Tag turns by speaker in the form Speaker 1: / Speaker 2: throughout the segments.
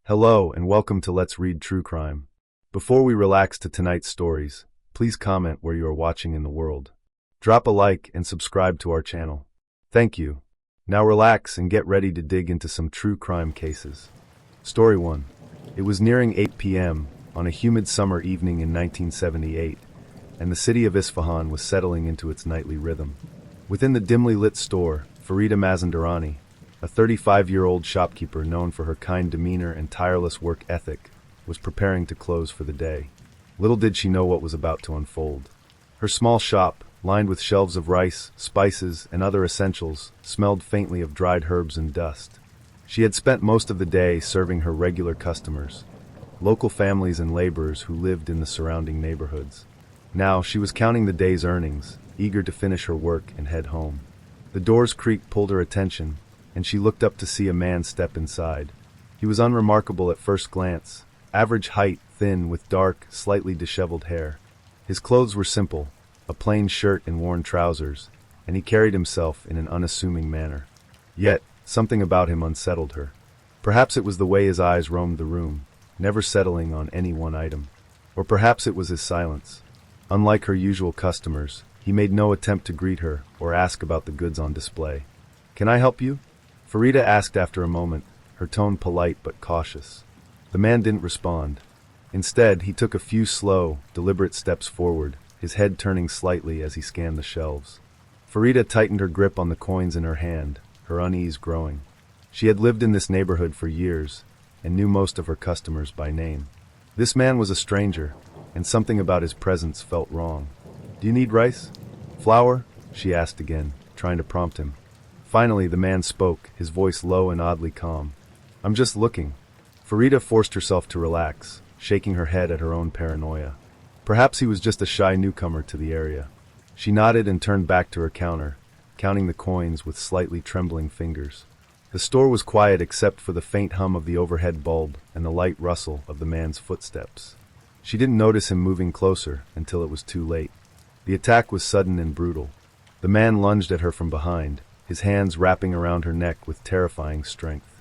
Speaker 1: Hello and welcome to Let's Read True Crime. Before we relax to tonight's stories, please comment where you are watching in the world. Drop a like and subscribe to our channel. Thank you. Now relax and get ready to dig into some true crime cases. Story 1. It was nearing 8 p.m. on a humid summer evening in 1978, and the city of Isfahan was settling into its nightly rhythm. Within the dimly lit store, Farida Mazandarani, a 35-year-old shopkeeper known for her kind demeanor and tireless work ethic, was preparing to close for the day. Little did she know what was about to unfold. Her small shop, lined with shelves of rice, spices, and other essentials, smelled faintly of dried herbs and dust. She had spent most of the day serving her regular customers, local families and laborers who lived in the surrounding neighborhoods. Now she was counting the day's earnings, eager to finish her work and head home. The door's creak pulled her attention, and she looked up to see a man step inside. He was unremarkable at first glance, average height, thin, with dark, slightly disheveled hair. His clothes were simple, a plain shirt and worn trousers, and he carried himself in an unassuming manner. Yet, something about him unsettled her. Perhaps it was the way his eyes roamed the room, never settling on any one item. Or perhaps it was his silence. Unlike her usual customers, he made no attempt to greet her or ask about the goods on display. "Can I help you?" Farida asked after a moment, her tone polite but cautious. The man didn't respond. Instead, he took a few slow, deliberate steps forward, his head turning slightly as he scanned the shelves. Farida tightened her grip on the coins in her hand, her unease growing. She had lived in this neighborhood for years, and knew most of her customers by name. This man was a stranger, and something about his presence felt wrong. "Do you need rice? Flour?" she asked again, trying to prompt him. Finally, the man spoke, his voice low and oddly calm. "I'm just looking." Farida forced herself to relax, shaking her head at her own paranoia. Perhaps he was just a shy newcomer to the area. She nodded and turned back to her counter, counting the coins with slightly trembling fingers. The store was quiet except for the faint hum of the overhead bulb and the light rustle of the man's footsteps. She didn't notice him moving closer until it was too late. The attack was sudden and brutal. The man lunged at her from behind, his hands wrapping around her neck with terrifying strength.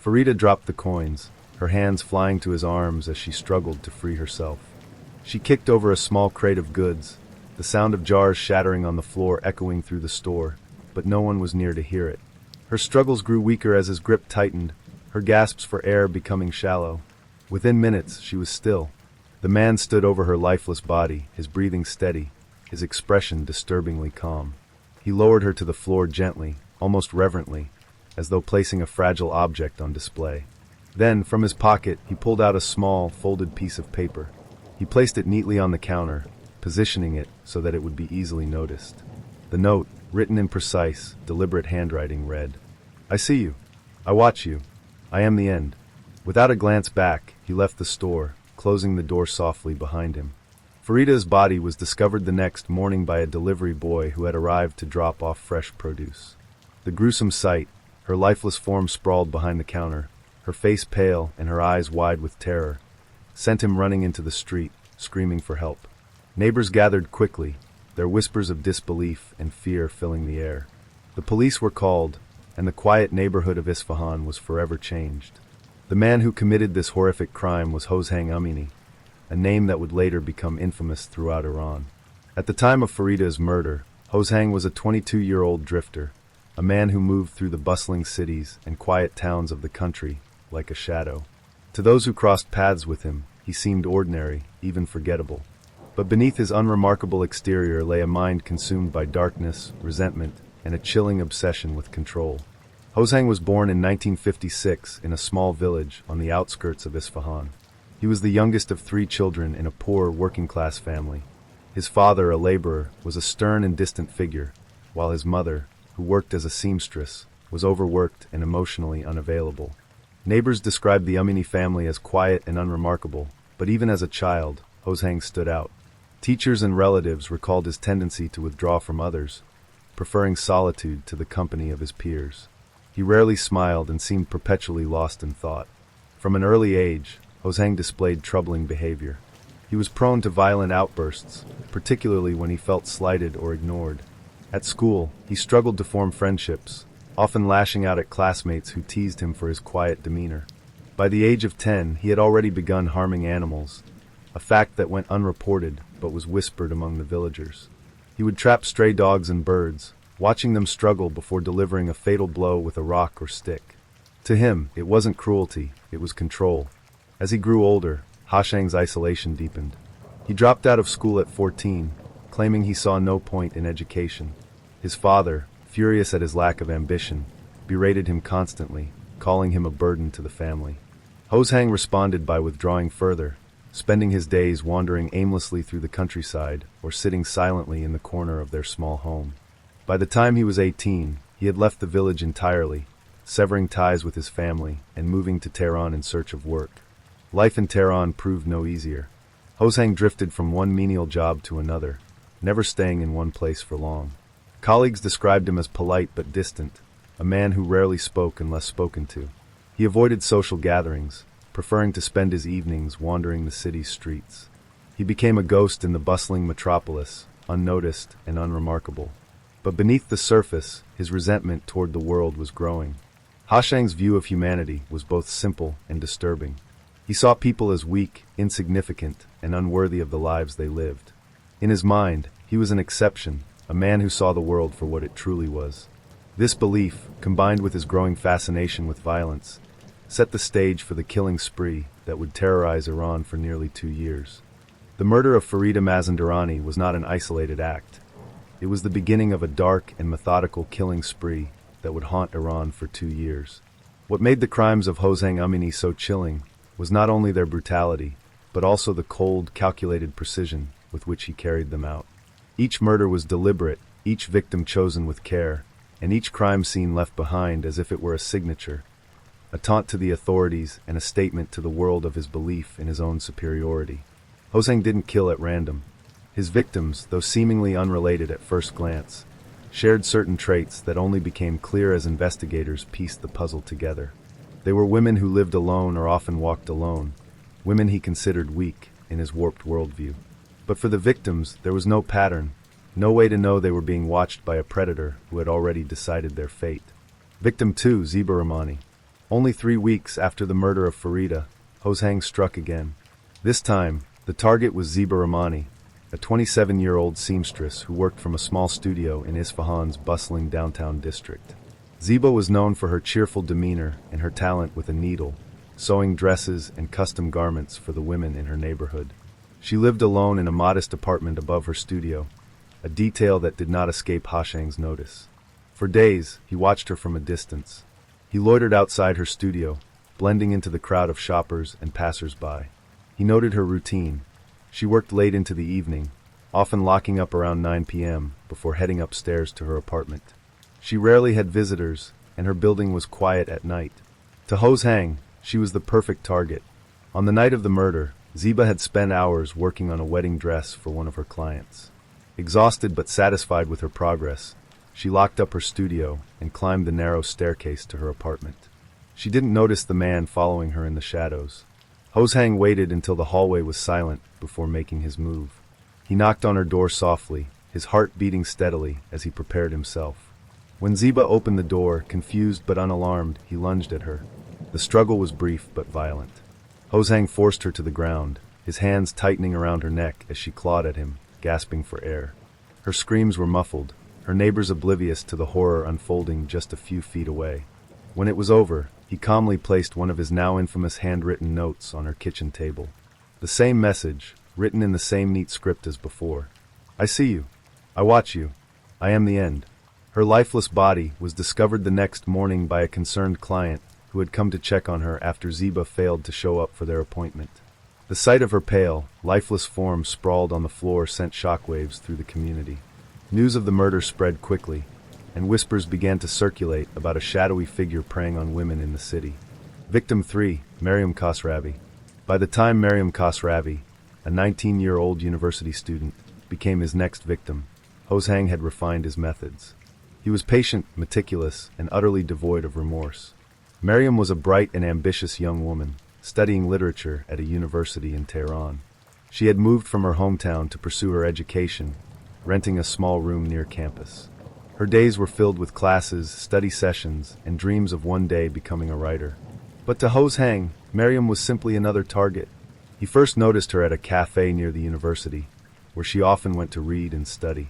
Speaker 1: Farida dropped the coins, her hands flying to his arms as she struggled to free herself. She kicked over a small crate of goods, the sound of jars shattering on the floor echoing through the store, but no one was near to hear it. Her struggles grew weaker as his grip tightened, her gasps for air becoming shallow. Within minutes, she was still. The man stood over her lifeless body, his breathing steady, his expression disturbingly calm. He lowered her to the floor gently, almost reverently, as though placing a fragile object on display. Then, from his pocket, he pulled out a small, folded piece of paper. He placed it neatly on the counter, positioning it so that it would be easily noticed. The note, written in precise, deliberate handwriting, read, "I see you. I watch you. I am the end." Without a glance back, he left the store, closing the door softly behind him. Farida's body was discovered the next morning by a delivery boy who had arrived to drop off fresh produce. The gruesome sight, her lifeless form sprawled behind the counter, her face pale and her eyes wide with terror, sent him running into the street, screaming for help. Neighbors gathered quickly, their whispers of disbelief and fear filling the air. The police were called, and the quiet neighborhood of Isfahan was forever changed. The man who committed this horrific crime was Hozhang Amini, a name that would later become infamous throughout Iran. At the time of Farida's murder, Hozhang was a 22-year-old drifter, a man who moved through the bustling cities and quiet towns of the country like a shadow. To those who crossed paths with him, he seemed ordinary, even forgettable. But beneath his unremarkable exterior lay a mind consumed by darkness, resentment, and a chilling obsession with control. Hozhang was born in 1956 in a small village on the outskirts of Isfahan. He was the youngest of 3 children in a poor, working-class family. His father, a laborer, was a stern and distant figure, while his mother, who worked as a seamstress, was overworked and emotionally unavailable. Neighbors described the Amini family as quiet and unremarkable, but even as a child, Hozhang stood out. Teachers and relatives recalled his tendency to withdraw from others, preferring solitude to the company of his peers. He rarely smiled and seemed perpetually lost in thought. From an early age, Hozhang displayed troubling behavior. He was prone to violent outbursts, particularly when he felt slighted or ignored. At school, he struggled to form friendships, often lashing out at classmates who teased him for his quiet demeanor. By the age of 10, he had already begun harming animals, a fact that went unreported but was whispered among the villagers. He would trap stray dogs and birds, watching them struggle before delivering a fatal blow with a rock or stick. To him, it wasn't cruelty, it was control. As he grew older, Hashang's isolation deepened. He dropped out of school at 14, claiming he saw no point in education. His father, furious at his lack of ambition, berated him constantly, calling him a burden to the family. Hozhang responded by withdrawing further, spending his days wandering aimlessly through the countryside or sitting silently in the corner of their small home. By the time he was 18, he had left the village entirely, severing ties with his family and moving to Tehran in search of work. Life in Tehran proved no easier. Hozhang drifted from one menial job to another, never staying in one place for long. Colleagues described him as polite but distant, a man who rarely spoke unless spoken to. He avoided social gatherings, preferring to spend his evenings wandering the city's streets. He became a ghost in the bustling metropolis, unnoticed and unremarkable. But beneath the surface, his resentment toward the world was growing. Hashang's view of humanity was both simple and disturbing. He saw people as weak, insignificant, and unworthy of the lives they lived. In his mind, he was an exception, a man who saw the world for what it truly was. This belief, combined with his growing fascination with violence, set the stage for the killing spree that would terrorize Iran for nearly 2 years. The murder of Farida Mazandarani was not an isolated act. It was the beginning of a dark and methodical killing spree that would haunt Iran for 2 years. What made the crimes of Hozhang Amini so chilling was not only their brutality, but also the cold, calculated precision with which he carried them out. Each murder was deliberate, each victim chosen with care, and each crime scene left behind as if it were a signature, a taunt to the authorities and a statement to the world of his belief in his own superiority. Hozhang didn't kill at random. His victims, though seemingly unrelated at first glance, shared certain traits that only became clear as investigators pieced the puzzle together. They were women who lived alone or often walked alone, women he considered weak in his warped worldview. But for the victims, there was no pattern, no way to know they were being watched by a predator who had already decided their fate. Victim 2, Ziba Rahmani. Only 3 weeks after the murder of Farida, Hozhang struck again. This time, the target was Ziba Rahmani, a 27-year-old seamstress who worked from a small studio in Isfahan's bustling downtown district. Ziba was known for her cheerful demeanor and her talent with a needle, sewing dresses and custom garments for the women in her neighborhood. She lived alone in a modest apartment above her studio, a detail that did not escape Hashang's notice. For days, he watched her from a distance. He loitered outside her studio, blending into the crowd of shoppers and passers-by. He noted her routine. She worked late into the evening, often locking up around 9 p.m. before heading upstairs to her apartment. She rarely had visitors, and her building was quiet at night. To Hozhang, she was the perfect target. On the night of the murder, Ziba had spent hours working on a wedding dress for one of her clients. Exhausted but satisfied with her progress, she locked up her studio and climbed the narrow staircase to her apartment. She didn't notice the man following her in the shadows. Hozhang waited until the hallway was silent before making his move. He knocked on her door softly, his heart beating steadily as he prepared himself. When Ziba opened the door, confused but unalarmed, he lunged at her. The struggle was brief but violent. Hozhang forced her to the ground, his hands tightening around her neck as she clawed at him, gasping for air. Her screams were muffled, her neighbors oblivious to the horror unfolding just a few feet away. When it was over, he calmly placed one of his now infamous handwritten notes on her kitchen table. The same message, written in the same neat script as before. I see you. I watch you. I am the end. Her lifeless body was discovered the next morning by a concerned client who had come to check on her after Ziba failed to show up for their appointment. The sight of her pale, lifeless form sprawled on the floor sent shockwaves through the community. News of the murder spread quickly, and whispers began to circulate about a shadowy figure preying on women in the city. Victim 3, Maryam Khosravi. By the time Maryam Khosravi, a 19-year-old university student, became his next victim, Hozhang had refined his methods. He was patient, meticulous, and utterly devoid of remorse. Maryam was a bright and ambitious young woman, studying literature at a university in Tehran. She had moved from her hometown to pursue her education, renting a small room near campus. Her days were filled with classes, study sessions, and dreams of one day becoming a writer. But to Ho's Hang, Miriam was simply another target. He first noticed her at a cafe near the university, where she often went to read and study.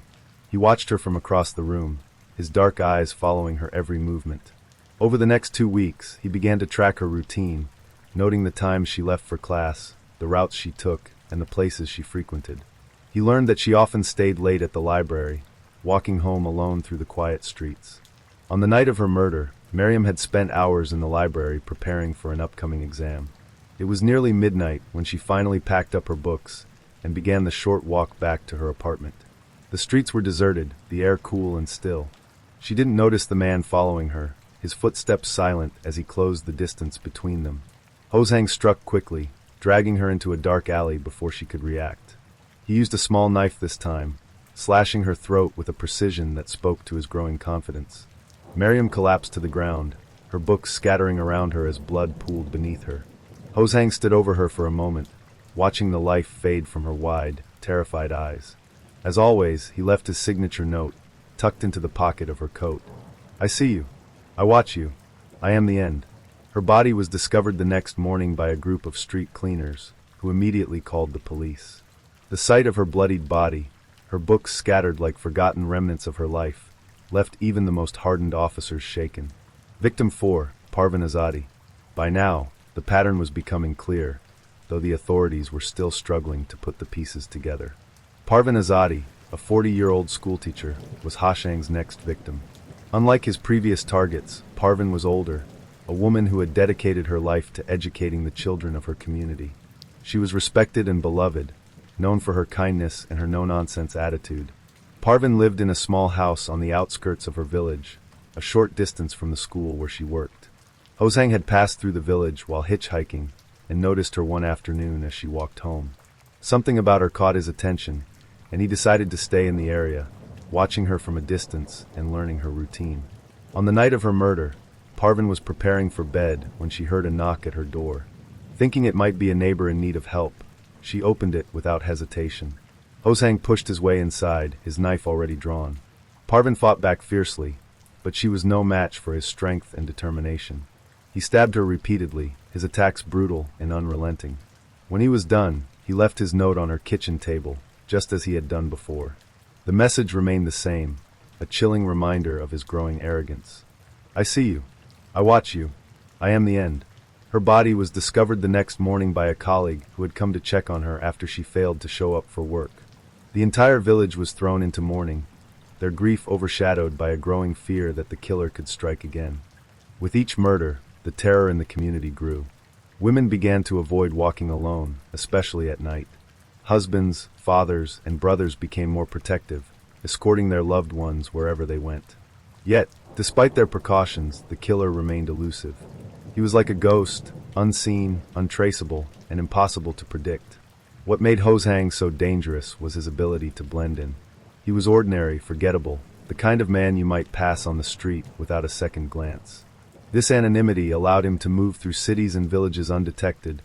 Speaker 1: He watched her from across the room, his dark eyes following her every movement. Over the next 2 weeks, he began to track her routine, noting the times she left for class, the routes she took, and the places she frequented. He learned that she often stayed late at the library, walking home alone through the quiet streets. On the night of her murder, Miriam had spent hours in the library preparing for an upcoming exam. It was nearly midnight when she finally packed up her books and began the short walk back to her apartment. The streets were deserted, the air cool and still. She didn't notice the man following her, his footsteps silent as he closed the distance between them. Hozhang struck quickly, dragging her into a dark alley before she could react. He used a small knife this time, slashing her throat with a precision that spoke to his growing confidence. Miriam collapsed to the ground, her books scattering around her as blood pooled beneath her. Hozhang stood over her for a moment, watching the life fade from her wide, terrified eyes. As always, he left his signature note, tucked into the pocket of her coat. "I see you. I watch you. I am the end." Her body was discovered the next morning by a group of street cleaners, who immediately called the police. The sight of her bloodied body, her books scattered like forgotten remnants of her life, left even the most hardened officers shaken. Victim 4, Parvin Azadi. By now, the pattern was becoming clear, though the authorities were still struggling to put the pieces together. Parvin Azadi, a 40-year-old schoolteacher, was Hashang's next victim. Unlike his previous targets, Parvin was older, a woman who had dedicated her life to educating the children of her community. She was respected and beloved, known for her kindness and her no-nonsense attitude. Parvin lived in a small house on the outskirts of her village, a short distance from the school where she worked. Hozhang had passed through the village while hitchhiking and noticed her one afternoon as she walked home. Something about her caught his attention, and he decided to stay in the area, watching her from a distance and learning her routine. On the night of her murder, Parvin was preparing for bed when she heard a knock at her door. Thinking it might be a neighbor in need of help, she opened it without hesitation. Hozhang pushed his way inside, his knife already drawn. Parvin fought back fiercely, but she was no match for his strength and determination. He stabbed her repeatedly, his attacks brutal and unrelenting. When he was done, he left his note on her kitchen table, just as he had done before. The message remained the same, a chilling reminder of his growing arrogance. "I see you. I watch you. I am the end." Her body was discovered the next morning by a colleague who had come to check on her after she failed to show up for work. The entire village was thrown into mourning, their grief overshadowed by a growing fear that the killer could strike again. With each murder, the terror in the community grew. Women began to avoid walking alone, especially at night. Husbands, fathers, and brothers became more protective, escorting their loved ones wherever they went. Yet, despite their precautions, the killer remained elusive. He was like a ghost, unseen, untraceable, and impossible to predict. What made Hozhang so dangerous was his ability to blend in. He was ordinary, forgettable, the kind of man you might pass on the street without a second glance. This anonymity allowed him to move through cities and villages undetected,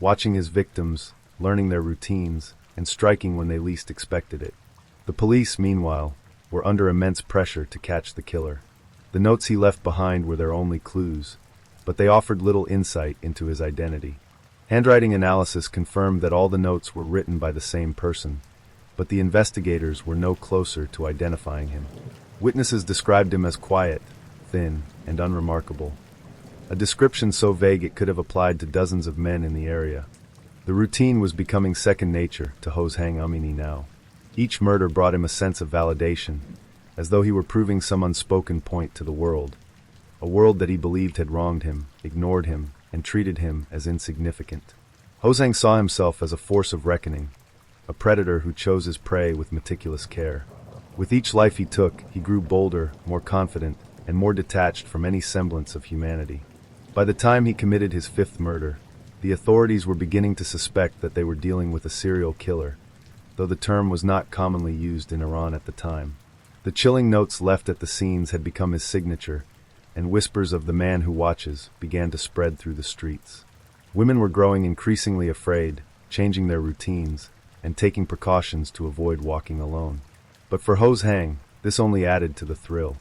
Speaker 1: watching his victims, learning their routines, and striking when they least expected it. The police, meanwhile, were under immense pressure to catch the killer. The notes he left behind were their only clues, but they offered little insight into his identity. Handwriting analysis confirmed that all the notes were written by the same person, but the investigators were no closer to identifying him. Witnesses described him as quiet, thin, and unremarkable, a description so vague it could have applied to dozens of men in the area. The routine was becoming second nature to Hozhang Amini now. Each murder brought him a sense of validation, as though he were proving some unspoken point to the world, a world that he believed had wronged him, ignored him, and treated him as insignificant. Hozhang saw himself as a force of reckoning, a predator who chose his prey with meticulous care. With each life he took, he grew bolder, more confident, and more detached from any semblance of humanity. By the time he committed his fifth murder, the authorities were beginning to suspect that they were dealing with a serial killer, though the term was not commonly used in Iran at the time. The chilling notes left at the scenes had become his signature, and whispers of the man who watches began to spread through the streets. Women were growing increasingly afraid, changing their routines, and taking precautions to avoid walking alone. But for Hozhang, this only added to the thrill.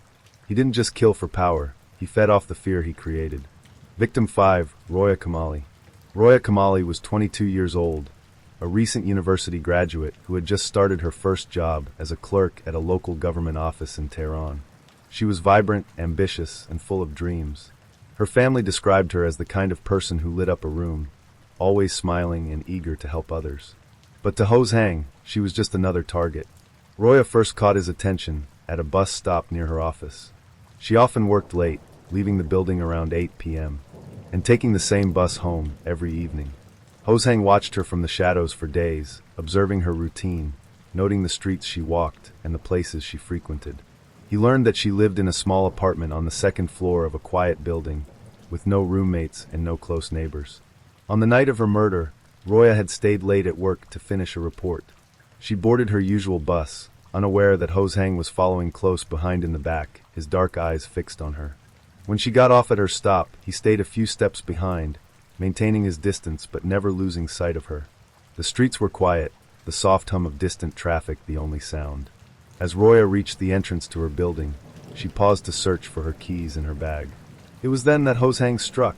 Speaker 1: He didn't just kill for power, he fed off the fear he created. Victim 5, Roya Kamali. Roya Kamali was 22 years old, a recent university graduate who had just started her first job as a clerk at a local government office in Tehran. She was vibrant, ambitious, and full of dreams. Her family described her as the kind of person who lit up a room, always smiling and eager to help others. But to Ho's Hang, she was just another target. Roya first caught his attention at a bus stop near her office. She often worked late, leaving the building around 8 p.m., and taking the same bus home every evening. Hozhang watched her from the shadows for days, observing her routine, noting the streets she walked and the places she frequented. He learned that she lived in a small apartment on the second floor of a quiet building, with no roommates and no close neighbors. On the night of her murder, Roya had stayed late at work to finish a report. She boarded her usual bus, unaware that Hozhang was following close behind in the back, his dark eyes fixed on her. When she got off at her stop, he stayed a few steps behind, maintaining his distance but never losing sight of her. The streets were quiet, the soft hum of distant traffic the only sound. As Roya reached the entrance to her building, she paused to search for her keys in her bag. It was then that Hozhang struck.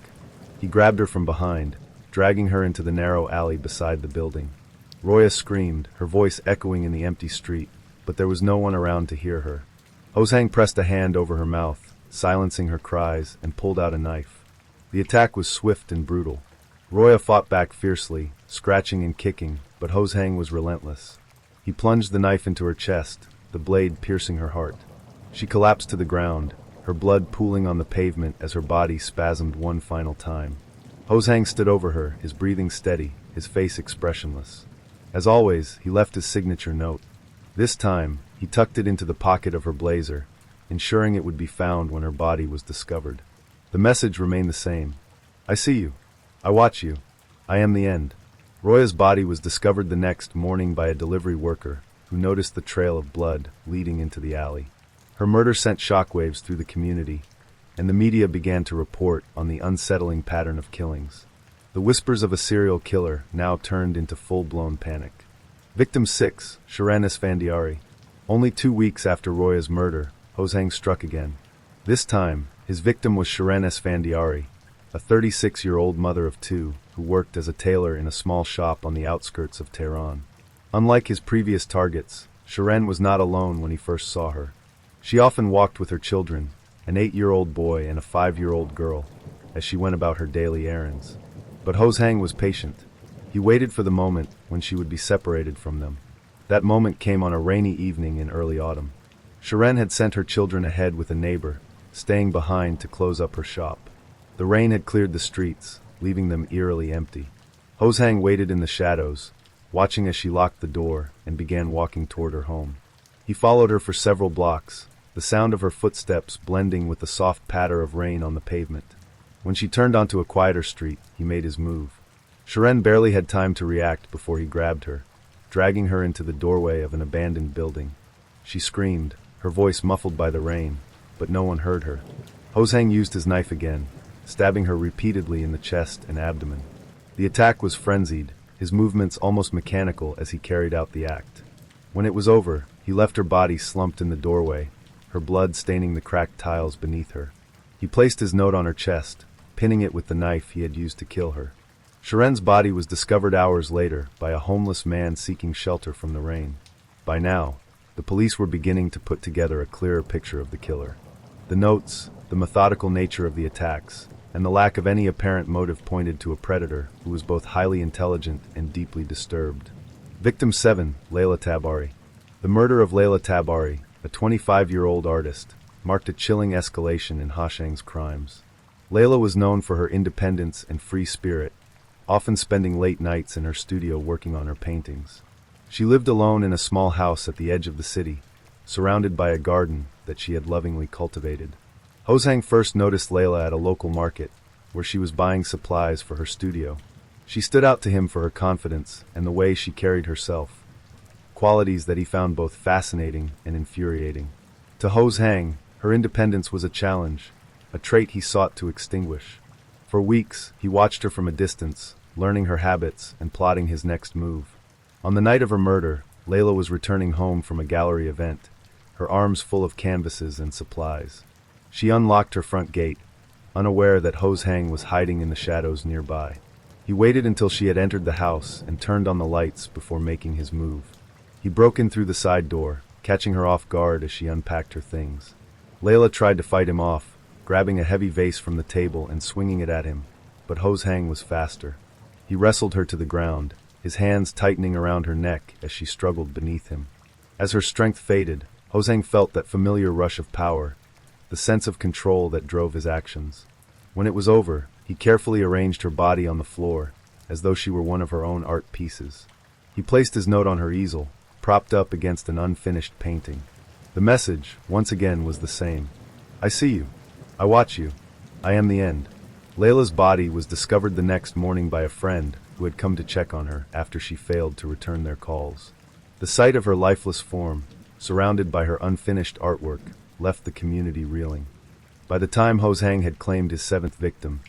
Speaker 1: He grabbed her from behind, dragging her into the narrow alley beside the building. Roya screamed, her voice echoing in the empty street, but there was no one around to hear her. Hozhang pressed a hand over her mouth, silencing her cries, and pulled out a knife. The attack was swift and brutal. Roya fought back fiercely, scratching and kicking, but Hozhang was relentless. He plunged the knife into her chest, the blade piercing her heart. She collapsed to the ground, her blood pooling on the pavement as her body spasmed one final time. Hozhang stood over her, his breathing steady, his face expressionless. As always, he left his signature note. This time, he tucked it into the pocket of her blazer, ensuring it would be found when her body was discovered. The message remained the same. I see you. I watch you. I am the end. Roya's body was discovered the next morning by a delivery worker, who noticed the trail of blood leading into the alley. Her murder sent shockwaves through the community, and the media began to report on the unsettling pattern of killings. The whispers of a serial killer now turned into full-blown panic. Victim 6, Shirin Esfandiari. Only 2 weeks after Roya's murder, Hozhang struck again. This time, his victim was Shirin Esfandiari, a 36-year-old mother of 2 who worked as a tailor in a small shop on the outskirts of Tehran. Unlike his previous targets, Shirin was not alone when he first saw her. She often walked with her children, an 8-year-old boy and a 5-year-old girl, as she went about her daily errands. But Hozhang was patient. He waited for the moment when she would be separated from them. That moment came on a rainy evening in early autumn. Shirin had sent her children ahead with a neighbor, staying behind to close up her shop. The rain had cleared the streets, leaving them eerily empty. Hozhang waited in the shadows, watching as she locked the door and began walking toward her home. He followed her for several blocks, the sound of her footsteps blending with the soft patter of rain on the pavement. When she turned onto a quieter street, he made his move. Shirin barely had time to react before he grabbed her, dragging her into the doorway of an abandoned building. She screamed, her voice muffled by the rain, but no one heard her. Hozhang used his knife again, stabbing her repeatedly in the chest and abdomen. The attack was frenzied, his movements almost mechanical as he carried out the act. When it was over, he left her body slumped in the doorway, her blood staining the cracked tiles beneath her. He placed his note on her chest, pinning it with the knife he had used to kill her. Shirin's body was discovered hours later by a homeless man seeking shelter from the rain. By now, the police were beginning to put together a clearer picture of the killer. The notes, the methodical nature of the attacks, and the lack of any apparent motive pointed to a predator who was both highly intelligent and deeply disturbed. Victim 7, Layla Tabari. The murder of Layla Tabari, a 25-year-old artist, marked a chilling escalation in Hozhang's crimes. Layla was known for her independence and free spirit, often spending late nights in her studio working on her paintings. She lived alone in a small house at the edge of the city, surrounded by a garden that she had lovingly cultivated. Hozhang first noticed Layla at a local market, where she was buying supplies for her studio. She stood out to him for her confidence and the way she carried herself, qualities that he found both fascinating and infuriating. To Hozhang, her independence was a challenge, a trait he sought to extinguish. For weeks, he watched her from a distance, learning her habits and plotting his next move. On the night of her murder, Layla was returning home from a gallery event, her arms full of canvases and supplies. She unlocked her front gate, unaware that Hosang was hiding in the shadows nearby. He waited until she had entered the house and turned on the lights before making his move. He broke in through the side door, catching her off guard as she unpacked her things. Layla tried to fight him off, grabbing a heavy vase from the table and swinging it at him, but Hosang was faster. He wrestled her to the ground, his hands tightening around her neck as she struggled beneath him. As her strength faded, Hosang felt that familiar rush of power, the sense of control that drove his actions. When it was over, he carefully arranged her body on the floor, as though she were one of her own art pieces. He placed his note on her easel, propped up against an unfinished painting. The message, once again, was the same. I see you. I watch you. I am the end. Layla's body was discovered the next morning by a friend who had come to check on her after she failed to return their calls. The sight of her lifeless form, surrounded by her unfinished artwork, left the community reeling. By the time Hosang had claimed his seventh victim,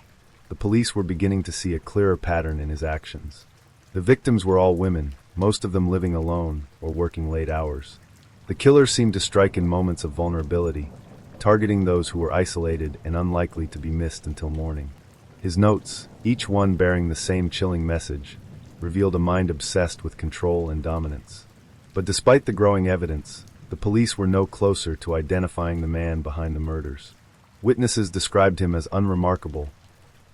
Speaker 1: the police were beginning to see a clearer pattern in his actions. The victims were all women, most of them living alone or working late hours. The killer seemed to strike in moments of vulnerability, targeting those who were isolated and unlikely to be missed until morning. His notes, each one bearing the same chilling message, revealed a mind obsessed with control and dominance. But despite the growing evidence, the police were no closer to identifying the man behind the murders. Witnesses described him as unremarkable,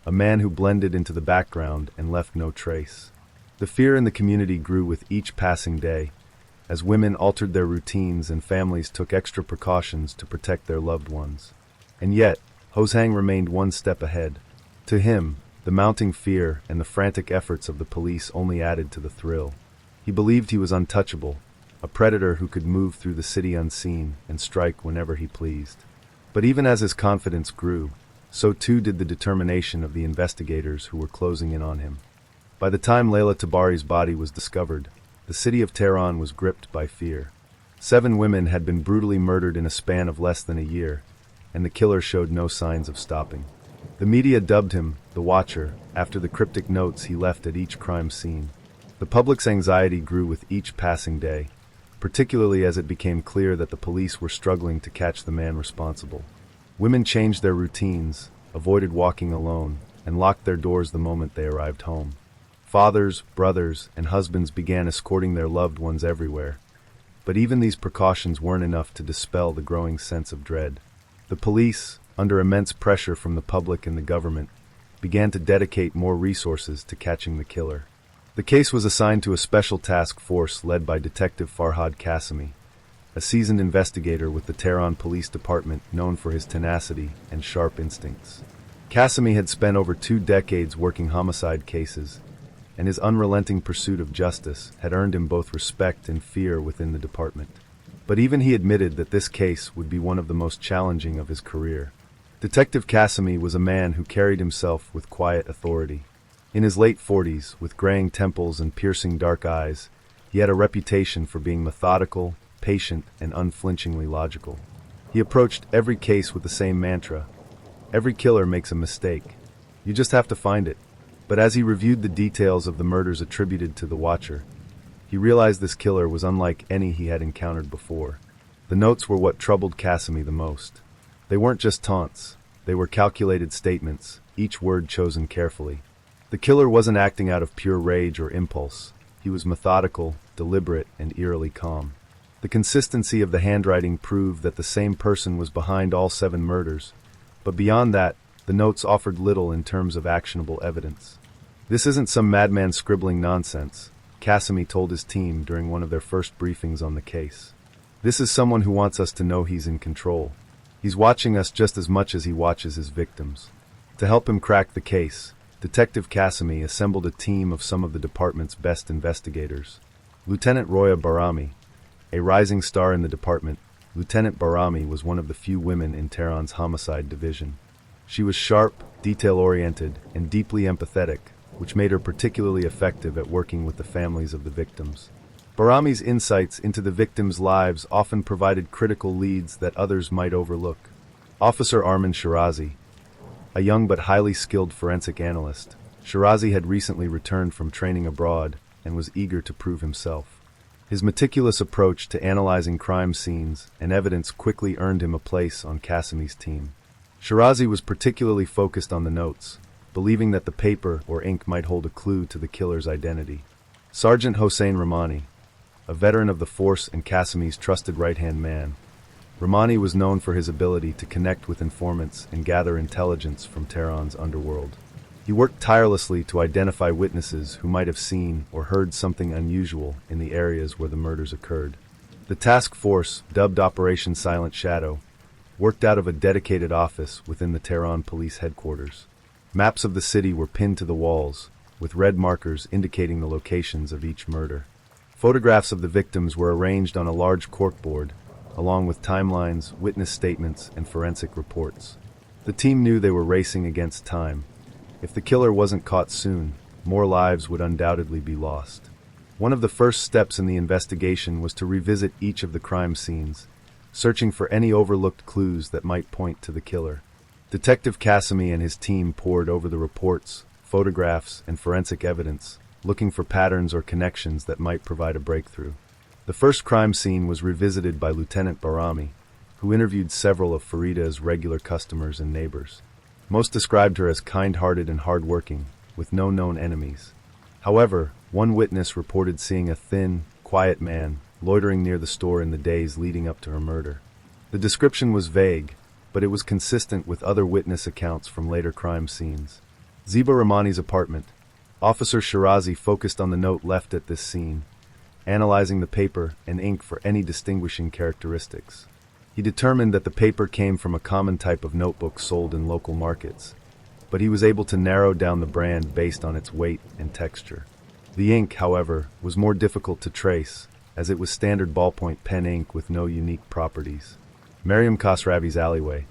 Speaker 1: a man who blended into the background and left no trace. The fear in the community grew with each passing day, as women altered their routines and families took extra precautions to protect their loved ones. And yet, Hosang remained one step ahead. To him, the mounting fear and the frantic efforts of the police only added to the thrill. He believed he was untouchable, a predator who could move through the city unseen and strike whenever he pleased. But even as his confidence grew, so too did the determination of the investigators who were closing in on him. By the time Layla Tabari's body was discovered, the city of Tehran was gripped by fear. 7 women had been brutally murdered in a span of less than a year, and the killer showed no signs of stopping. The media dubbed him the Watcher after the cryptic notes he left at each crime scene. The public's anxiety grew with each passing day, particularly as it became clear that the police were struggling to catch the man responsible. Women changed their routines, avoided walking alone, and locked their doors the moment they arrived home. Fathers, brothers, and husbands began escorting their loved ones everywhere. But even these precautions weren't enough to dispel the growing sense of dread. The police, under immense pressure from the public and the government, began to dedicate more resources to catching the killer. The case was assigned to a special task force led by Detective Farhad Qasimi, a seasoned investigator with the Tehran Police Department known for his tenacity and sharp instincts. Qasimi had spent over 2 decades working homicide cases, and his unrelenting pursuit of justice had earned him both respect and fear within the department. But even he admitted that this case would be one of the most challenging of his career. Detective Qasimi was a man who carried himself with quiet authority. In his late 40s, with graying temples and piercing dark eyes, he had a reputation for being methodical, patient, and unflinchingly logical. He approached every case with the same mantra: every killer makes a mistake. You just have to find it. But as he reviewed the details of the murders attributed to the Watcher, he realized this killer was unlike any he had encountered before. The notes were what troubled Qasimi the most. They weren't just taunts, they were calculated statements, each word chosen carefully. The killer wasn't acting out of pure rage or impulse. He was methodical, deliberate, and eerily calm. The consistency of the handwriting proved that the same person was behind all 7 murders, but beyond that, the notes offered little in terms of actionable evidence. This isn't some madman scribbling nonsense, Qasimi told his team during one of their first briefings on the case. This is someone who wants us to know he's in control. He's watching us just as much as he watches his victims. To help him crack the case, Detective Qasimi assembled a team of some of the department's best investigators. Lieutenant Roya Barami, a rising star in the department, Lieutenant Barami was one of the few women in Tehran's homicide division. She was sharp, detail-oriented, and deeply empathetic, which made her particularly effective at working with the families of the victims. Barami's insights into the victims' lives often provided critical leads that others might overlook. Officer Armin Shirazi, a young but highly skilled forensic analyst, Shirazi had recently returned from training abroad and was eager to prove himself. His meticulous approach to analyzing crime scenes and evidence quickly earned him a place on Qasimi's team. Shirazi was particularly focused on the notes, believing that the paper or ink might hold a clue to the killer's identity. Sergeant Hossein Rahmani, a veteran of the force and Qasemi's trusted right-hand man, Rahmani was known for his ability to connect with informants and gather intelligence from Tehran's underworld. He worked tirelessly to identify witnesses who might have seen or heard something unusual in the areas where the murders occurred. The task force, dubbed Operation Silent Shadow, worked out of a dedicated office within the Tehran police headquarters. Maps of the city were pinned to the walls, with red markers indicating the locations of each murder. Photographs of the victims were arranged on a large corkboard, along with timelines, witness statements, and forensic reports. The team knew they were racing against time. If the killer wasn't caught soon, more lives would undoubtedly be lost. One of the first steps in the investigation was to revisit each of the crime scenes, searching for any overlooked clues that might point to the killer. Detective Qasemi and his team pored over the reports, photographs, and forensic evidence, looking for patterns or connections that might provide a breakthrough. The first crime scene was revisited by Lieutenant Barami, who interviewed several of Farida's regular customers and neighbors. Most described her as kind-hearted and hard-working, with no known enemies. However, one witness reported seeing a thin, quiet man loitering near the store in the days leading up to her murder. The description was vague, but it was consistent with other witness accounts from later crime scenes. Ziba Rahmani's apartment. Officer Shirazi focused on the note left at this scene, analyzing the paper and ink for any distinguishing characteristics. He determined that the paper came from a common type of notebook sold in local markets, but he was able to narrow down the brand based on its weight and texture. The ink, however, was more difficult to trace, as it was standard ballpoint pen ink with no unique properties. Mariam Khosravi's alleyway.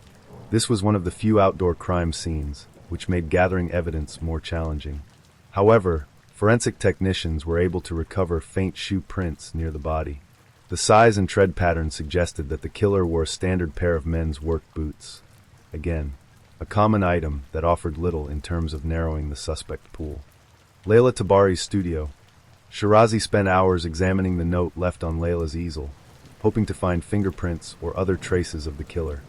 Speaker 1: This was one of the few outdoor crime scenes, which made gathering evidence more challenging. However, forensic technicians were able to recover faint shoe prints near the body. The size and tread pattern suggested that the killer wore a standard pair of men's work boots. Again, a common item that offered little in terms of narrowing the suspect pool. Layla Tabari's studio. Shirazi spent hours examining the note left on Layla's easel, hoping to find fingerprints or other traces of the killer.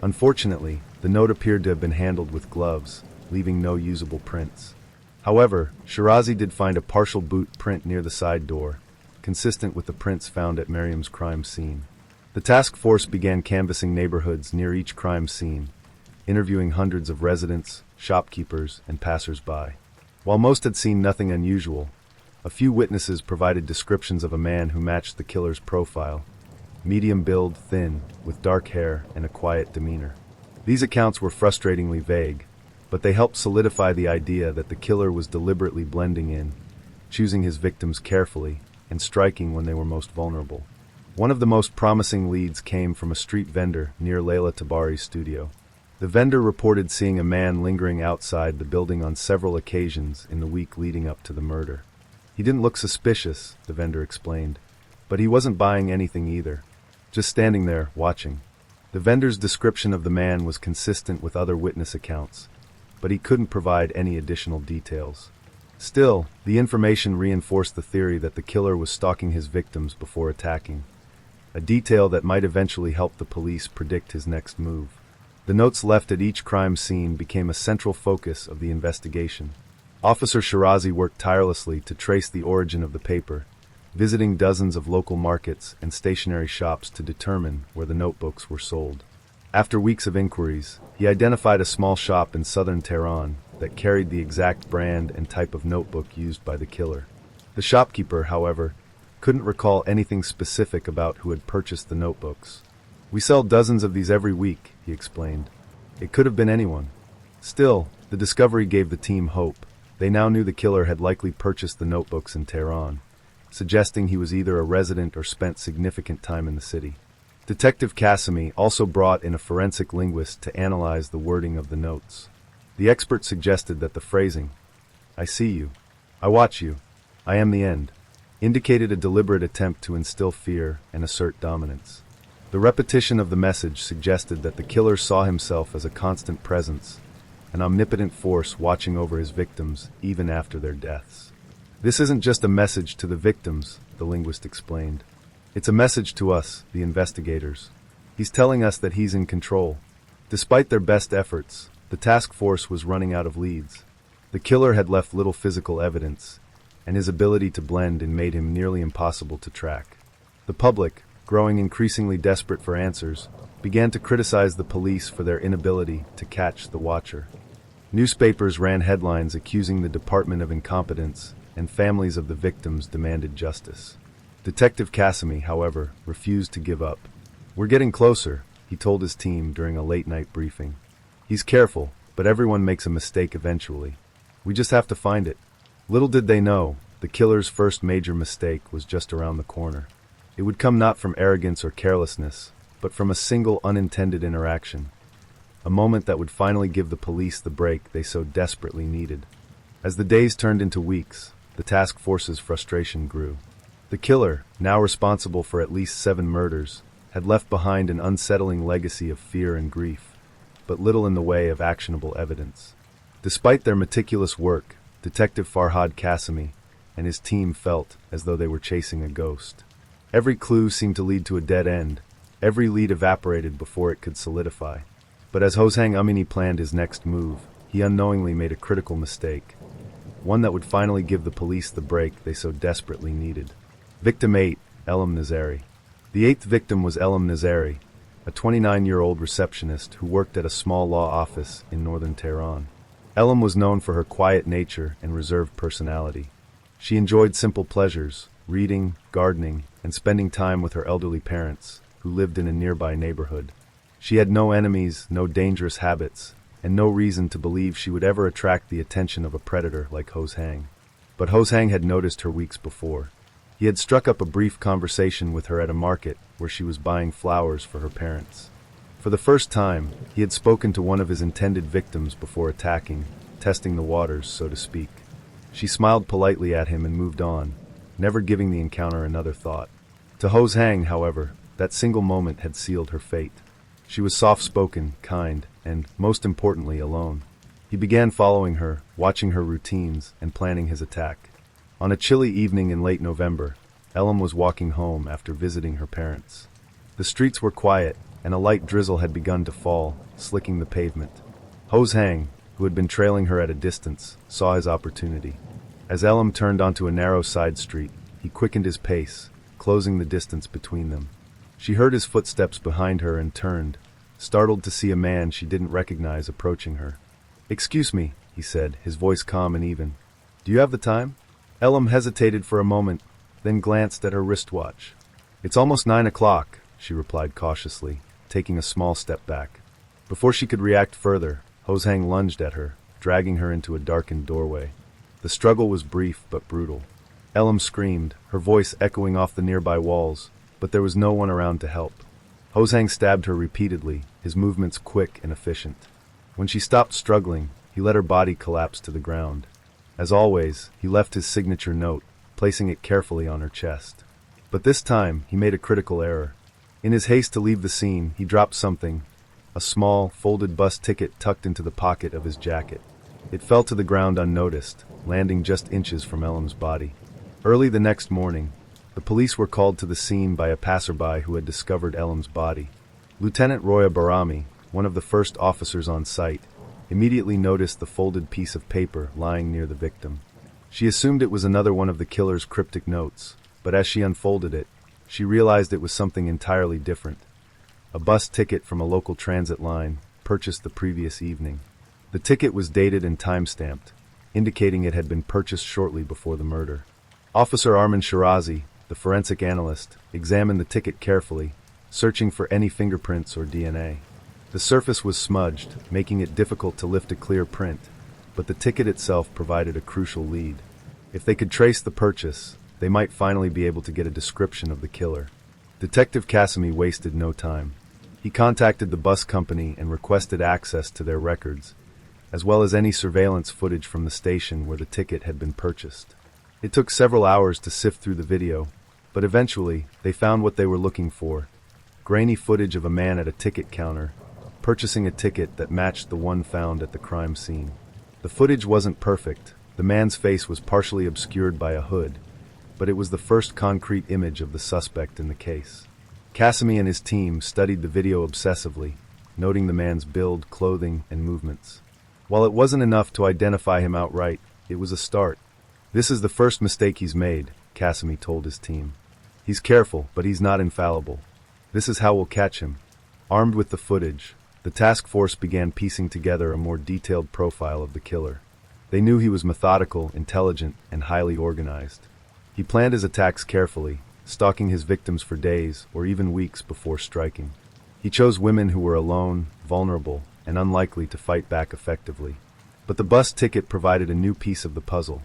Speaker 1: Unfortunately, the note appeared to have been handled with gloves, leaving no usable prints. However, Shirazi did find a partial boot print near the side door, consistent with the prints found at Mariam's crime scene. The task force began canvassing neighborhoods near each crime scene, interviewing hundreds of residents, shopkeepers, and passers-by. While most had seen nothing unusual, a few witnesses provided descriptions of a man who matched the killer's profile: medium build, thin, with dark hair and a quiet demeanor. These accounts were frustratingly vague, but they helped solidify the idea that the killer was deliberately blending in, choosing his victims carefully, and striking when they were most vulnerable. One of the most promising leads came from a street vendor near Layla Tabari's studio. The vendor reported seeing a man lingering outside the building on several occasions in the week leading up to the murder. He didn't look suspicious, the vendor explained, but he wasn't buying anything either, just standing there, watching. The vendor's description of the man was consistent with other witness accounts, but he couldn't provide any additional details. Still, the information reinforced the theory that the killer was stalking his victims before attacking, a detail that might eventually help the police predict his next move. The notes left at each crime scene became a central focus of the investigation. Officer Shirazi worked tirelessly to trace the origin of the paper, visiting dozens of local markets and stationery shops to determine where the notebooks were sold. After weeks of inquiries, he identified a small shop in southern Tehran that carried the exact brand and type of notebook used by the killer. The shopkeeper, however, couldn't recall anything specific about who had purchased the notebooks. "We sell dozens of these every week," he explained. "It could have been anyone." Still, the discovery gave the team hope. They now knew the killer had likely purchased the notebooks in Tehran, suggesting he was either a resident or spent significant time in the city. Detective Qasemi also brought in a forensic linguist to analyze the wording of the notes. The expert suggested that the phrasing, "I see you, I watch you, I am the end," indicated a deliberate attempt to instill fear and assert dominance. The repetition of the message suggested that the killer saw himself as a constant presence, an omnipotent force watching over his victims even after their deaths. "This isn't just a message to the victims," the linguist explained. "It's a message to us, the investigators. He's telling us that he's in control, Despite their best efforts, the task force was running out of leads. The killer had left little physical evidence, and his ability to blend in made him nearly impossible to track. The public, growing increasingly desperate for answers, began to criticize the police for their inability to catch the watcher. Newspapers ran headlines accusing the department of incompetence, and families of the victims demanded justice. Detective Cassimy, however, refused to give up. "We're getting closer," he told his team during a late-night briefing. "He's careful, but everyone makes a mistake eventually. We just have to find it." Little did they know, the killer's first major mistake was just around the corner. It would come not from arrogance or carelessness, but from a single unintended interaction. A moment that would finally give the police the break they so desperately needed. As the days turned into weeks, the task force's frustration grew. The killer, now responsible for at least 7 murders, had left behind an unsettling legacy of fear and grief, but little in the way of actionable evidence. Despite their meticulous work, Detective Farhad Cassimy and his team felt as though they were chasing a ghost. Every clue seemed to lead to a dead end. Every lead evaporated before it could solidify. But as Hosang Amini planned his next move, he unknowingly made a critical mistake. One that would finally give the police the break they so desperately needed. Victim 8, Elam Nazari. The 8th victim was Elam Nazari, a 29-year-old receptionist who worked at a small law office in northern Tehran. Elam was known for her quiet nature and reserved personality. She enjoyed simple pleasures, reading, gardening, and spending time with her elderly parents, who lived in a nearby neighborhood. She had no enemies, no dangerous habits, and no reason to believe she would ever attract the attention of a predator like Hosang. But Hosang had noticed her weeks before. He had struck up a brief conversation with her at a market where she was buying flowers for her parents. For the first time, he had spoken to one of his intended victims before attacking, testing the waters, so to speak. She smiled politely at him and moved on, never giving the encounter another thought. To Hosang, however, that single moment had sealed her fate. She was soft-spoken, kind, and, most importantly, alone. He began following her, watching her routines, and planning his attack. On a chilly evening in late November, Elam was walking home after visiting her parents. The streets were quiet, and a light drizzle had begun to fall, slicking the pavement. Hosang, who had been trailing her at a distance, saw his opportunity. As Elam turned onto a narrow side street, he quickened his pace, closing the distance between them. She heard his footsteps behind her and turned, startled to see a man she didn't recognize approaching her. "Excuse me," he said, his voice calm and even. "Do you have the time?" Elam hesitated for a moment, then glanced at her wristwatch. "It's almost 9 o'clock, she replied cautiously, taking a small step back. Before she could react further, Hosang lunged at her, dragging her into a darkened doorway. The struggle was brief but brutal. Elam screamed, her voice echoing off the nearby walls, but there was no one around to help. Hosang stabbed her repeatedly, his movements quick and efficient. When she stopped struggling, he let her body collapse to the ground. As always, he left his signature note, placing it carefully on her chest. But this time, he made a critical error. In his haste to leave the scene, he dropped something, a small, folded bus ticket tucked into the pocket of his jacket. It fell to the ground unnoticed, landing just inches from Elam's body. Early the next morning, the police were called to the scene by a passerby who had discovered Elam's body. Lieutenant Roya Barami, one of the first officers on site, immediately noticed the folded piece of paper lying near the victim. She assumed it was another one of the killer's cryptic notes, but as she unfolded it, she realized it was something entirely different. A bus ticket from a local transit line, purchased the previous evening. The ticket was dated and time-stamped, indicating it had been purchased shortly before the murder. Officer Armin Shirazi, the forensic analyst, examined the ticket carefully, searching for any fingerprints or DNA. The surface was smudged, making it difficult to lift a clear print, but the ticket itself provided a crucial lead. If they could trace the purchase, they might finally be able to get a description of the killer. Detective Cassimy wasted no time. He contacted the bus company and requested access to their records, as well as any surveillance footage from the station where the ticket had been purchased. It took several hours to sift through the video, but eventually they found what they were looking for: grainy footage of a man at a ticket counter, purchasing a ticket that matched the one found at the crime scene. The footage wasn't perfect. The man's face was partially obscured by a hood, but it was the first concrete image of the suspect in the case. Cassimy and his team studied the video obsessively, noting the man's build, clothing, and movements. While it wasn't enough to identify him outright, it was a start. "This is the first mistake he's made," Cassimy told his team. "He's careful, but he's not infallible. This is how we'll catch him." Armed with the footage, the task force began piecing together a more detailed profile of the killer. They knew he was methodical, intelligent, and highly organized. He planned his attacks carefully, stalking his victims for days or even weeks before striking. He chose women who were alone, vulnerable, and unlikely to fight back effectively. But the bus ticket provided a new piece of the puzzle.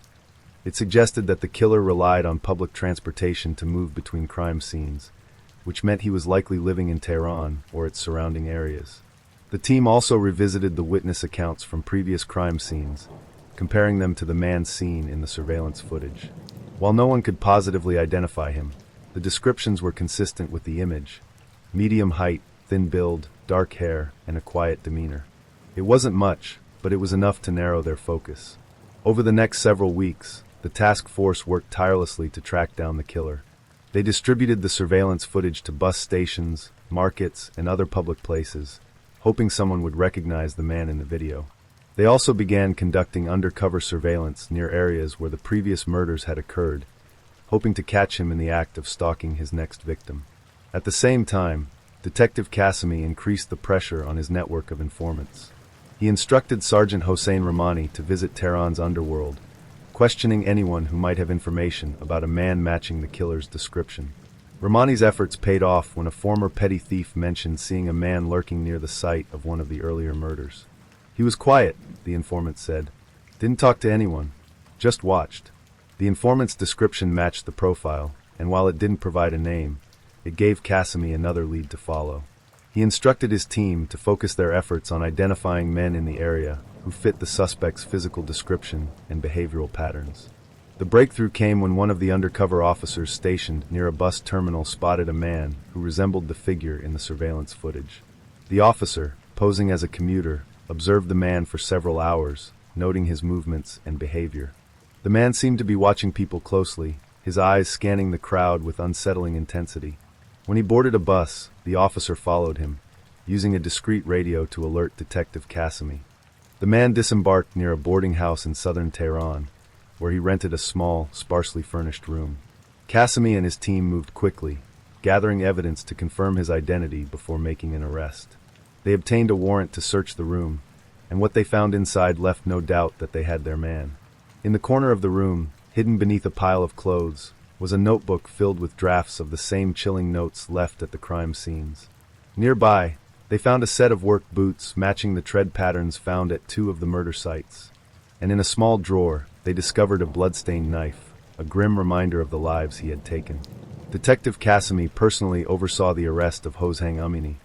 Speaker 1: It suggested that the killer relied on public transportation to move between crime scenes, which meant he was likely living in Tehran or its surrounding areas. The team also revisited the witness accounts from previous crime scenes, comparing them to the man seen in the surveillance footage. While no one could positively identify him, the descriptions were consistent with the image: medium height, thin build, dark hair, and a quiet demeanor. It wasn't much, but it was enough to narrow their focus. Over the next several weeks, the task force worked tirelessly to track down the killer. They distributed the surveillance footage to bus stations, markets, and other public places, hoping someone would recognize the man in the video. They also began conducting undercover surveillance near areas where the previous murders had occurred, hoping to catch him in the act of stalking his next victim. At the same time, Detective Cassimy increased the pressure on his network of informants. He instructed Sergeant Hossein Rahmani to visit Tehran's underworld, questioning anyone who might have information about a man matching the killer's description. Rahmani's efforts paid off when a former petty thief mentioned seeing a man lurking near the site of one of the earlier murders. "He was quiet," the informant said. "Didn't talk to anyone. Just watched." The informant's description matched the profile, and while it didn't provide a name, it gave Cassimy another lead to follow. He instructed his team to focus their efforts on identifying men in the area who fit the suspect's physical description and behavioral patterns. The breakthrough came when one of the undercover officers stationed near a bus terminal spotted a man who resembled the figure in the surveillance footage. The officer, posing as a commuter, observed the man for several hours, noting his movements and behavior. The man seemed to be watching people closely, his eyes scanning the crowd with unsettling intensity. When he boarded a bus, the officer followed him, using a discreet radio to alert Detective Cassimy. The man disembarked near a boarding house in southern Tehran, where he rented a small, sparsely furnished room. Cassimy and his team moved quickly, gathering evidence to confirm his identity before making an arrest. They obtained a warrant to search the room, and what they found inside left no doubt that they had their man. In the corner of the room, hidden beneath a pile of clothes, was a notebook filled with drafts of the same chilling notes left at the crime scenes. Nearby, they found a set of work boots matching the tread patterns found at 2 of the murder sites. And in a small drawer, they discovered a blood-stained knife, a grim reminder of the lives he had taken. Detective Cassimy personally oversaw the arrest of Hossein Amini,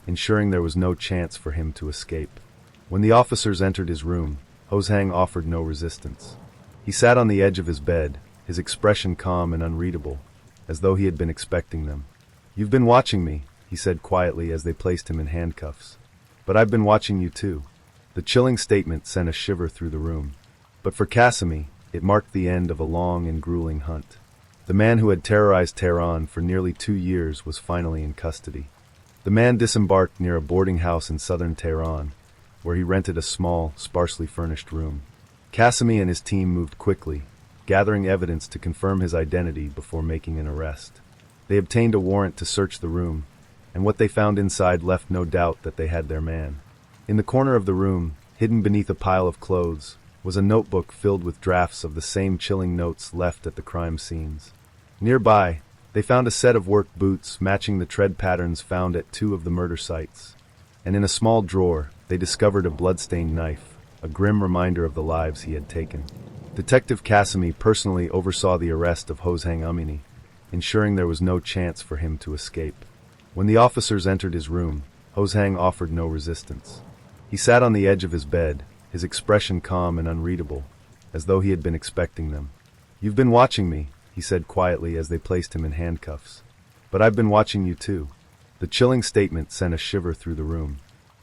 Speaker 1: ensuring there was no chance for him to escape. When the officers entered his room, Hossein offered no resistance. He sat on the edge of his bed, his expression calm and unreadable, as though he had been expecting them. "You've been watching me," he said quietly as they placed him in handcuffs. "But I've been watching you too." The chilling statement sent a shiver through the room. But for Cassimy, it marked the end of a long and grueling hunt. The man who had terrorized Tehran for nearly 2 years was finally in custody. The man disembarked near a boarding house in southern Tehran, where he rented a small, sparsely furnished room. Cassimy and his team moved quickly, gathering evidence to confirm his identity before making an arrest. They obtained a warrant to search the room, and what they found inside left no doubt that they had their man. In the corner of the room, hidden beneath a pile of clothes, was a notebook filled with drafts of the same chilling notes left at the crime scenes. Nearby, they found a set of work boots matching the tread patterns found at 2 of the murder sites. And in a small drawer, they discovered a blood-stained knife, a grim reminder of the lives he had taken. Detective Cassimy personally oversaw the arrest of Hossein Amini, ensuring there was no chance for him to escape. When the officers entered his room, Hossein offered no resistance. He sat on the edge of his bed, his expression calm and unreadable, as though he had been expecting them. "You've been watching me," he said quietly as they placed him in handcuffs. "But I've been watching you too." The chilling statement sent a shiver through the room.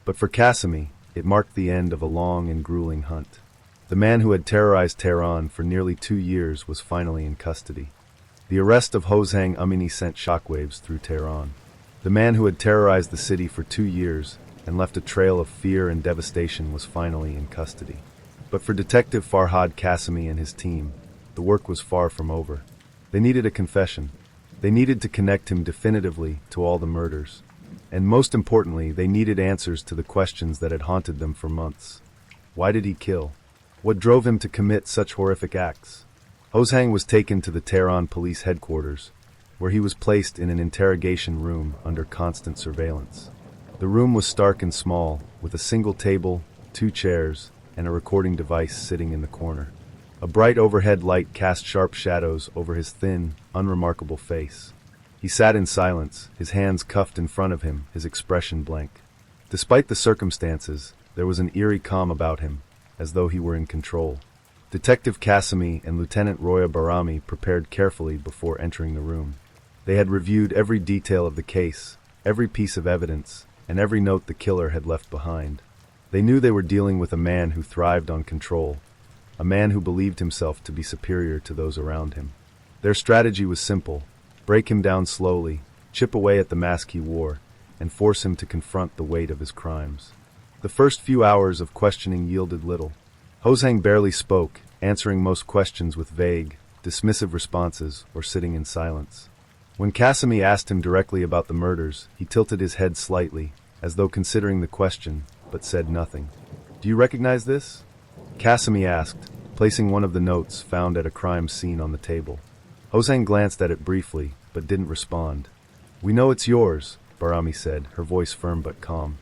Speaker 1: But for Cassimy, it marked the end of a long and grueling hunt. The man who had terrorized Tehran for nearly 2 years was finally in custody. The arrest of Hossein Amini sent shockwaves through Tehran. The man who had terrorized the city for 2 years and left a trail of fear and devastation, was finally in custody. But for Detective Farhad Qasimi and his team, the work was far from over. They needed a confession. They needed to connect him definitively to all the murders. And most importantly, they needed answers to the questions that had haunted them for months. Why did he kill? What drove him to commit such horrific acts? Hozhang was taken to the Tehran police headquarters, where he was placed in an interrogation room under constant surveillance. The room was stark and small, with a single table, 2 chairs, and a recording device sitting in the corner. A bright overhead light cast sharp shadows over his thin, unremarkable face. He sat in silence, his hands cuffed in front of him, his expression blank. Despite the circumstances, there was an eerie calm about him, as though he were in control. Detective Qasimi and Lieutenant Roya Barami prepared carefully before entering the room. They had reviewed every detail of the case, every piece of evidence, and every note the killer had left behind. They knew they were dealing with a man who thrived on control, a man who believed himself to be superior to those around him. Their strategy was simple: break him down slowly, chip away at the mask he wore, and force him to confront the weight of his crimes. The first few hours of questioning yielded little. Hozhang barely spoke, answering most questions with vague, dismissive responses or sitting in silence. When Qasimi asked him directly about the murders, he tilted his head slightly, as though considering the question, but said nothing. "Do you recognize this?" Qasimi asked, placing one of the notes found at a crime scene on the table. Hozhang glanced at it briefly, but didn't respond. "We know it's yours," Barami said, her voice firm but calm.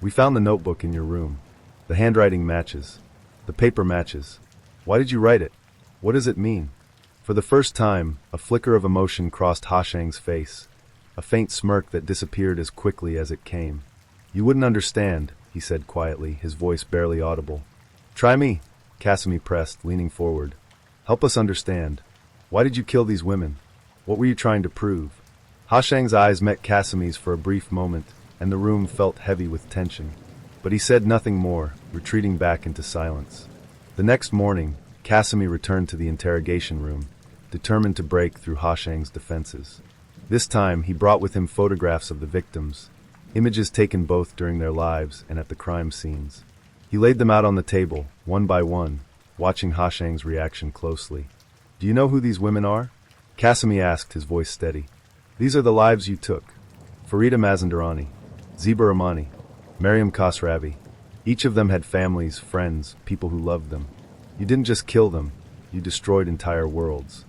Speaker 1: "We found the notebook in your room. The handwriting matches. The paper matches. Why did you write it? What does it mean?" For the first time, a flicker of emotion crossed Hashang's face, a faint smirk that disappeared as quickly as it came. "You wouldn't understand," he said quietly, his voice barely audible. "Try me," Qasimi pressed, leaning forward. "Help us understand. Why did you kill these women? What were you trying to prove?" Hashang's eyes met Qasimi's for a brief moment, and the room felt heavy with tension. But he said nothing more, retreating back into silence. The next morning, Qasimi returned to the interrogation room, determined to break through Hashang's defenses. This time, he brought with him photographs of the victims, images taken both during their lives and at the crime scenes. He laid them out on the table, one by one, watching Hashang's reaction closely. "Do you know who these women are?" Qasimi asked, his voice steady. "These are the lives you took. Farida Mazandarani, Ziba Rahmani, Mariam Khosravi. Each of them had families, friends, people who loved them. You didn't just kill them, you destroyed entire worlds."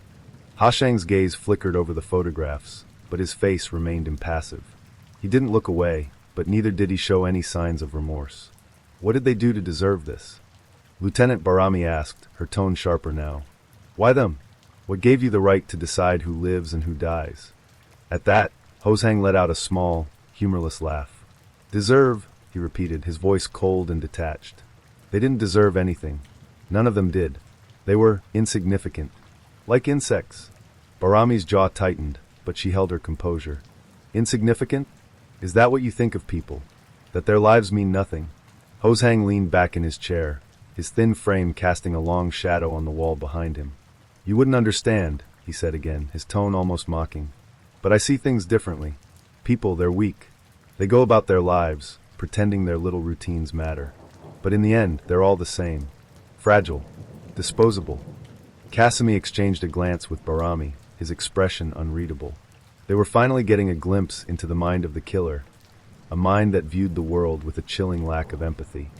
Speaker 1: Hashang's gaze flickered over the photographs, but his face remained impassive. He didn't look away, but neither did he show any signs of remorse. "What did they do to deserve this?" Lieutenant Barami asked, her tone sharper now. "Why them? What gave you the right to decide who lives and who dies?" At that, Hozhang let out a small, humorless laugh. "Deserve," he repeated, his voice cold and detached. "They didn't deserve anything. None of them did. They were insignificant. Like insects." Barami's jaw tightened, but she held her composure. "Insignificant? Is that what you think of people? That their lives mean nothing?" Hozhang leaned back in his chair, his thin frame casting a long shadow on the wall behind him. "You wouldn't understand," he said again, his tone almost mocking. "But I see things differently. People, they're weak. They go about their lives, pretending their little routines matter. But in the end, they're all the same. Fragile. Disposable." Qasimi exchanged a glance with Barami, his expression unreadable. They were finally getting a glimpse into the mind of the killer, a mind that viewed the world with a chilling lack of empathy.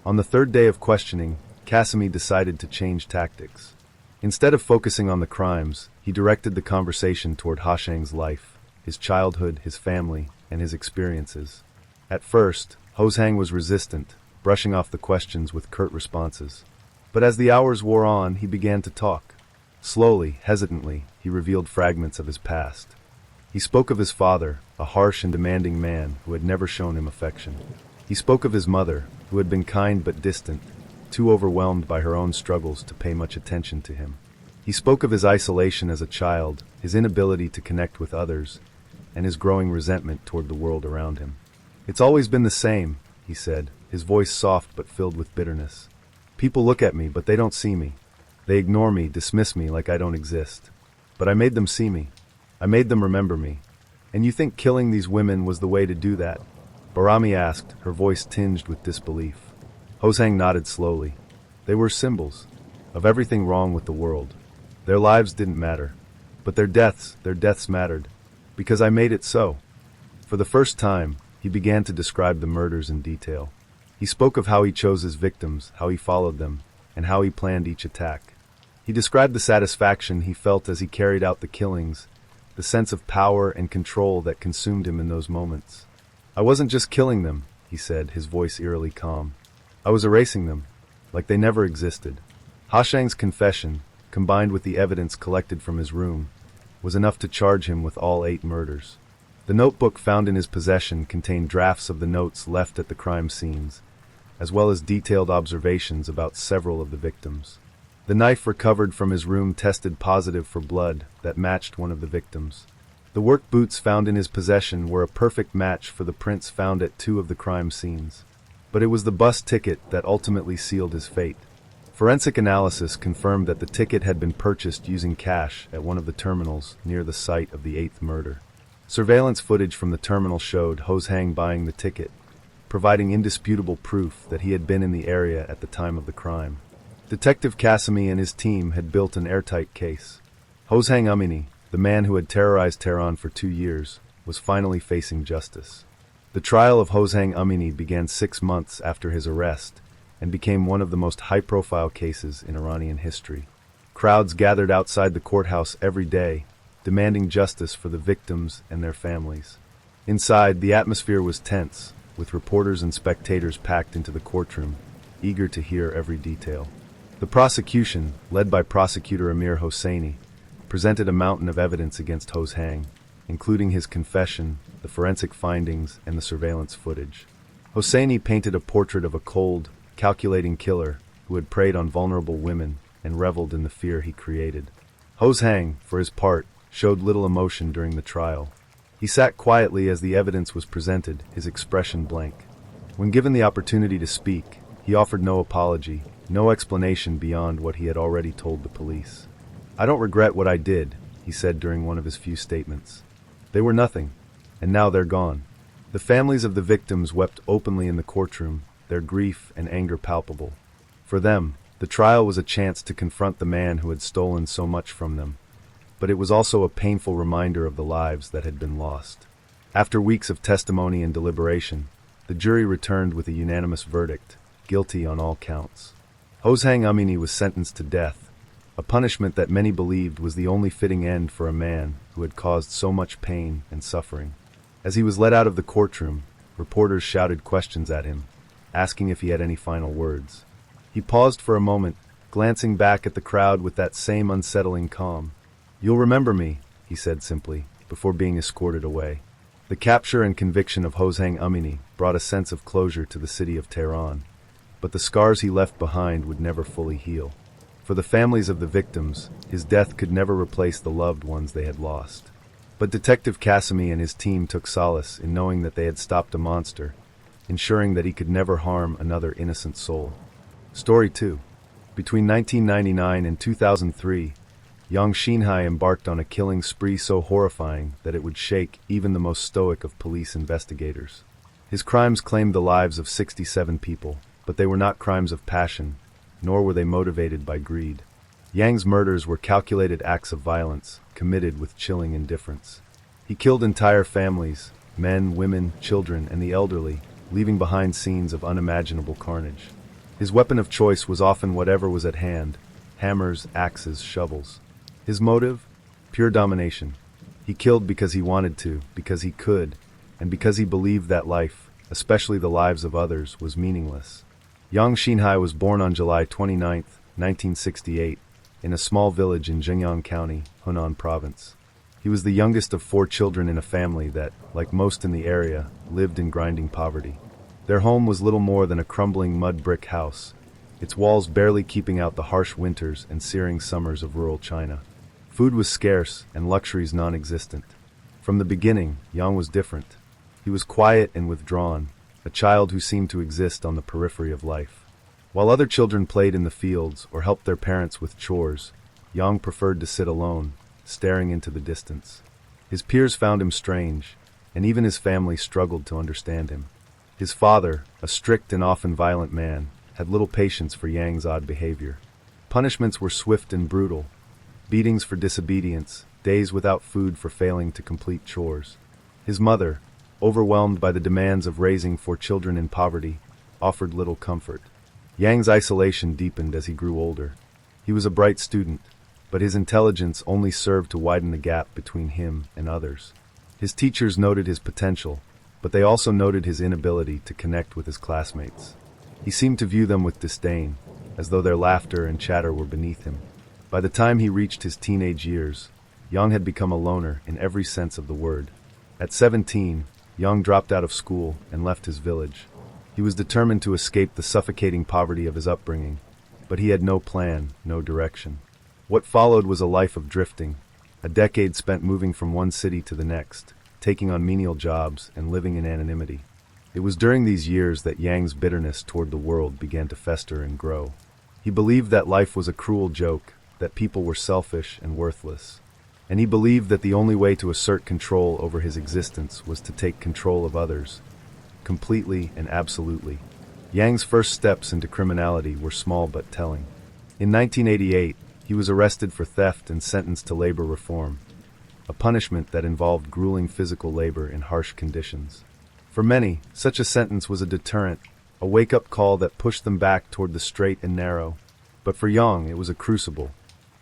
Speaker 1: On the third day of questioning, Qasimi decided to change tactics. Instead of focusing on the crimes, he directed the conversation toward Hashang's life, his childhood, his family, and his experiences. At first, Hozhang was resistant, brushing off the questions with curt responses. But as the hours wore on, he began to talk. Slowly, hesitantly, he revealed fragments of his past. He spoke of his father, a harsh and demanding man who had never shown him affection. He spoke of his mother, who had been kind but distant, too overwhelmed by her own struggles to pay much attention to him. He spoke of his isolation as a child, his inability to connect with others, and his growing resentment toward the world around him. "It's always been the same," he said, his voice soft but filled with bitterness. "People look at me, but they don't see me. They ignore me, dismiss me like I don't exist. But I made them see me. I made them remember me. And you think killing these women was the way to do that?" Barami asked, her voice tinged with disbelief. Hozhang nodded slowly. They were symbols of everything wrong with the world. Their lives didn't matter. But their deaths mattered. Because I made it so. For the first time, he began to describe the murders in detail. He spoke of how he chose his victims, how he followed them, and how he planned each attack. He described the satisfaction he felt as he carried out the killings, the sense of power and control that consumed him in those moments. I wasn't just killing them, he said, his voice eerily calm. I was erasing them, like they never existed. Hashang's confession, combined with the evidence collected from his room, was enough to charge him with all 8 murders. The notebook found in his possession contained drafts of the notes left at the crime scenes, as well as detailed observations about several of the victims. The knife recovered from his room tested positive for blood that matched one of the victims. The work boots found in his possession were a perfect match for the prints found at 2 of the crime scenes. But it was the bus ticket that ultimately sealed his fate. Forensic analysis confirmed that the ticket had been purchased using cash at one of the terminals near the site of the 8th murder. Surveillance footage from the terminal showed Hozhang buying the ticket, providing indisputable proof that he had been in the area at the time of the crime. Detective Kasumi and his team had built an airtight case. Hozhang Umini, the man who had terrorized Tehran for 2 years, was finally facing justice. The trial of Hozhang Umini began 6 months after his arrest and became one of the most high-profile cases in Iranian history. Crowds gathered outside the courthouse every day, demanding justice for the victims and their families. Inside, the atmosphere was tense, with reporters and spectators packed into the courtroom, eager to hear every detail. The prosecution, led by prosecutor Amir Hosseini, presented a mountain of evidence against Hozhang, including his confession, the forensic findings, and the surveillance footage. Hosseini painted a portrait of a cold, calculating killer who had preyed on vulnerable women and reveled in the fear he created. Hozhang, for his part, showed little emotion during the trial. He sat quietly as the evidence was presented, his expression blank. When given the opportunity to speak, he offered no apology, no explanation beyond what he had already told the police. I don't regret what I did, he said during one of his few statements. They were nothing, and now they're gone. The families of the victims wept openly in the courtroom, their grief and anger palpable. For them, the trial was a chance to confront the man who had stolen so much from them, but it was also a painful reminder of the lives that had been lost. After weeks of testimony and deliberation, the jury returned with a unanimous verdict, guilty on all counts. Hozhang Umini was sentenced to death, a punishment that many believed was the only fitting end for a man who had caused so much pain and suffering. As he was led out of the courtroom, reporters shouted questions at him, asking if he had any final words. He paused for a moment, glancing back at the crowd with that same unsettling calm. "You'll remember me," he said simply, before being escorted away. The capture and conviction of Hozhang Umini brought a sense of closure to the city of Tehran, but the scars he left behind would never fully heal. For the families of the victims, his death could never replace the loved ones they had lost. But Detective Kasumi and his team took solace in knowing that they had stopped a monster, ensuring that he could never harm another innocent soul. Story 2. Between 1999 and 2003, Yang Xinhai embarked on a killing spree so horrifying that it would shake even the most stoic of police investigators. His crimes claimed the lives of 67 people, but they were not crimes of passion, nor were they motivated by greed. Yang's murders were calculated acts of violence, committed with chilling indifference. He killed entire families, men, women, children, and the elderly, leaving behind scenes of unimaginable carnage. His weapon of choice was often whatever was at hand: hammers, axes, shovels. His motive? Pure domination. He killed because he wanted to, because he could, and because he believed that life, especially the lives of others, was meaningless. Yang Xinhai was born on July 29, 1968, in a small village in Zhengyang County, Hunan Province. He was the youngest of 4 children in a family that, like most in the area, lived in grinding poverty. Their home was little more than a crumbling mud brick house, its walls barely keeping out the harsh winters and searing summers of rural China. Food was scarce and luxuries non-existent. From the beginning, Yang was different. He was quiet and withdrawn, a child who seemed to exist on the periphery of life. While other children played in the fields or helped their parents with chores, Yang preferred to sit alone, staring into the distance. His peers found him strange, and even his family struggled to understand him. His father, a strict and often violent man, had little patience for Yang's odd behavior. Punishments were swift and brutal: beatings for disobedience, days without food for failing to complete chores. His mother, overwhelmed by the demands of raising 4 children in poverty, offered little comfort. Yang's isolation deepened as he grew older. He was a bright student, but his intelligence only served to widen the gap between him and others. His teachers noted his potential, but they also noted his inability to connect with his classmates. He seemed to view them with disdain, as though their laughter and chatter were beneath him. By the time he reached his teenage years, Yang had become a loner in every sense of the word. At 17, Yang dropped out of school and left his village. He was determined to escape the suffocating poverty of his upbringing, but he had no plan, no direction. What followed was a life of drifting, a decade spent moving from one city to the next, taking on menial jobs and living in anonymity. It was during these years that Yang's bitterness toward the world began to fester and grow. He believed that life was a cruel joke, that people were selfish and worthless. And he believed that the only way to assert control over his existence was to take control of others, completely and absolutely. Yang's first steps into criminality were small but telling. In 1988, he was arrested for theft and sentenced to labor reform, a punishment that involved grueling physical labor in harsh conditions. For many, such a sentence was a deterrent, a wake-up call that pushed them back toward the straight and narrow. But for Yang, it was a crucible.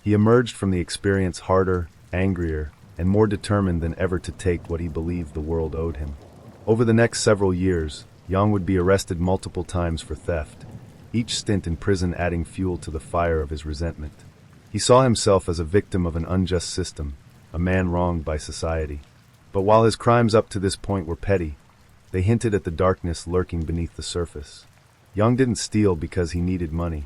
Speaker 1: He emerged from the experience harder, angrier, and more determined than ever to take what he believed the world owed him. Over the next several years, Yang would be arrested multiple times for theft, each stint in prison adding fuel to the fire of his resentment. He saw himself as a victim of an unjust system, a man wronged by society. But while his crimes up to this point were petty, they hinted at the darkness lurking beneath the surface. Yang didn't steal because he needed money.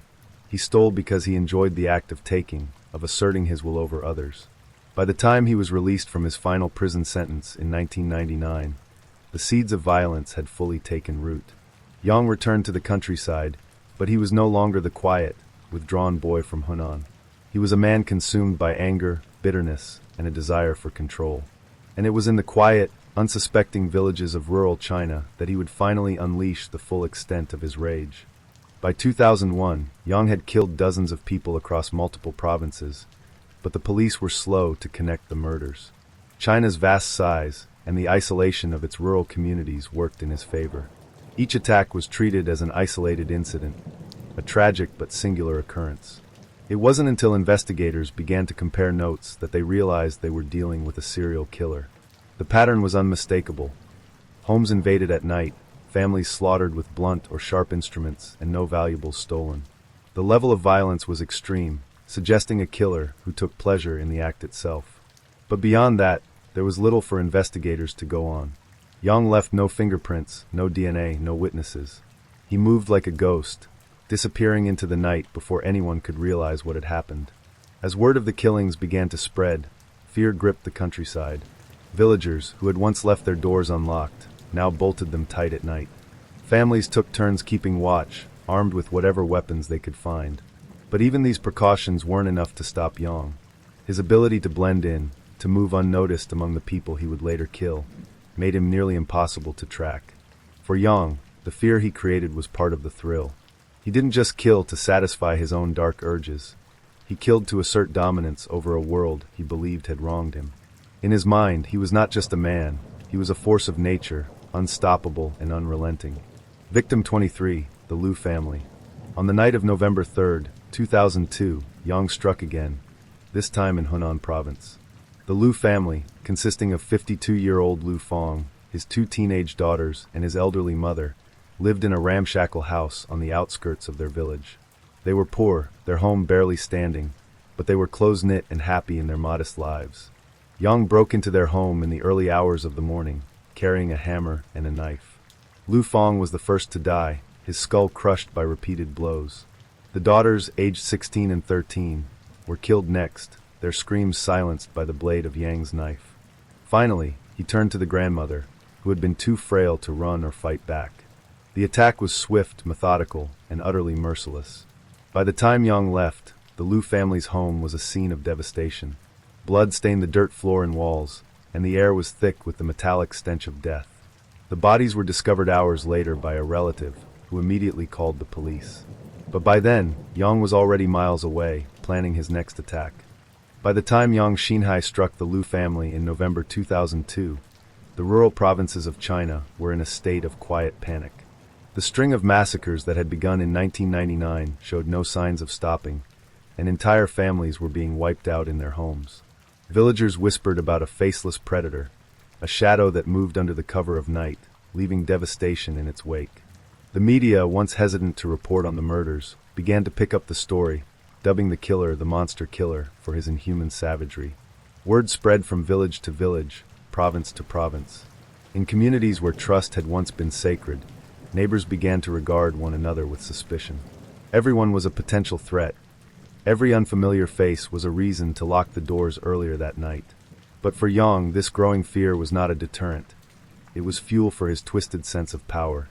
Speaker 1: He stole because he enjoyed the act of taking, of asserting his will over others. By the time he was released from his final prison sentence in 1999, the seeds of violence had fully taken root. Yang returned to the countryside, but he was no longer the quiet, withdrawn boy from Hunan. He was a man consumed by anger, bitterness, and a desire for control. And it was in the quiet, unsuspecting villages of rural China that he would finally unleash the full extent of his rage. By 2001, Yang had killed dozens of people across multiple provinces, but the police were slow to connect the murders. China's vast size and the isolation of its rural communities worked in his favor. Each attack was treated as an isolated incident, a tragic but singular occurrence. It wasn't until investigators began to compare notes that they realized they were dealing with a serial killer. The pattern was unmistakable. Homes invaded at night, families slaughtered with blunt or sharp instruments, and no valuables stolen. The level of violence was extreme, suggesting a killer who took pleasure in the act itself. But beyond that, there was little for investigators to go on. Yang left no fingerprints, no DNA, no witnesses. He moved like a ghost, disappearing into the night before anyone could realize what had happened. As word of the killings began to spread, fear gripped the countryside. Villagers, who had once left their doors unlocked, now bolted them tight at night. Families took turns keeping watch, armed with whatever weapons they could find. But even these precautions weren't enough to stop Yang. His ability to blend in, to move unnoticed among the people he would later kill, made him nearly impossible to track. For Yang, the fear he created was part of the thrill. He didn't just kill to satisfy his own dark urges. He killed to assert dominance over a world he believed had wronged him. In his mind, he was not just a man, he was a force of nature, unstoppable and unrelenting. Victim 23, the Liu family. On the night of November 3, 2002, Yang struck again, this time in Hunan province. The Liu family, consisting of 52-year-old Liu Fong, his 2 teenage daughters, and his elderly mother, lived in a ramshackle house on the outskirts of their village. They were poor, their home barely standing, but they were close-knit and happy in their modest lives. Yang broke into their home in the early hours of the morning, carrying a hammer and a knife. Liu Fong was the first to die, his skull crushed by repeated blows. The daughters, aged 16 and 13, were killed next, their screams silenced by the blade of Yang's knife. Finally, he turned to the grandmother, who had been too frail to run or fight back. The attack was swift, methodical, and utterly merciless. By the time Yang left, the Liu family's home was a scene of devastation. Blood stained the dirt floor and walls, and the air was thick with the metallic stench of death. The bodies were discovered hours later by a relative, who immediately called the police. But by then, Yang was already miles away, planning his next attack. By the time Yang Xinhai struck the Liu family in November 2002, the rural provinces of China were in a state of quiet panic. The string of massacres that had begun in 1999 showed no signs of stopping, and entire families were being wiped out in their homes. Villagers whispered about a faceless predator, a shadow that moved under the cover of night, leaving devastation in its wake. The media, once hesitant to report on the murders, began to pick up the story, dubbing the killer the monster killer for his inhuman savagery. Word spread from village to village, province to province. In communities where trust had once been sacred, neighbors began to regard one another with suspicion. Everyone was a potential threat. Every unfamiliar face was a reason to lock the doors earlier that night. But for Yang, this growing fear was not a deterrent. It was fuel for his twisted sense of power.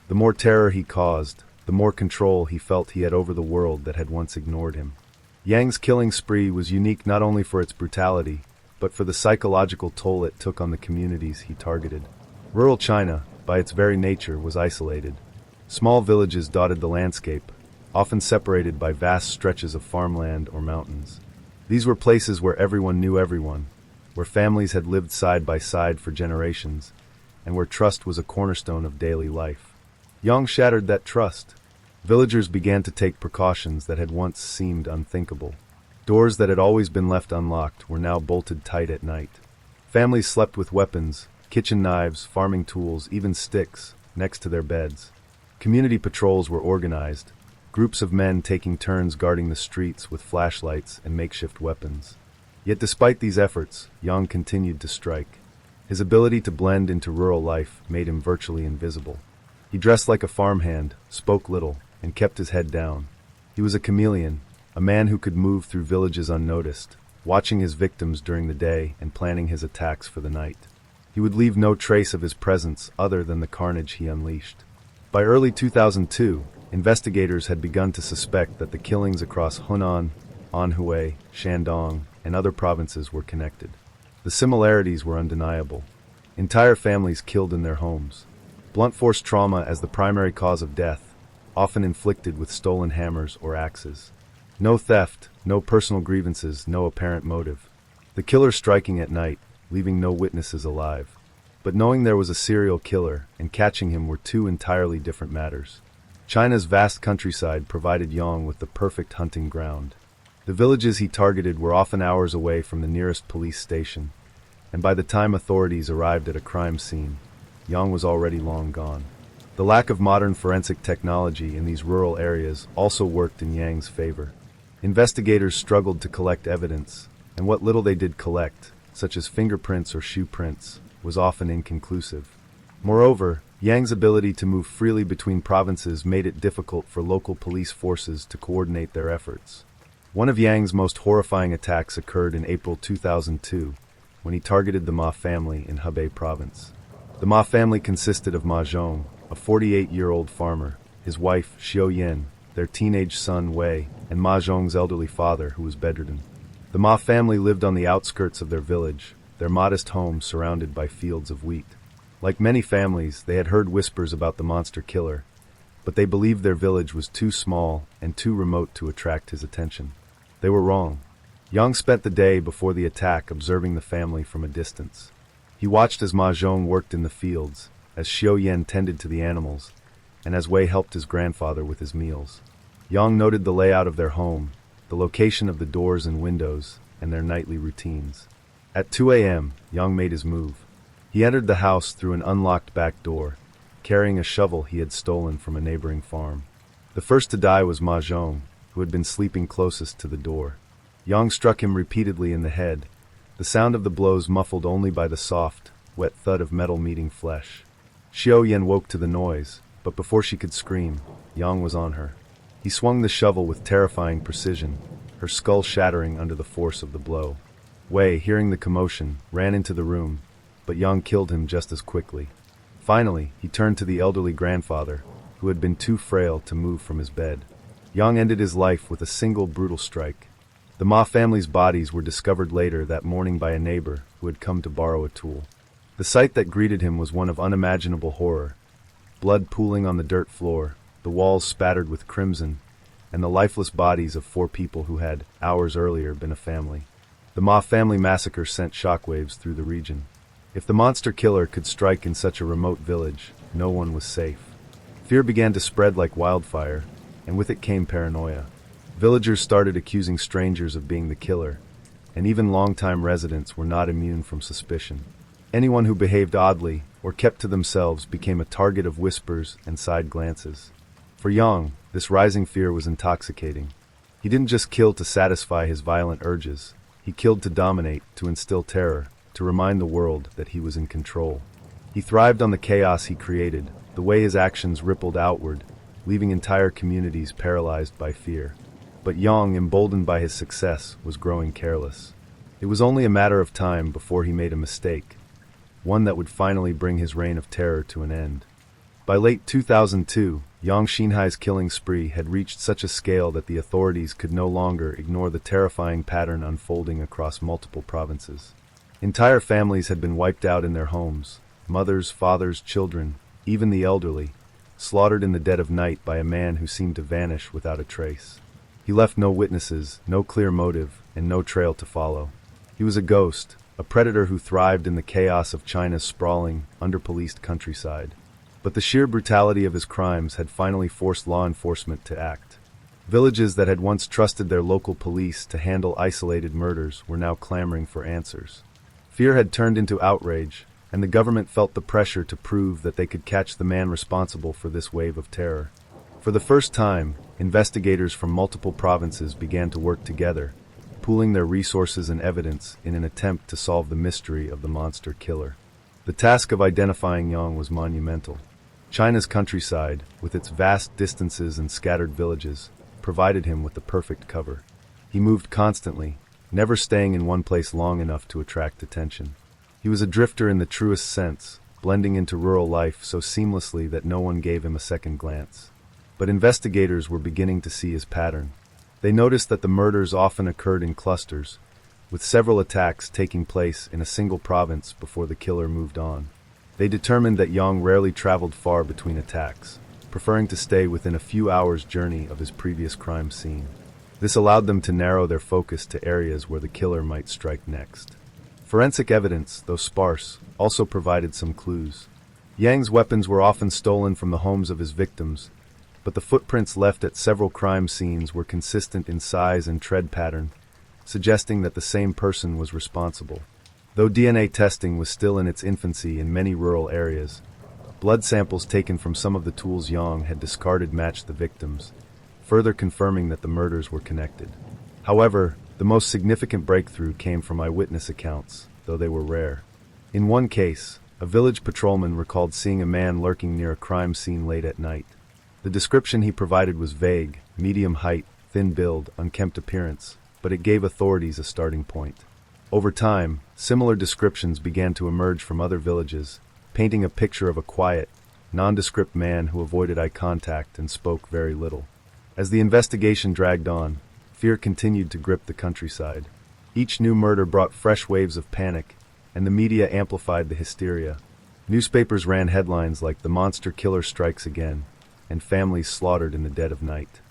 Speaker 1: The more terror he caused, the more control he felt he had over the world that had once ignored him. Yang's killing spree was unique not only for its brutality, but for the psychological toll it took on the communities he targeted. Rural China, by its very nature, was isolated. Small villages dotted the landscape, often separated by vast stretches of farmland or mountains. These were places where everyone knew everyone, where families had lived side by side for generations, and where trust was a cornerstone of daily life. Yang shattered that trust. Villagers began to take precautions that had once seemed unthinkable. Doors that had always been left unlocked were now bolted tight at night. Families slept with weapons, kitchen knives, farming tools, even sticks, next to their beds. Community patrols were organized, groups of men taking turns guarding the streets with flashlights and makeshift weapons. Yet despite these efforts, Yang continued to strike. His ability to blend into rural life made him virtually invisible. He dressed like a farmhand, spoke little, and kept his head down. He was a chameleon, a man who could move through villages unnoticed, watching his victims during the day and planning his attacks for the night. He would leave no trace of his presence other than the carnage he unleashed. By early 2002, investigators had begun to suspect that the killings across Hunan, Anhui, Shandong, and other provinces were connected. The similarities were undeniable. Entire families killed in their homes. Blunt force trauma as the primary cause of death, often inflicted with stolen hammers or axes. No theft, no personal grievances, no apparent motive. The killer striking at night, leaving no witnesses alive. But knowing there was a serial killer and catching him were two entirely different matters. China's vast countryside provided Yang with the perfect hunting ground. The villages he targeted were often hours away from the nearest police station, and by the time authorities arrived at a crime scene, Yang was already long gone. The lack of modern forensic technology in these rural areas also worked in Yang's favor. Investigators struggled to collect evidence, and what little they did collect, such as fingerprints or shoe prints, was often inconclusive. Moreover, Yang's ability to move freely between provinces made it difficult for local police forces to coordinate their efforts. One of Yang's most horrifying attacks occurred in April 2002, when he targeted the Ma family in Hebei province. The Ma family consisted of Ma Zhong, a 48-year-old farmer, his wife, Xiao Yin, their teenage son, Wei, and Ma Zhong's elderly father, who was bedridden. The Ma family lived on the outskirts of their village, their modest home surrounded by fields of wheat. Like many families, they had heard whispers about the monster killer, but they believed their village was too small and too remote to attract his attention. They were wrong. Yang spent the day before the attack observing the family from a distance. He watched as Ma Zhong worked in the fields, as Xiao Yin tended to the animals, and as Wei helped his grandfather with his meals. Yang noted the layout of their home, the location of the doors and windows, and their nightly routines. At 2 a.m., Yang made his move. He entered the house through an unlocked back door, carrying a shovel he had stolen from a neighboring farm. The first to die was Ma Zhong, who had been sleeping closest to the door. Yang struck him repeatedly in the head, the sound of the blows muffled only by the soft, wet thud of metal meeting flesh. Xiao Yin woke to the noise, but before she could scream, Yang was on her. He swung the shovel with terrifying precision, her skull shattering under the force of the blow. Wei, hearing the commotion, ran into the room, but Yang killed him just as quickly. Finally, he turned to the elderly grandfather, who had been too frail to move from his bed. Yang ended his life with a single brutal strike. The Ma family's bodies were discovered later that morning by a neighbor who had come to borrow a tool. The sight that greeted him was one of unimaginable horror. Blood pooling on the dirt floor, the walls spattered with crimson, and the lifeless bodies of 4 people who had, hours earlier, been a family. The Ma family massacre sent shockwaves through the region. If the monster killer could strike in such a remote village, no one was safe. Fear began to spread like wildfire, and with it came paranoia. Villagers started accusing strangers of being the killer, and even longtime residents were not immune from suspicion. Anyone who behaved oddly or kept to themselves became a target of whispers and side glances. For Yang, this rising fear was intoxicating. He didn't just kill to satisfy his violent urges. He killed to dominate, to instill terror, to remind the world that he was in control. He thrived on the chaos he created, the way his actions rippled outward, leaving entire communities paralyzed by fear. But Yang, emboldened by his success, was growing careless. It was only a matter of time before he made a mistake, one that would finally bring his reign of terror to an end. By late 2002, Yang Xinhai's killing spree had reached such a scale that the authorities could no longer ignore the terrifying pattern unfolding across multiple provinces. Entire families had been wiped out in their homes, mothers, fathers, children, even the elderly, slaughtered in the dead of night by a man who seemed to vanish without a trace. He left no witnesses, no clear motive, and no trail to follow. He was a ghost, a predator who thrived in the chaos of China's sprawling, under-policed countryside. But the sheer brutality of his crimes had finally forced law enforcement to act. Villages that had once trusted their local police to handle isolated murders were now clamoring for answers. Fear had turned into outrage, and the government felt the pressure to prove that they could catch the man responsible for this wave of terror. For the first time, investigators from multiple provinces began to work together, pooling their resources and evidence in an attempt to solve the mystery of the monster killer. The task of identifying Yang was monumental. China's countryside, with its vast distances and scattered villages, provided him with the perfect cover. He moved constantly, never staying in one place long enough to attract attention. He was a drifter in the truest sense, blending into rural life so seamlessly that no one gave him a second glance. But investigators were beginning to see his pattern. They noticed that the murders often occurred in clusters, with several attacks taking place in a single province before the killer moved on. They determined that Yang rarely traveled far between attacks, preferring to stay within a few hours' journey of his previous crime scene. This allowed them to narrow their focus to areas where the killer might strike next. Forensic evidence, though sparse, also provided some clues. Yang's weapons were often stolen from the homes of his victims, but the footprints left at several crime scenes were consistent in size and tread pattern, suggesting that the same person was responsible. Though DNA testing was still in its infancy in many rural areas, blood samples taken from some of the tools Yang had discarded matched the victims, further confirming that the murders were connected. However, the most significant breakthrough came from eyewitness accounts, though they were rare. In one case, a village patrolman recalled seeing a man lurking near a crime scene late at night. The description he provided was vague: medium height, thin build, unkempt appearance, but it gave authorities a starting point. Over time, similar descriptions began to emerge from other villages, painting a picture of a quiet, nondescript man who avoided eye contact and spoke very little. As the investigation dragged on, fear continued to grip the countryside. Each new murder brought fresh waves of panic, and the media amplified the hysteria. Newspapers ran headlines like "The Monster Killer Strikes Again," and "Families Slaughtered in the Dead of Night."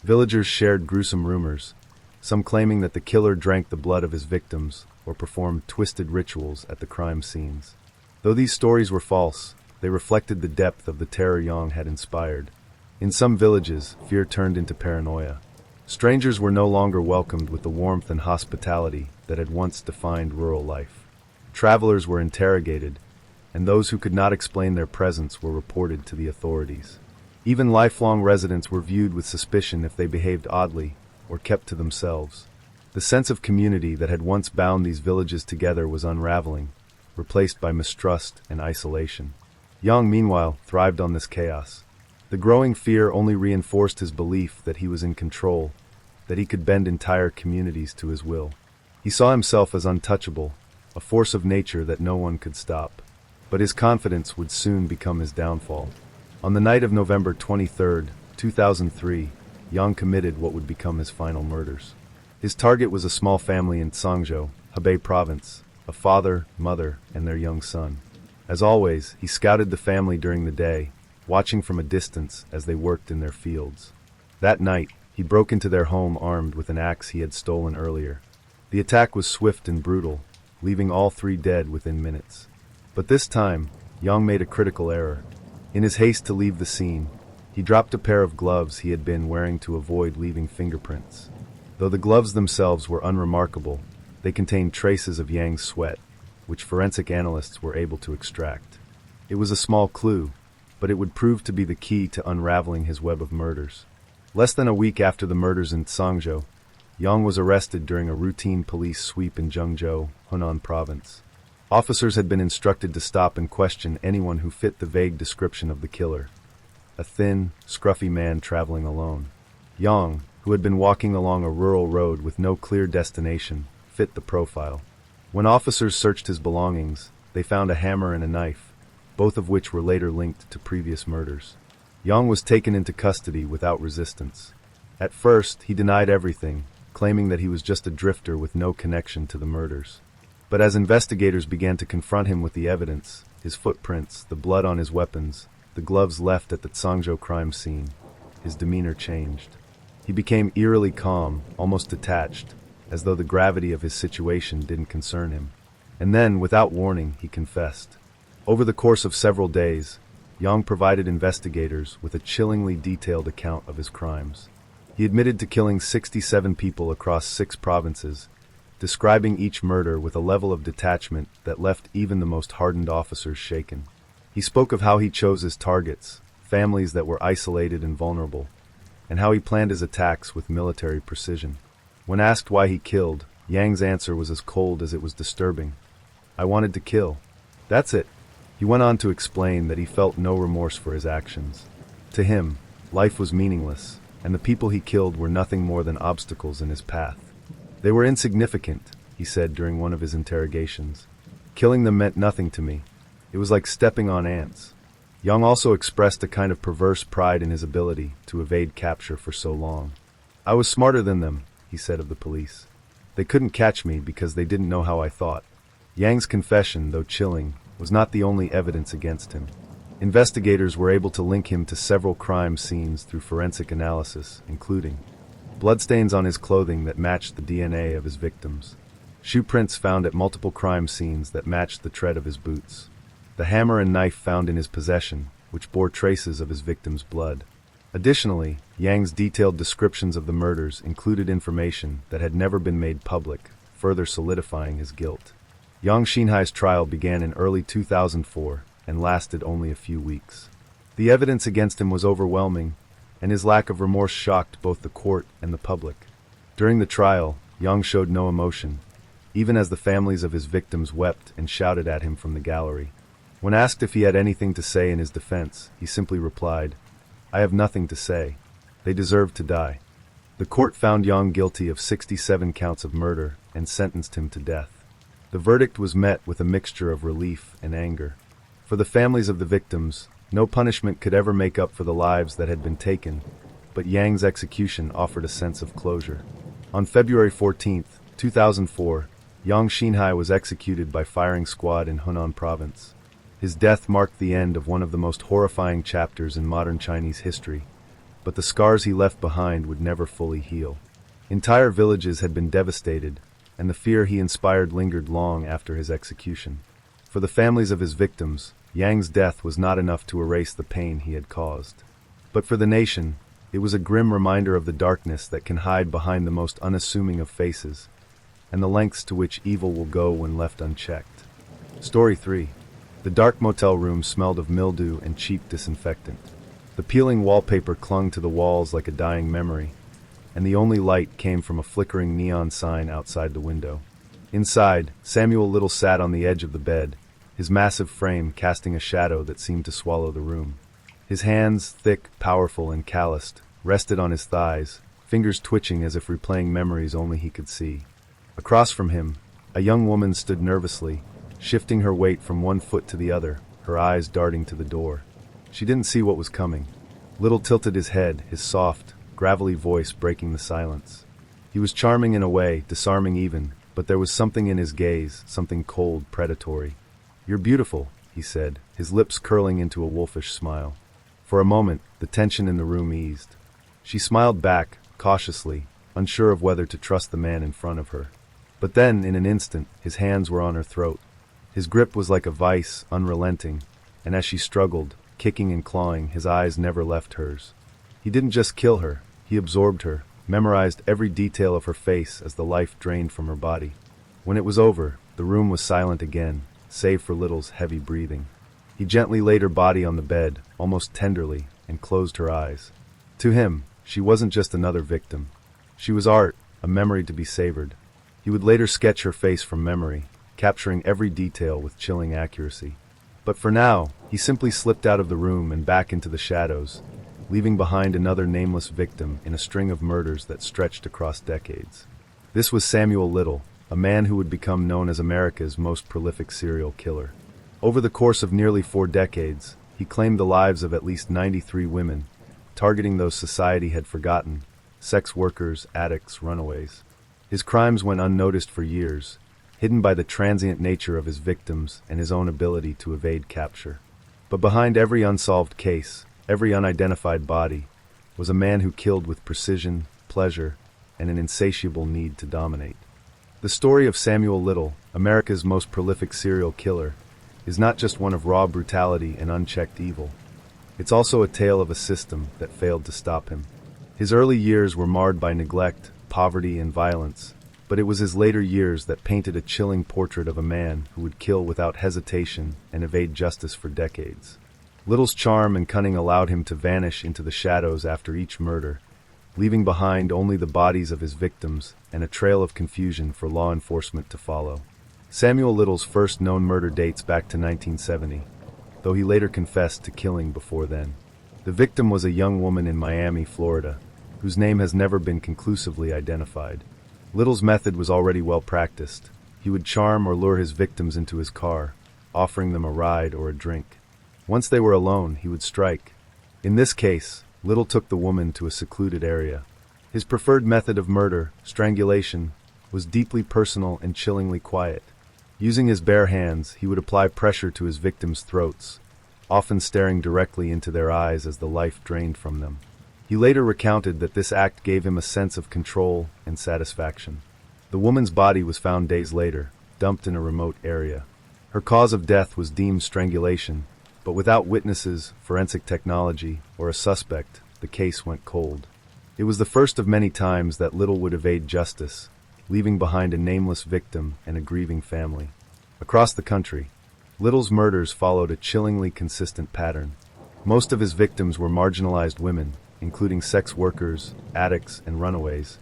Speaker 1: Villagers shared gruesome rumors, some claiming that the killer drank the blood of his victims or performed twisted rituals at the crime scenes. Though these stories were false, they reflected the depth of the terror Yang had inspired. In some villages, fear turned into paranoia. Strangers were no longer welcomed with the warmth and hospitality that had once defined rural life. Travelers were interrogated, and those who could not explain their presence were reported to the authorities. Even lifelong residents were viewed with suspicion if they behaved oddly or kept to themselves. The sense of community that had once bound these villages together was unraveling, replaced by mistrust and isolation. Yang, meanwhile, thrived on this chaos. The growing fear only reinforced his belief that he was in control, that he could bend entire communities to his will. He saw himself as untouchable, a force of nature that no one could stop. But his confidence would soon become his downfall. On the night of November 23, 2003, Yang committed what would become his final murders. His target was a small family in Sangzhou, Hebei province, a father, mother, and their young son. As always, he scouted the family during the day, watching from a distance as they worked in their fields. That night, he broke into their home armed with an axe he had stolen earlier. The attack was swift and brutal, leaving all three dead within minutes. But this time, Yang made a critical error. In his haste to leave the scene, he dropped a pair of gloves he had been wearing to avoid leaving fingerprints. Though the gloves themselves were unremarkable, they contained traces of Yang's sweat, which forensic analysts were able to extract. It was a small clue, but it would prove to be the key to unraveling his web of murders. Less than a week after the murders in Tsangzhou, Yang was arrested during a routine police sweep in Zhengzhou, Hunan province. Officers had been instructed to stop and question anyone who fit the vague description of the killer. A thin, scruffy man traveling alone. Yang, who had been walking along a rural road with no clear destination, fit the profile. When officers searched his belongings, they found a hammer and a knife, both of which were later linked to previous murders. Yang was taken into custody without resistance. At first, he denied everything, claiming that he was just a drifter with no connection to the murders. But as investigators began to confront him with the evidence, his footprints, the blood on his weapons, the gloves left at the Tsangzhou crime scene, his demeanor changed. He became eerily calm, almost detached, as though the gravity of his situation didn't concern him. And then, without warning, he confessed. Over the course of several days, Yang provided investigators with a chillingly detailed account of his crimes. He admitted to killing 67 people across 6 provinces, describing each murder with a level of detachment that left even the most hardened officers shaken. He spoke of how he chose his targets, families that were isolated and vulnerable, and how he planned his attacks with military precision. When asked why he killed, Yang's answer was as cold as it was disturbing. "I wanted to kill. That's it." He went on to explain that he felt no remorse for his actions. To him, life was meaningless, and the people he killed were nothing more than obstacles in his path. "They were insignificant," he said during one of his interrogations. "Killing them meant nothing to me. It was like stepping on ants." Yang also expressed a kind of perverse pride in his ability to evade capture for so long. "I was smarter than them," he said of the police. "They couldn't catch me because they didn't know how I thought." Yang's confession, though chilling, was not the only evidence against him. Investigators were able to link him to several crime scenes through forensic analysis, including bloodstains on his clothing that matched the DNA of his victims, shoe prints found at multiple crime scenes that matched the tread of his boots, the hammer and knife found in his possession, which bore traces of his victim's blood. Additionally, Yang's detailed descriptions of the murders included information that had never been made public, further solidifying his guilt. Yang Xinhai's trial began in early 2004 and lasted only a few weeks. The evidence against him was overwhelming, and his lack of remorse shocked both the court and the public. During the trial, Yang showed no emotion, even as the families of his victims wept and shouted at him from the gallery. When asked if he had anything to say in his defense, he simply replied, "I have nothing to say. They deserve to die." The court found Yang guilty of 67 counts of murder and sentenced him to death. The verdict was met with a mixture of relief and anger. For the families of the victims, no punishment could ever make up for the lives that had been taken, but Yang's execution offered a sense of closure. On February 14, 2004, Yang Xinhai was executed by firing squad in Hunan province. His death marked the end of one of the most horrifying chapters in modern Chinese history, but the scars he left behind would never fully heal. Entire villages had been devastated, and the fear he inspired lingered long after his execution. For the families of his victims, Yang's death was not enough to erase the pain he had caused. But for the nation, it was a grim reminder of the darkness that can hide behind the most unassuming of faces, and the lengths to which evil will go when left unchecked. Story 3. The dark motel room smelled of mildew and cheap disinfectant. The peeling wallpaper clung to the walls like a dying memory, and the only light came from a flickering neon sign outside the window. Inside, Samuel Little sat on the edge of the bed, his massive frame casting a shadow that seemed to swallow the room. His hands, thick, powerful, and calloused, rested on his thighs, fingers twitching as if replaying memories only he could see. Across from him, a young woman stood nervously, shifting her weight from one foot to the other, her eyes darting to the door. She didn't see what was coming. Little tilted his head, his soft, gravelly voice breaking the silence. He was charming in a way, disarming even, but there was something in his gaze, something cold, predatory. "You're beautiful," he he said, his lips curling into a wolfish smile. For a moment, the tension in the room eased. She smiled back, cautiously, unsure of whether to trust the man in front of her. But then, in an instant, his hands were on her throat. His grip was like a vice, unrelenting, and as she struggled, kicking and clawing, his eyes never left hers. He didn't just kill her, he absorbed her, memorized every detail of her face as the life drained from her body. When it was over, the room was silent again, save for Little's heavy breathing. He gently laid her body on the bed, almost tenderly, and closed her eyes. To him, she wasn't just another victim. She was art, a memory to be savored. He would later sketch her face from memory, capturing every detail with chilling accuracy. But for now, he simply slipped out of the room and back into the shadows, leaving behind another nameless victim in a string of murders that stretched across decades. This was Samuel Little, a man who would become known as America's most prolific serial killer. Over the course of nearly 4 decades, he claimed the lives of at least 93 women, targeting those society had forgotten: sex workers, addicts, runaways. His crimes went unnoticed for years, hidden by the transient nature of his victims and his own ability to evade capture. But behind every unsolved case, every unidentified body, was a man who killed with precision, pleasure, and an insatiable need to dominate. The story of Samuel Little, America's most prolific serial killer, is not just one of raw brutality and unchecked evil. It's also a tale of a system that failed to stop him. His early years were marred by neglect, poverty, and violence, but it was his later years that painted a chilling portrait of a man who would kill without hesitation and evade justice for decades. Little's charm and cunning allowed him to vanish into the shadows after each murder, leaving behind only the bodies of his victims and a trail of confusion for law enforcement to follow. Samuel Little's first known murder dates back to 1970, though he later confessed to killing before then. The victim was a young woman in Miami, Florida, whose name has never been conclusively identified. Little's method was already well practiced. He would charm or lure his victims into his car, offering them a ride or a drink. Once they were alone, he would strike. In this case, Little took the woman to a secluded area. His preferred method of murder, strangulation, was deeply personal and chillingly quiet. Using his bare hands, he would apply pressure to his victims' throats, often staring directly into their eyes as the life drained from them. He later recounted that this act gave him a sense of control and satisfaction. The woman's body was found days later, dumped in a remote area. Her cause of death was deemed strangulation, but without witnesses, forensic technology, or a suspect, the case went cold. It was the first of many times that Little would evade justice, leaving behind a nameless victim and a grieving family. Across the country, Little's murders followed a chillingly consistent pattern. Most of his victims were marginalized women, including sex workers, addicts, and runaways,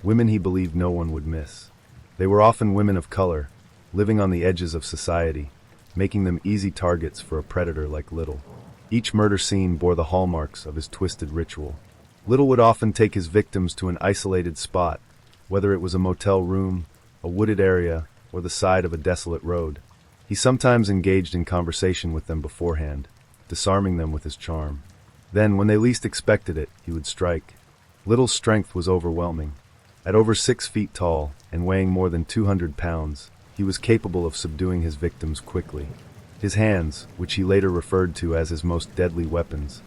Speaker 1: women he believed no one would miss. They were often women of color, living on the edges of society, making them easy targets for a predator like Little. Each murder scene bore the hallmarks of his twisted ritual. Little would often take his victims to an isolated spot, whether it was a motel room, a wooded area, or the side of a desolate road. He sometimes engaged in conversation with them beforehand, disarming them with his charm. Then, when they least expected it, he would strike. Little's strength was overwhelming. At over 6 feet tall and weighing more than 200 pounds, he was capable of subduing his victims quickly. His hands, which he later referred to as his most deadly weapons,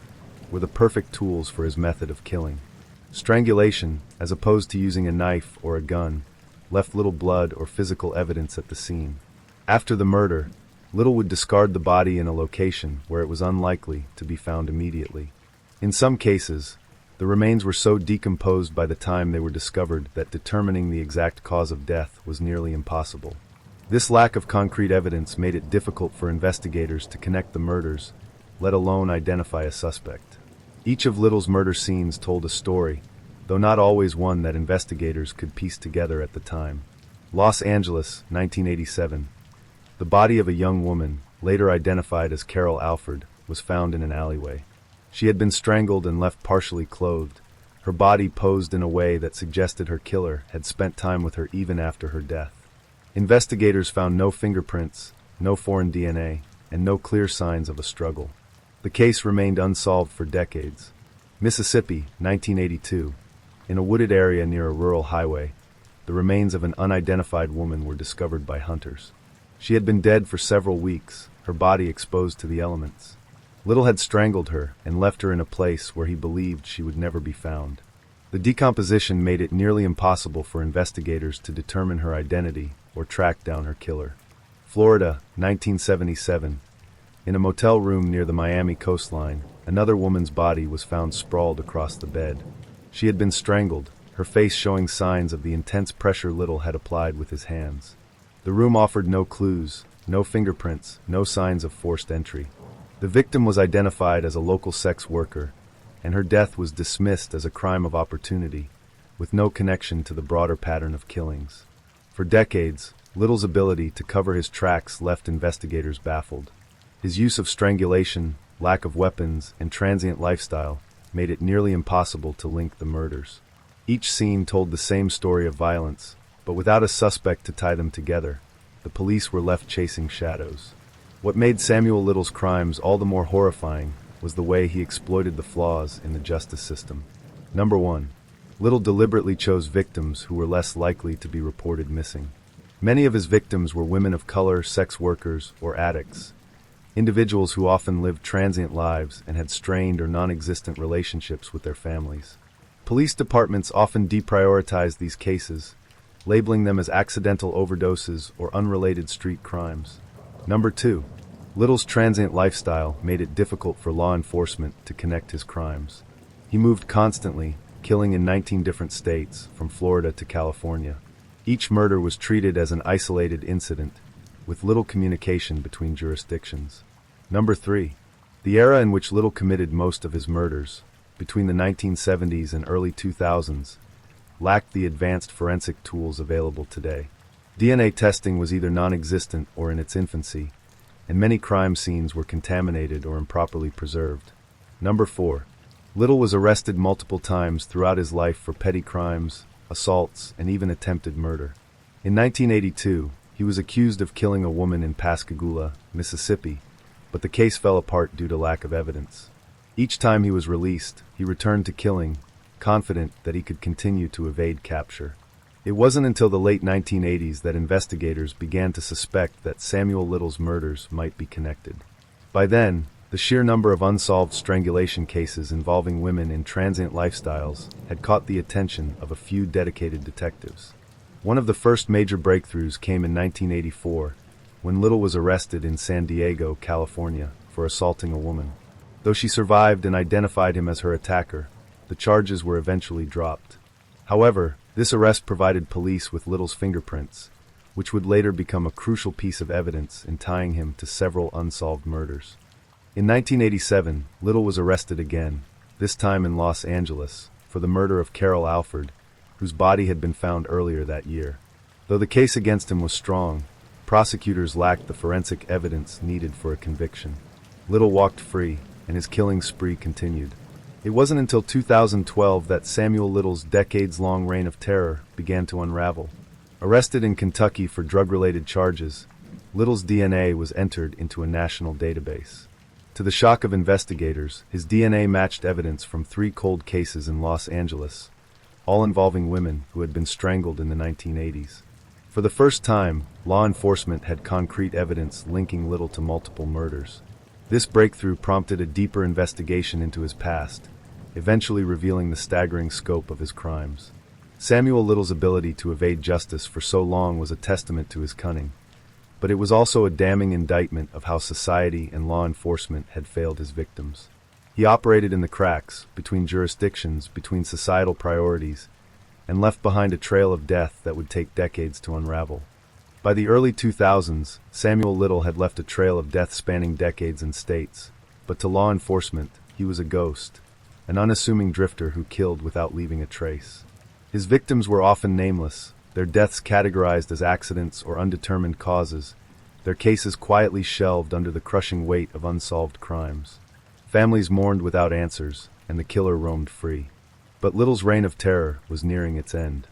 Speaker 1: were the perfect tools for his method of killing. Strangulation, as opposed to using a knife or a gun, left little blood or physical evidence at the scene. After the murder, Little would discard the body in a location where it was unlikely to be found immediately. In some cases, the remains were so decomposed by the time they were discovered that determining the exact cause of death was nearly impossible. This lack of concrete evidence made it difficult for investigators to connect the murders, let alone identify a suspect. Each of Little's murder scenes told a story, though not always one that investigators could piece together at the time. Los Angeles, 1987. The body of a young woman, later identified as Carol Alford, was found in an alleyway. She had been strangled and left partially clothed, her body posed in a way that suggested her killer had spent time with her even after her death. Investigators found no fingerprints, no foreign DNA, and no clear signs of a struggle. The case remained unsolved for decades. Mississippi, 1982. In a wooded area near a rural highway, the remains of an unidentified woman were discovered by hunters. She had been dead for several weeks, her her body exposed to the elements. Little had strangled her and left her in a place where he believed she would never be found. The decomposition made it nearly impossible for investigators to determine her identity or track down her killer. Florida, 1977. In a motel room near the Miami coastline, another woman's body was found sprawled across the bed. She had been strangled, her face showing signs of the intense pressure Little had applied with his hands. The room offered no clues, no fingerprints, no signs of forced entry. The victim was identified as a local sex worker, and her death was dismissed as a crime of opportunity, with no connection to the broader pattern of killings. For decades, Little's ability to cover his tracks left investigators baffled. His use of strangulation, lack of weapons, and transient lifestyle made it nearly impossible to link the murders. Each scene told the same story of violence, but without a suspect to tie them together, the police were left chasing shadows. What made Samuel Little's crimes all the more horrifying was the way he exploited the flaws in the justice system. Number 1. Little deliberately chose victims who were less likely to be reported missing. Many of his victims were women of color, sex workers, or addicts, individuals who often lived transient lives and had strained or non-existent relationships with their families. Police departments often deprioritized these cases, labeling them as accidental overdoses or unrelated street crimes. Number 2. Little's transient lifestyle made it difficult for law enforcement to connect his crimes. He moved constantly, killing in 19 different states, from Florida to California. Each murder was treated as an isolated incident, with little communication between jurisdictions. Number 3. The era in which Little committed most of his murders, between the 1970s and early 2000s, lacked the advanced forensic tools available today. DNA testing was either non-existent or in its infancy, and many crime scenes were contaminated or improperly preserved. Number 4. Little was arrested multiple times throughout his life for petty crimes, assaults, and even attempted murder. In 1982, he was accused of killing a woman in Pascagoula, Mississippi, but the case fell apart due to lack of evidence. Each time he was released, he returned to killing, confident that he could continue to evade capture. It wasn't until the late 1980s that investigators began to suspect that Samuel Little's murders might be connected. By then, the sheer number of unsolved strangulation cases involving women in transient lifestyles had caught the attention of a few dedicated detectives. One of the first major breakthroughs came in 1984, when Little was arrested in San Diego, California, for assaulting a woman. Though she survived and identified him as her attacker, the charges were eventually dropped. However, this arrest provided police with Little's fingerprints, which would later become a crucial piece of evidence in tying him to several unsolved murders. In 1987, Little was arrested again, this time in Los Angeles, for the murder of Carol Alford, whose body had been found earlier that year. Though the case against him was strong, prosecutors lacked the forensic evidence needed for a conviction. Little walked free, and his killing spree continued. It wasn't until 2012 that Samuel Little's decades-long reign of terror began to unravel. Arrested in Kentucky for drug-related charges, Little's DNA was entered into a national database. To the shock of investigators, his DNA matched evidence from 3 cold cases in Los Angeles, all involving women who had been strangled in the 1980s. For the first time, law enforcement had concrete evidence linking Little to multiple murders. This breakthrough prompted a deeper investigation into his past, eventually revealing the staggering scope of his crimes. Samuel Little's ability to evade justice for so long was a testament to his cunning, but it was also a damning indictment of how society and law enforcement had failed his victims. He operated in the cracks, between jurisdictions, between societal priorities, and left behind a trail of death that would take decades to unravel. By the early 2000s, Samuel Little had left a trail of death spanning decades and states, but to law enforcement, he was a ghost, an unassuming drifter who killed without leaving a trace. His victims were often nameless, their deaths categorized as accidents or undetermined causes, their cases quietly shelved under the crushing weight of unsolved crimes. Families mourned without answers, and the killer roamed free. But Little's reign of terror was nearing its end.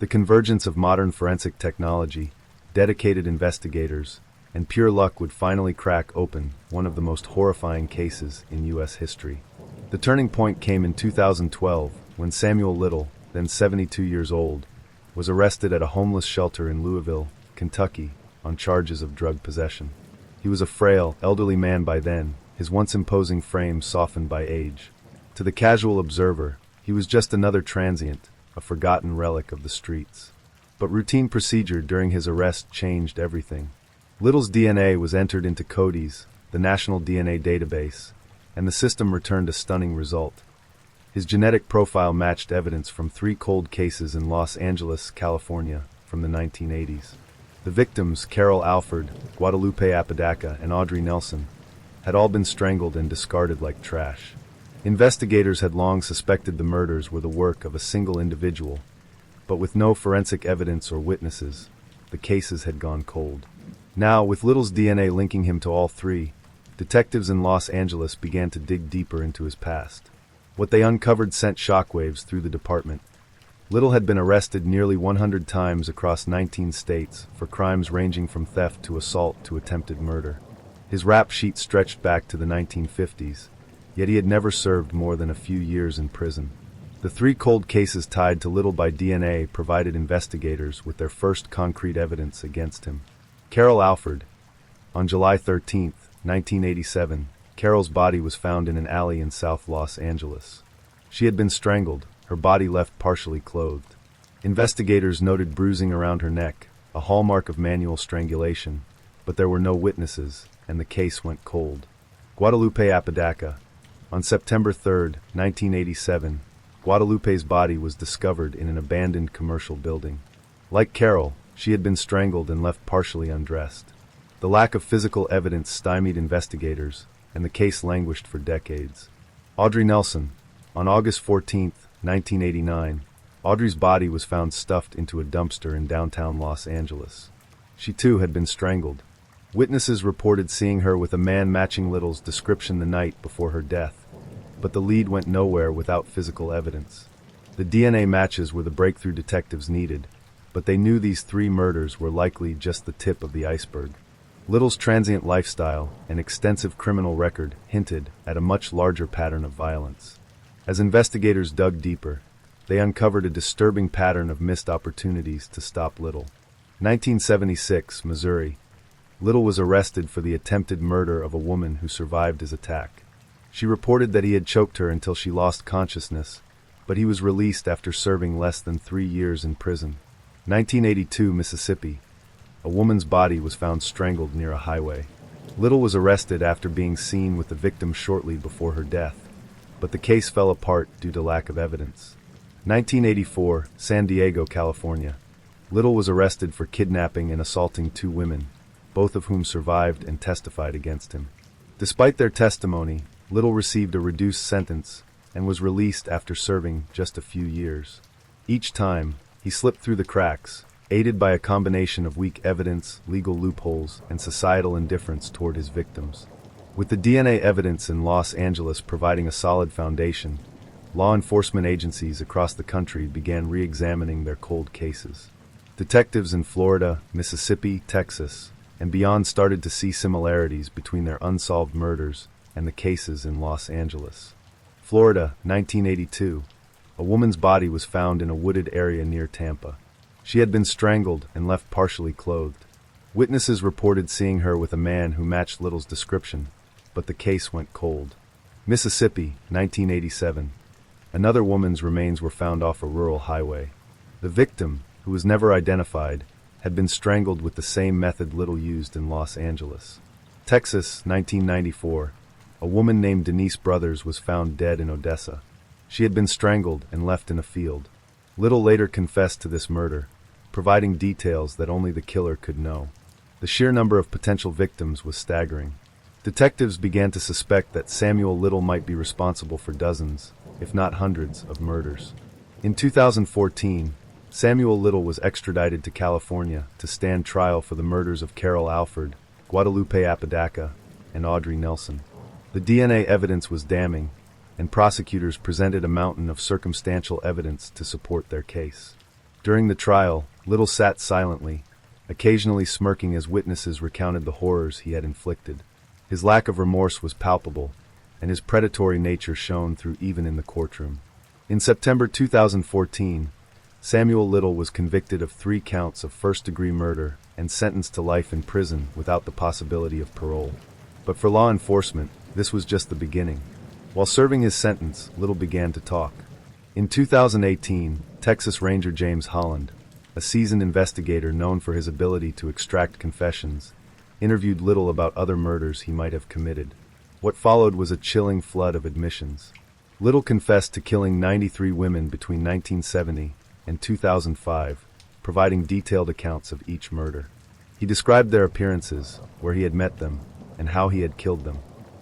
Speaker 1: The convergence of modern forensic technology, dedicated investigators, and pure luck would finally crack open one of the most horrifying cases in U.S. history. The turning point came in 2012 when Samuel Little, then 72 years old, was arrested at a homeless shelter in Louisville, Kentucky, on charges of drug possession. He was a frail, elderly man by then, his once imposing frame softened by age. To the casual observer, he was just another transient, a forgotten relic of the streets. But routine procedure during his arrest changed everything. Little's DNA was entered into CODIS, the National DNA Database, and the system returned a stunning result. His genetic profile matched evidence from 3 cold cases in Los Angeles, California, from the 1980s. The victims, Carol Alford, Guadalupe Apodaca, and Audrey Nelson, had all been strangled and discarded like trash. Investigators had long suspected the murders were the work of a single individual, but with no forensic evidence or witnesses, the cases had gone cold. Now, with Little's DNA linking him to all 3, detectives in Los Angeles began to dig deeper into his past. What they uncovered sent shockwaves through the department. Little had been arrested nearly 100 times across 19 states for crimes ranging from theft to assault to attempted murder. His rap sheet stretched back to the 1950s, yet he had never served more than a few years in prison. The 3 cold cases tied to Little by DNA provided investigators with their first concrete evidence against him. Carol Alford. On July 13, 1987, Carol's body was found in an alley in South Los Angeles. She had been strangled, her body left partially clothed. Investigators noted bruising around her neck, a hallmark of manual strangulation, but there were no witnesses, and the case went cold. Guadalupe Apodaca. On September 3, 1987, Guadalupe's body was discovered in an abandoned commercial building. Like Carol, she had been strangled and left partially undressed. The lack of physical evidence stymied investigators, and the case languished for decades. Audrey Nelson. On August 14, 1989, Audrey's body was found stuffed into a dumpster in downtown Los Angeles. She too had been strangled. Witnesses reported seeing her with a man matching Little's description the night before her death, but the lead went nowhere without physical evidence. The DNA matches were the breakthrough detectives needed, but they knew these 3 murders were likely just the tip of the iceberg. Little's transient lifestyle and extensive criminal record hinted at a much larger pattern of violence. As investigators dug deeper, they uncovered a disturbing pattern of missed opportunities to stop Little. 1976, Missouri. Little was arrested for the attempted murder of a woman who survived his attack. She reported that he had choked her until she lost consciousness, but he was released after serving less than 3 years in prison. 1982, Mississippi. A woman's body was found strangled near a highway. Little was arrested after being seen with the victim shortly before her death, but the case fell apart due to lack of evidence. 1984, San Diego, California. Little was arrested for kidnapping and assaulting 2 women, both of whom survived and testified against him. Despite their testimony, Little received a reduced sentence and was released after serving just a few years. Each time, he slipped through the cracks, aided by a combination of weak evidence, legal loopholes, and societal indifference toward his victims. With the DNA evidence in Los Angeles providing a solid foundation, law enforcement agencies across the country began re-examining their cold cases. Detectives in Florida, Mississippi, Texas, and beyond started to see similarities between their unsolved murders and the cases in Los Angeles. Florida, 1982. A woman's body was found in a wooded area near Tampa. She had been strangled and left partially clothed. Witnesses reported seeing her with a man who matched Little's description, but the case went cold. Mississippi, 1987. Another woman's remains were found off a rural highway. The victim, who was never identified, had been strangled with the same method Little used in Los Angeles. Texas, 1994. A woman named Denise Brothers was found dead in Odessa. She had been strangled and left in a field. Little later confessed to this murder, providing details that only the killer could know. The sheer number of potential victims was staggering. Detectives began to suspect that Samuel Little might be responsible for dozens, if not hundreds, of murders. In 2014, Samuel Little was extradited to California to stand trial for the murders of Carol Alford, Guadalupe Apodaca, and Audrey Nelson. The DNA evidence was damning, and prosecutors presented a mountain of circumstantial evidence to support their case. During the trial, Little sat silently, occasionally smirking as witnesses recounted the horrors he had inflicted. His lack of remorse was palpable, and his predatory nature shone through even in the courtroom. In September 2014, Samuel Little was convicted of 3 counts of first-degree murder and sentenced to life in prison without the possibility of parole. But for law enforcement, this was just the beginning. While serving his sentence, Little began to talk. In 2018, Texas Ranger James Holland, a seasoned investigator known for his ability to extract confessions, interviewed Little about other murders he might have committed. What followed was a chilling flood of admissions. Little confessed to killing 93 women between 1970 and 2005, providing detailed accounts of each murder. He described their appearances, where he had met them, and how he had killed them.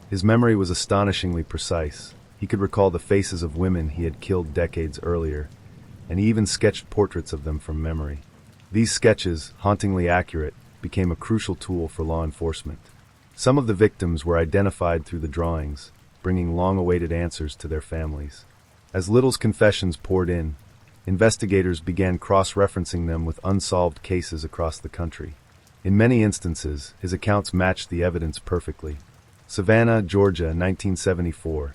Speaker 1: His memory was astonishingly precise. He could recall the faces of women he had killed decades earlier, and he even sketched portraits of them from memory. These sketches, hauntingly accurate, became a crucial tool for law enforcement. Some of the victims were identified through the drawings, bringing long-awaited answers to their families. As Little's confessions poured in, investigators began cross-referencing them with unsolved cases across the country. In many instances, his accounts matched the evidence perfectly. Savannah, Georgia, 1974.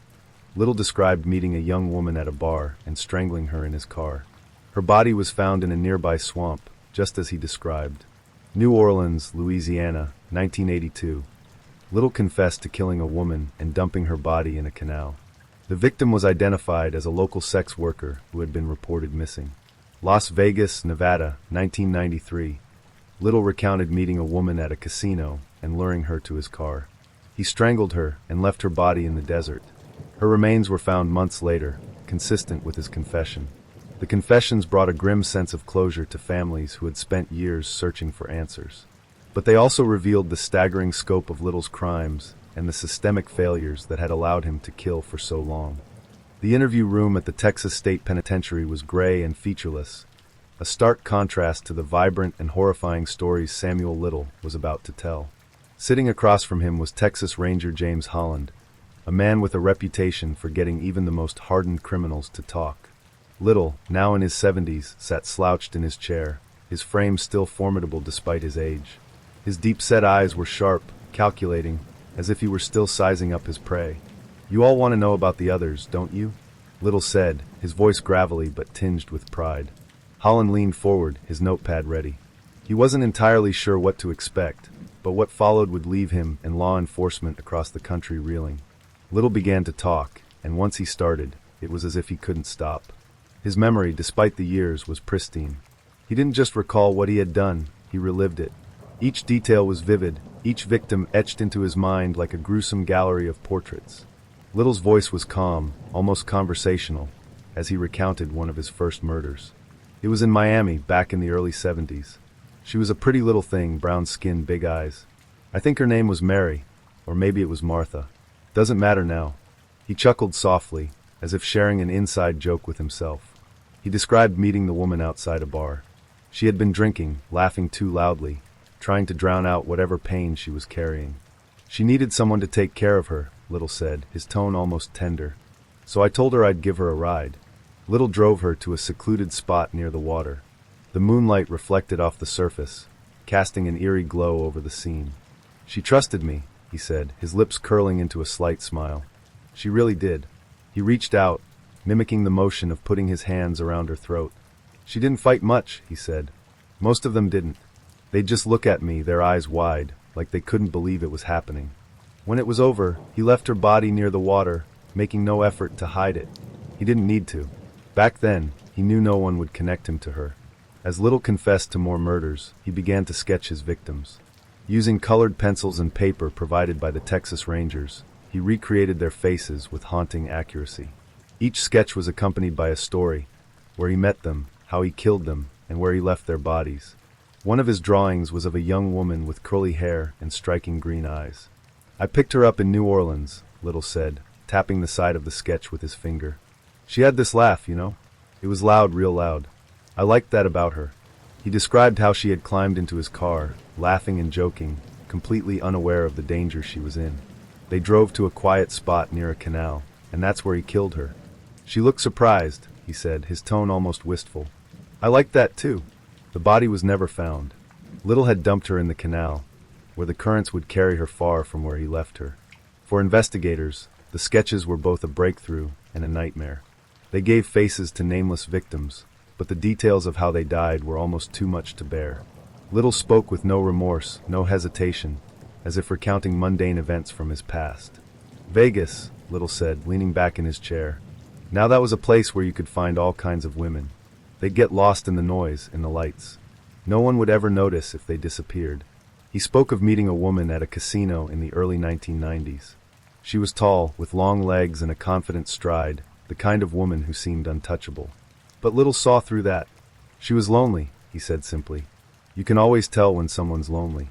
Speaker 1: Little described meeting a young woman at a bar and strangling her in his car. Her body was found in a nearby swamp, just as he described. New Orleans, Louisiana, 1982. Little confessed to killing a woman and dumping her body in a canal. The victim was identified as a local sex worker who had been reported missing. Las Vegas, Nevada, 1993. Little recounted meeting a woman at a casino and luring her to his car. He strangled her and left her body in the desert. Her remains were found months later, consistent with his confession. The confessions brought a grim sense of closure to families who had spent years searching for answers. But they also revealed the staggering scope of Little's crimes and the systemic failures that had allowed him to kill for so long. The interview room at the Texas State Penitentiary was gray and featureless, a stark contrast to the vibrant and horrifying stories Samuel Little was about to tell. Sitting across from him was Texas Ranger James Holland, a man with a reputation for getting even the most hardened criminals to talk. Little, now in his 70s, sat slouched in his chair, his frame still formidable despite his age. His deep-set eyes were sharp, calculating, as if he were still sizing up his prey. "You all want to know about the others, don't you?" Little said, his voice gravelly but tinged with pride. Holland leaned forward, his notepad ready. He wasn't entirely sure what to expect, but what followed would leave him and law enforcement across the country reeling. Little began to talk, and once he started, it was as if he couldn't stop. His memory, despite the years, was pristine. He didn't just recall what he had done, he relived it. Each detail was vivid, each victim etched into his mind like a gruesome gallery of portraits. Little's voice was calm, almost conversational, as he recounted one of his first murders. It was in Miami, back in the early 70s. She was a pretty little thing, brown skin, big eyes. I think her name was Mary, or maybe it was Martha. Doesn't matter now. He chuckled softly, as if sharing an inside joke with himself. He described meeting the woman outside a bar. She had been drinking, laughing too loudly, trying to drown out whatever pain she was carrying. She needed someone to take care of her, Little said, his tone almost tender. So I told her I'd give her a ride. Little drove her to a secluded spot near the water. The moonlight reflected off the surface, casting an eerie glow over the scene. She trusted me, he said, his lips curling into a slight smile. She really did. He reached out, mimicking the motion of putting his hands around her throat. She didn't fight much, he said. Most of them didn't. They'd just look at me, their eyes wide, like they couldn't believe it was happening. When it was over, he left her body near the water, making no effort to hide it. He didn't need to. Back then, he knew no one would connect him to her. As Little confessed to more murders, he began to sketch his victims. Using colored pencils and paper provided by the Texas Rangers, he recreated their faces with haunting accuracy. Each sketch was accompanied by a story, where he met them, how he killed them, and where he left their bodies. One of his drawings was of a young woman with curly hair and striking green eyes. I picked her up in New Orleans, Little said, tapping the side of the sketch with his finger. She had this laugh, you know? It was loud, real loud. I liked that about her. He described how she had climbed into his car, laughing and joking, completely unaware of the danger she was in. They drove to a quiet spot near a canal, and that's where he killed her. She looked surprised, he said, his tone almost wistful. I liked that too. The body was never found. Little had dumped her in the canal, where the currents would carry her far from where he left her. For investigators, the sketches were both a breakthrough and a nightmare. They gave faces to nameless victims, but the details of how they died were almost too much to bear. Little spoke with no remorse, no hesitation, as if recounting mundane events from his past. Vegas, Little said, leaning back in his chair. Now that was a place where you could find all kinds of women. They'd get lost in the noise, in the lights. No one would ever notice if they disappeared. He spoke of meeting a woman at a casino in the early 1990s. She was tall, with long legs and a confident stride, the kind of woman who seemed untouchable. But Little saw through that. She was lonely, he said simply. You can always tell when someone's lonely.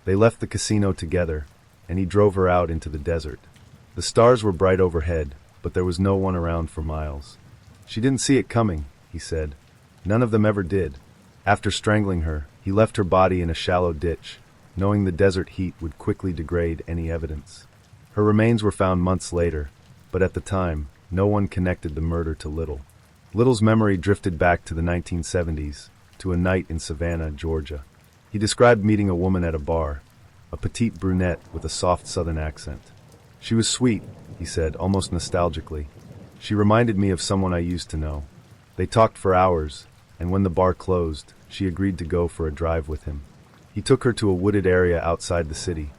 Speaker 1: They left the casino together, and he drove her out into the desert. The stars were bright overhead, but there was no one around for miles. She didn't see it coming, he said. None of them ever did. After strangling her, he left her body in a shallow ditch, knowing the desert heat would quickly degrade any evidence. Her remains were found months later, but at the time, no one connected the murder to Little. Little's memory drifted back to the 1970s, to a night in Savannah, Georgia. He described meeting a woman at a bar, a petite brunette with a soft southern accent. She was sweet, he said, almost nostalgically. She reminded me of someone I used to know. They talked for hours, and when the bar closed, she agreed to go for a drive with him. He took her to a wooded area outside the city,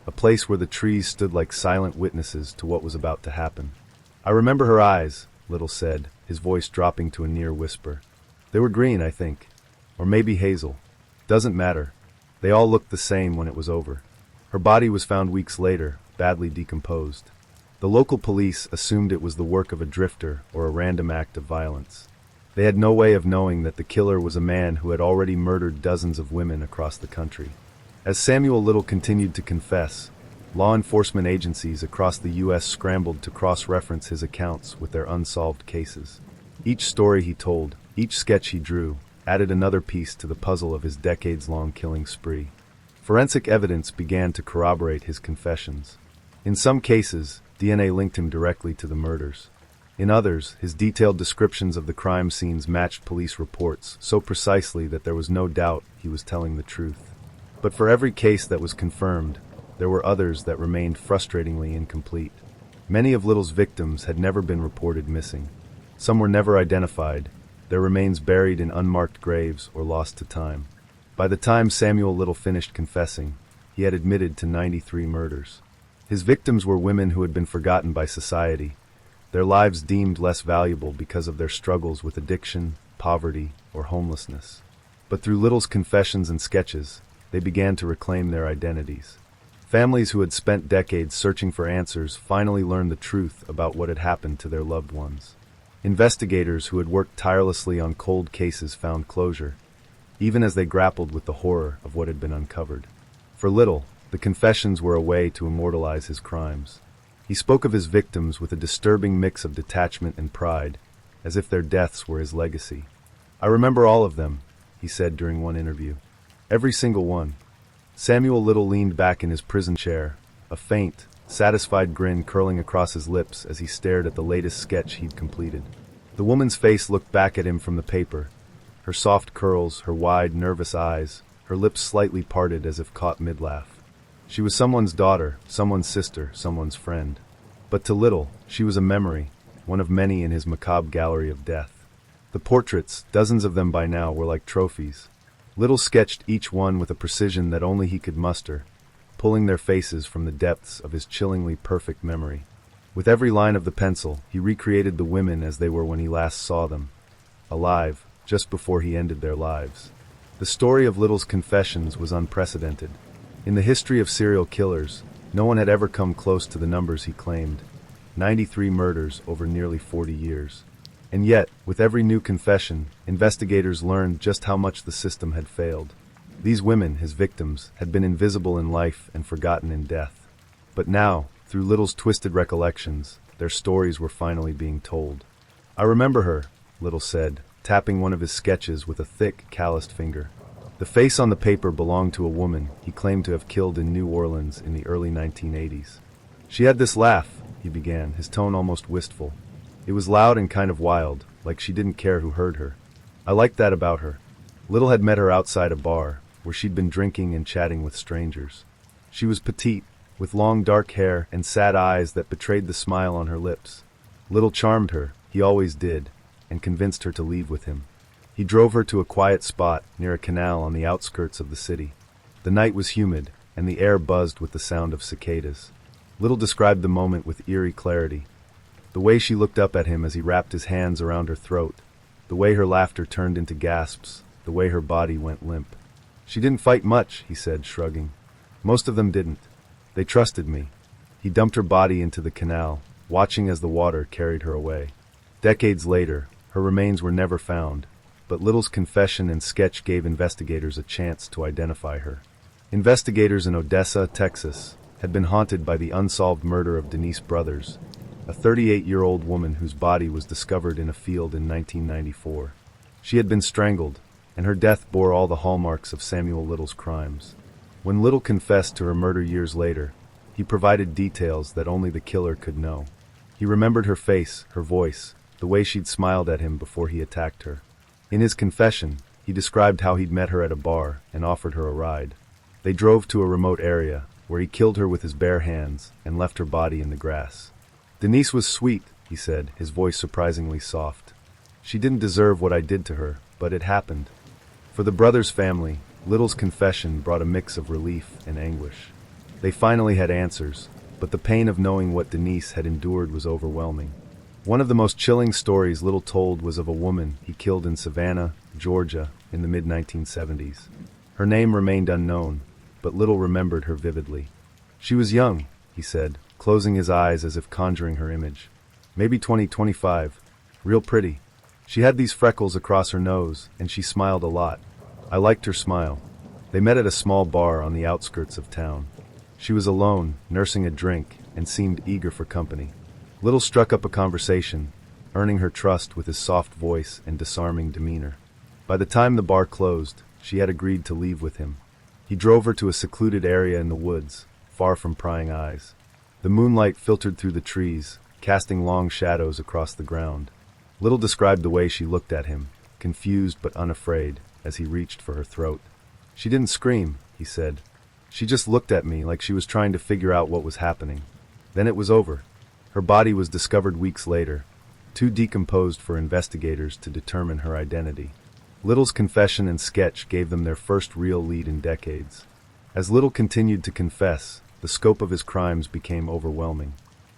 Speaker 1: a place where the trees stood like silent witnesses to what was about to happen. I remember her eyes, Little said, his voice dropping to a near whisper. They were green, I think. Or maybe hazel. Doesn't matter. They all looked the same when it was over. Her body was found weeks later, badly decomposed. The local police assumed it was the work of a drifter or a random act of violence. They had no way of knowing that the killer was a man who had already murdered dozens of women across the country. As Samuel Little continued to confess, law enforcement agencies across the U.S. scrambled to cross-reference his accounts with their unsolved cases. Each story he told, each sketch he drew, added another piece to the puzzle of his decades-long killing spree. Forensic evidence began to corroborate his confessions. In some cases, DNA linked him directly to the murders. In others, his detailed descriptions of the crime scenes matched police reports so precisely that there was no doubt he was telling the truth. But for every case that was confirmed, there were others that remained frustratingly incomplete. Many of Little's victims had never been reported missing. Some were never identified, their remains buried in unmarked graves or lost to time. By the time Samuel Little finished confessing, he had admitted to 93 murders. His victims were women who had been forgotten by society, their lives deemed less valuable because of their struggles with addiction, poverty, or homelessness. But through Little's confessions and sketches, they began to reclaim their identities. Families who had spent decades searching for answers finally learned the truth about what had happened to their loved ones. Investigators who had worked tirelessly on cold cases found closure, even as they grappled with the horror of what had been uncovered. For Little, the confessions were a way to immortalize his crimes. He spoke of his victims with a disturbing mix of detachment and pride, as if their deaths were his legacy. I remember all of them, he said during one interview. Every single one. Samuel Little leaned back in his prison chair, a faint, satisfied grin curling across his lips as he stared at the latest sketch he'd completed. The woman's face looked back at him from the paper, her soft curls, her wide, nervous eyes, her lips slightly parted as if caught mid-laugh. She was someone's daughter, someone's sister, someone's friend. But to Little, she was a memory, one of many in his macabre gallery of death. The portraits, dozens of them by now, were like trophies. Little sketched each one with a precision that only he could muster, pulling their faces from the depths of his chillingly perfect memory. With every line of the pencil, he recreated the women as they were when he last saw them, alive, just before he ended their lives. The story of Little's confessions was unprecedented. In the history of serial killers, no one had ever come close to the numbers he claimed, 93 murders over nearly 40 years. And yet, with every new confession, investigators learned just how much the system had failed. These women, his victims, had been invisible in life and forgotten in death. But now, through Little's twisted recollections, their stories were finally being told. I remember her, Little said, tapping one of his sketches with a thick, calloused finger. The face on the paper belonged to a woman he claimed to have killed in New Orleans in the early 1980s. She had this laugh, he began, his tone almost wistful. It was loud and kind of wild, like she didn't care who heard her. I liked that about her. Little had met her outside a bar, where she'd been drinking and chatting with strangers. She was petite, with long dark hair and sad eyes that betrayed the smile on her lips. Little charmed her, he always did, and convinced her to leave with him. He drove her to a quiet spot near a canal on the outskirts of the city. The night was humid, and the air buzzed with the sound of cicadas. Little described the moment with eerie clarity. The way she looked up at him as he wrapped his hands around her throat, the way her laughter turned into gasps, the way her body went limp. "She didn't fight much," he said, shrugging. "Most of them didn't. They trusted me." He dumped her body into the canal, watching as the water carried her away. Decades later, her remains were never found, but Little's confession and sketch gave investigators a chance to identify her. Investigators in Odessa, Texas, had been haunted by the unsolved murder of Denise Brothers, a 38-year-old woman whose body was discovered in a field in 1994. She had been strangled, and her death bore all the hallmarks of Samuel Little's crimes. When Little confessed to her murder years later, he provided details that only the killer could know. He remembered her face, her voice, the way she'd smiled at him before he attacked her. In his confession, he described how he'd met her at a bar and offered her a ride. They drove to a remote area, where he killed her with his bare hands and left her body in the grass. "Denise was sweet," he said, his voice surprisingly soft. "She didn't deserve what I did to her, but it happened." For the brothers' family, Little's confession brought a mix of relief and anguish. They finally had answers, but the pain of knowing what Denise had endured was overwhelming. One of the most chilling stories Little told was of a woman he killed in Savannah, Georgia, in the mid-1970s. Her name remained unknown, but Little remembered her vividly. "She was young," he said, closing his eyes as if conjuring her image. "Maybe 20, 25. Real pretty. She had these freckles across her nose, and she smiled a lot. I liked her smile." They met at a small bar on the outskirts of town. She was alone, nursing a drink, and seemed eager for company. Little struck up a conversation, earning her trust with his soft voice and disarming demeanor. By the time the bar closed, she had agreed to leave with him. He drove her to a secluded area in the woods, far from prying eyes. The moonlight filtered through the trees, casting long shadows across the ground. Little described the way she looked at him, confused but unafraid, as he reached for her throat. "She didn't scream," he said. "She just looked at me like she was trying to figure out what was happening. Then it was over." Her body was discovered weeks later, too decomposed for investigators to determine her identity. Little's confession and sketch gave them their first real lead in decades. As Little continued to confess, the scope of his crimes became overwhelming.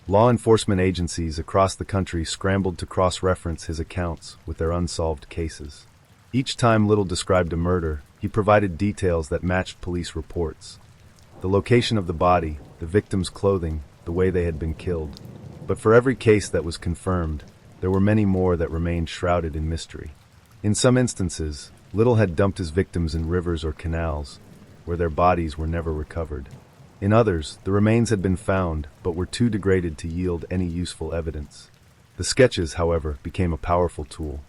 Speaker 1: Law enforcement agencies across the country scrambled to cross-reference his accounts with their unsolved cases. Each time Little described a murder, he provided details that matched police reports. The location of the body, the victim's clothing, the way they had been killed. But for every case that was confirmed, there were many more that remained shrouded in mystery. In some instances, Little had dumped his victims in rivers or canals, where their bodies were never recovered. In others, the remains had been found, but were too degraded to yield any useful evidence. The sketches, however, became a powerful tool.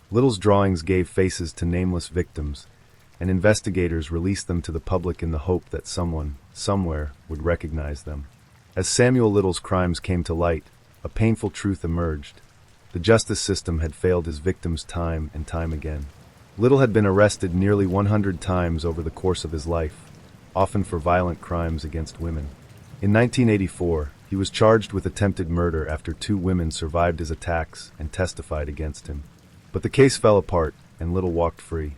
Speaker 1: Little's drawings gave faces to nameless victims, and investigators released them to the public in the hope that someone, somewhere, would recognize them. As Samuel Little's crimes came to light, a painful truth emerged. The justice system had failed his victims time and time again. Little had been arrested nearly 100 times over the course of his life, often for violent crimes against women. In 1984, he was charged with attempted murder after 2 women survived his attacks and testified against him. But the case fell apart, and Little walked free.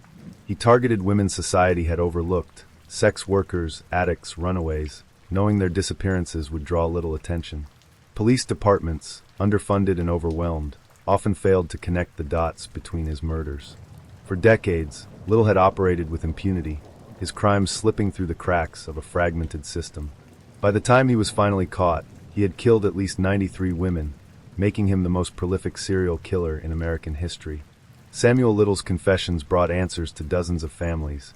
Speaker 1: He targeted women society had overlooked, sex workers, addicts, runaways, knowing their disappearances would draw little attention. Police departments, underfunded and overwhelmed, often failed to connect the dots between his murders. For decades, Little had operated with impunity, his crimes slipping through the cracks of a fragmented system. By the time he was finally caught, he had killed at least 93 women, making him the most prolific serial killer in American history. Samuel Little's confessions brought answers to dozens of families,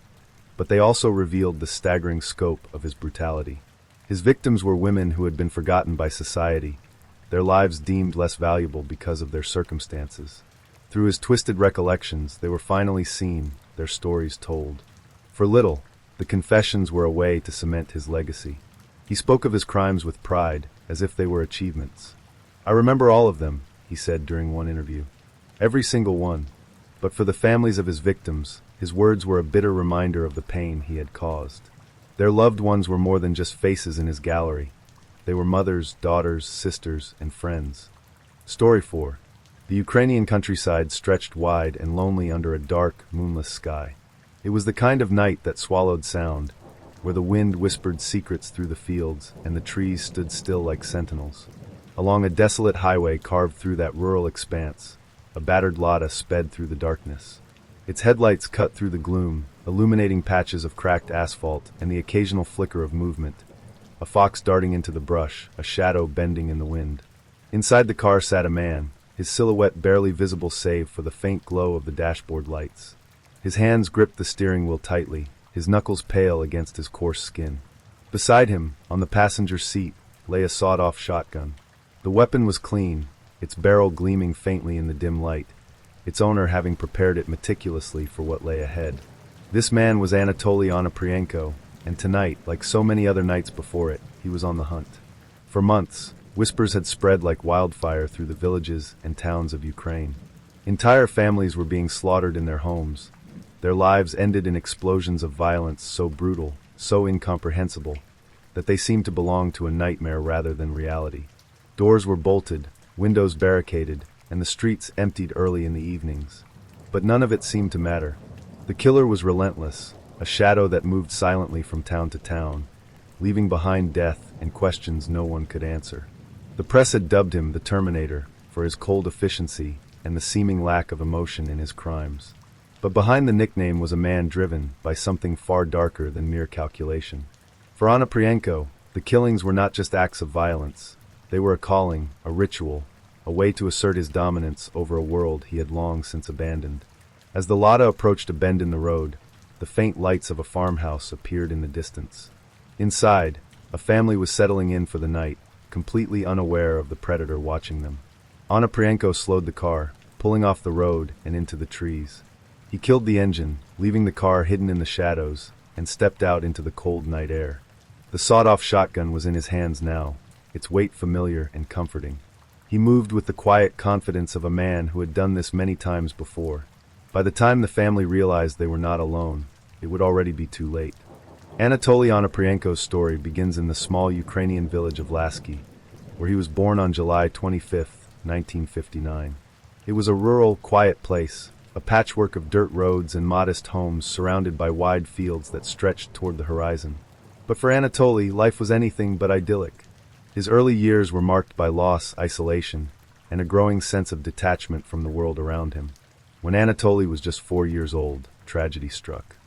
Speaker 1: but they also revealed the staggering scope of his brutality. His victims were women who had been forgotten by society, their lives deemed less valuable because of their circumstances. Through his twisted recollections, they were finally seen, their stories told. For Little, the confessions were a way to cement his legacy. He spoke of his crimes with pride, as if they were achievements. "I remember all of them," he said during one interview. "Every single one." But for the families of his victims, his words were a bitter reminder of the pain he had caused. Their loved ones were more than just faces in his gallery. They were mothers, daughters, sisters, and friends. Story 4. The Ukrainian countryside stretched wide and lonely under a dark, moonless sky. It was the kind of night that swallowed sound, where the wind whispered secrets through the fields and the trees stood still like sentinels. Along a desolate highway carved through that rural expanse, a battered Lada sped through the darkness. Its headlights cut through the gloom, illuminating patches of cracked asphalt and the occasional flicker of movement. A fox darting into the brush, a shadow bending in the wind. Inside the car sat a man, his silhouette barely visible save for the faint glow of the dashboard lights. His hands gripped the steering wheel tightly, his knuckles pale against his coarse skin. Beside him, on the passenger seat, lay a sawed-off shotgun. The weapon was clean, its barrel gleaming faintly in the dim light, its owner having prepared it meticulously for what lay ahead. This man was Anatoly Onoprienko, and tonight, like so many other nights before it, he was on the hunt. For months, whispers had spread like wildfire through the villages and towns of Ukraine. Entire families were being slaughtered in their homes. Their lives ended in explosions of violence so brutal, so incomprehensible, that they seemed to belong to a nightmare rather than reality. Doors were bolted, windows barricaded, and the streets emptied early in the evenings. But none of it seemed to matter. The killer was relentless, a shadow that moved silently from town to town, leaving behind death and questions no one could answer. The press had dubbed him the Terminator for his cold efficiency and the seeming lack of emotion in his crimes. But behind the nickname was a man driven by something far darker than mere calculation. For Onoprienko, the killings were not just acts of violence. They were a calling, a ritual, a way to assert his dominance over a world he had long since abandoned. As the Lada approached a bend in the road, the faint lights of a farmhouse appeared in the distance. Inside, a family was settling in for the night, completely unaware of the predator watching them. Onoprienko slowed the car, pulling off the road and into the trees. He killed the engine, leaving the car hidden in the shadows, and stepped out into the cold night air. The sawed-off shotgun was in his hands now, its weight familiar and comforting. He moved with the quiet confidence of a man who had done this many times before. By the time the family realized they were not alone, it would already be too late. Anatoly Onoprienko's story begins in the small Ukrainian village of Lasky, where he was born on July 25, 1959. It was a rural, quiet place, a patchwork of dirt roads and modest homes surrounded by wide fields that stretched toward the horizon. But for Anatoly, life was anything but idyllic. His early years were marked by loss, isolation, and a growing sense of detachment from the world around him. When Anatoly was just 4 years old, tragedy struck.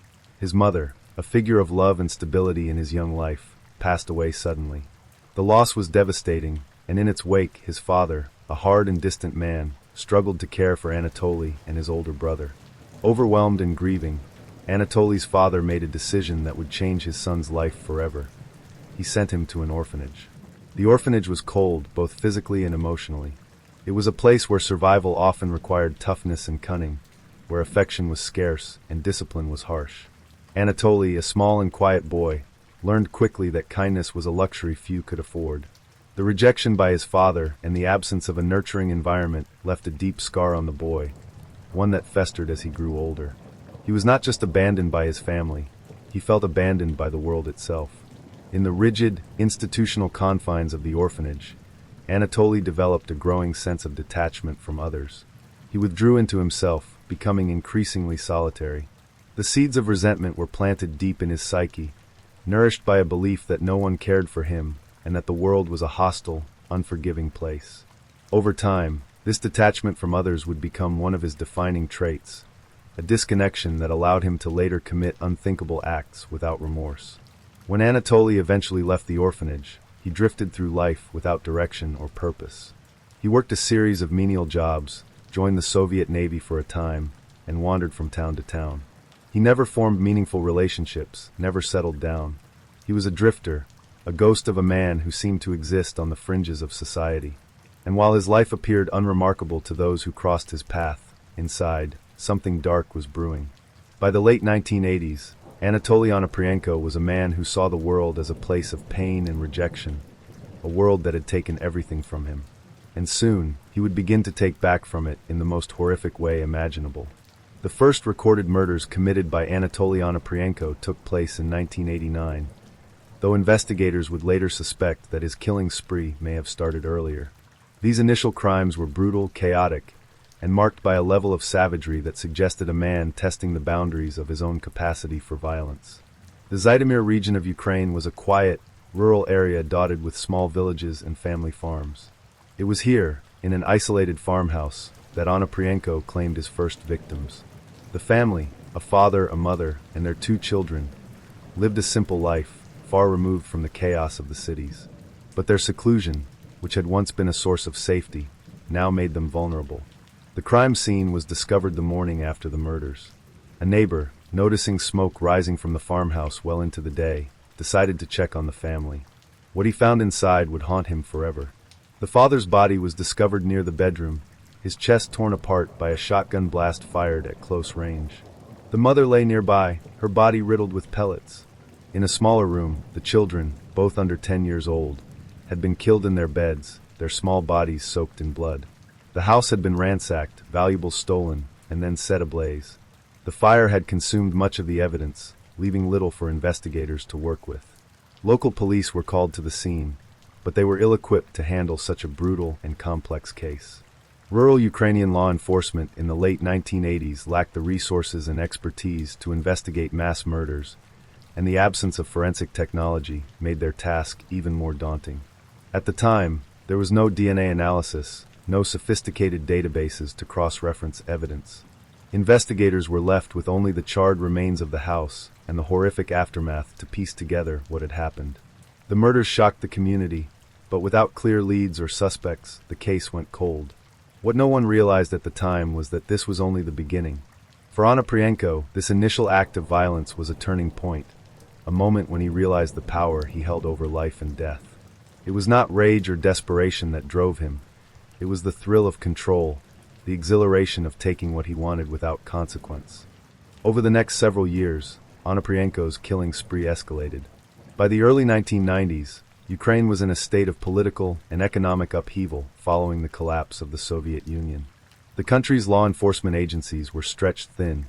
Speaker 1: His mother, a figure of love and stability in his young life, passed away suddenly. The loss was devastating, and in its wake, his father, a hard and distant man, struggled to care for Anatoly and his older brother. Overwhelmed and grieving, Anatoly's father made a decision that would change his son's life forever. He sent him to an orphanage. The orphanage was cold, both physically and emotionally. It was a place where survival often required toughness and cunning, where affection was scarce and discipline was harsh. Anatoly, a small and quiet boy, learned quickly that kindness was a luxury few could afford. The rejection by his father and the absence of a nurturing environment left a deep scar on the boy, one that festered as he grew older. He was not just abandoned by his family, he felt abandoned by the world itself. In the rigid, institutional confines of the orphanage, Anatoly developed a growing sense of detachment from others. He withdrew into himself, becoming increasingly solitary. The seeds of resentment were planted deep in his psyche, nourished by a belief that no one cared for him and that the world was a hostile, unforgiving place. Over time, this detachment from others would become one of his defining traits, a disconnection that allowed him to later commit unthinkable acts without remorse. When Anatoly eventually left the orphanage, he drifted through life without direction or purpose. He worked a series of menial jobs, joined the Soviet Navy for a time, and wandered from town to town. He never formed meaningful relationships, never settled down. He was a drifter, a ghost of a man who seemed to exist on the fringes of society. And while his life appeared unremarkable to those who crossed his path, inside, something dark was brewing. By the late 1980s, Anatoly Onoprienko was a man who saw the world as a place of pain and rejection, a world that had taken everything from him. And soon, he would begin to take back from it in the most horrific way imaginable. The first recorded murders committed by Anatoly Onoprienko took place in 1989, though investigators would later suspect that his killing spree may have started earlier. These initial crimes were brutal, chaotic, and marked by a level of savagery that suggested a man testing the boundaries of his own capacity for violence. The Zhytomyr region of Ukraine was a quiet, rural area dotted with small villages and family farms. It was here, in an isolated farmhouse, that Onoprienko claimed his first victims. The family, a father, a mother, and their 2 children, lived a simple life, far removed from the chaos of the cities. But their seclusion, which had once been a source of safety, now made them vulnerable. The crime scene was discovered the morning after the murders. A neighbor, noticing smoke rising from the farmhouse well into the day, decided to check on the family. What he found inside would haunt him forever. The father's body was discovered near the bedroom, his chest torn apart by a shotgun blast fired at close range. The mother lay nearby, her body riddled with pellets. In a smaller room, the children, both under 10 years old, had been killed in their beds, their small bodies soaked in blood. The house had been ransacked, valuables stolen, and then set ablaze. The fire had consumed much of the evidence, leaving little for investigators to work with. Local police were called to the scene, but they were ill-equipped to handle such a brutal and complex case. Rural Ukrainian law enforcement in the late 1980s lacked the resources and expertise to investigate mass murders, and the absence of forensic technology made their task even more daunting. At the time, there was no DNA analysis, no sophisticated databases to cross-reference evidence. Investigators were left with only the charred remains of the house and the horrific aftermath to piece together what had happened. The murders shocked the community, but without clear leads or suspects, the case went cold. What no one realized at the time was that this was only the beginning. For Onoprienko, this initial act of violence was a turning point, a moment when he realized the power he held over life and death. It was not rage or desperation that drove him. It was the thrill of control, the exhilaration of taking what he wanted without consequence. Over the next several years, Onoprienko's killing spree escalated. By the early 1990s, Ukraine was in a state of political and economic upheaval following the collapse of the Soviet Union. The country's law enforcement agencies were stretched thin,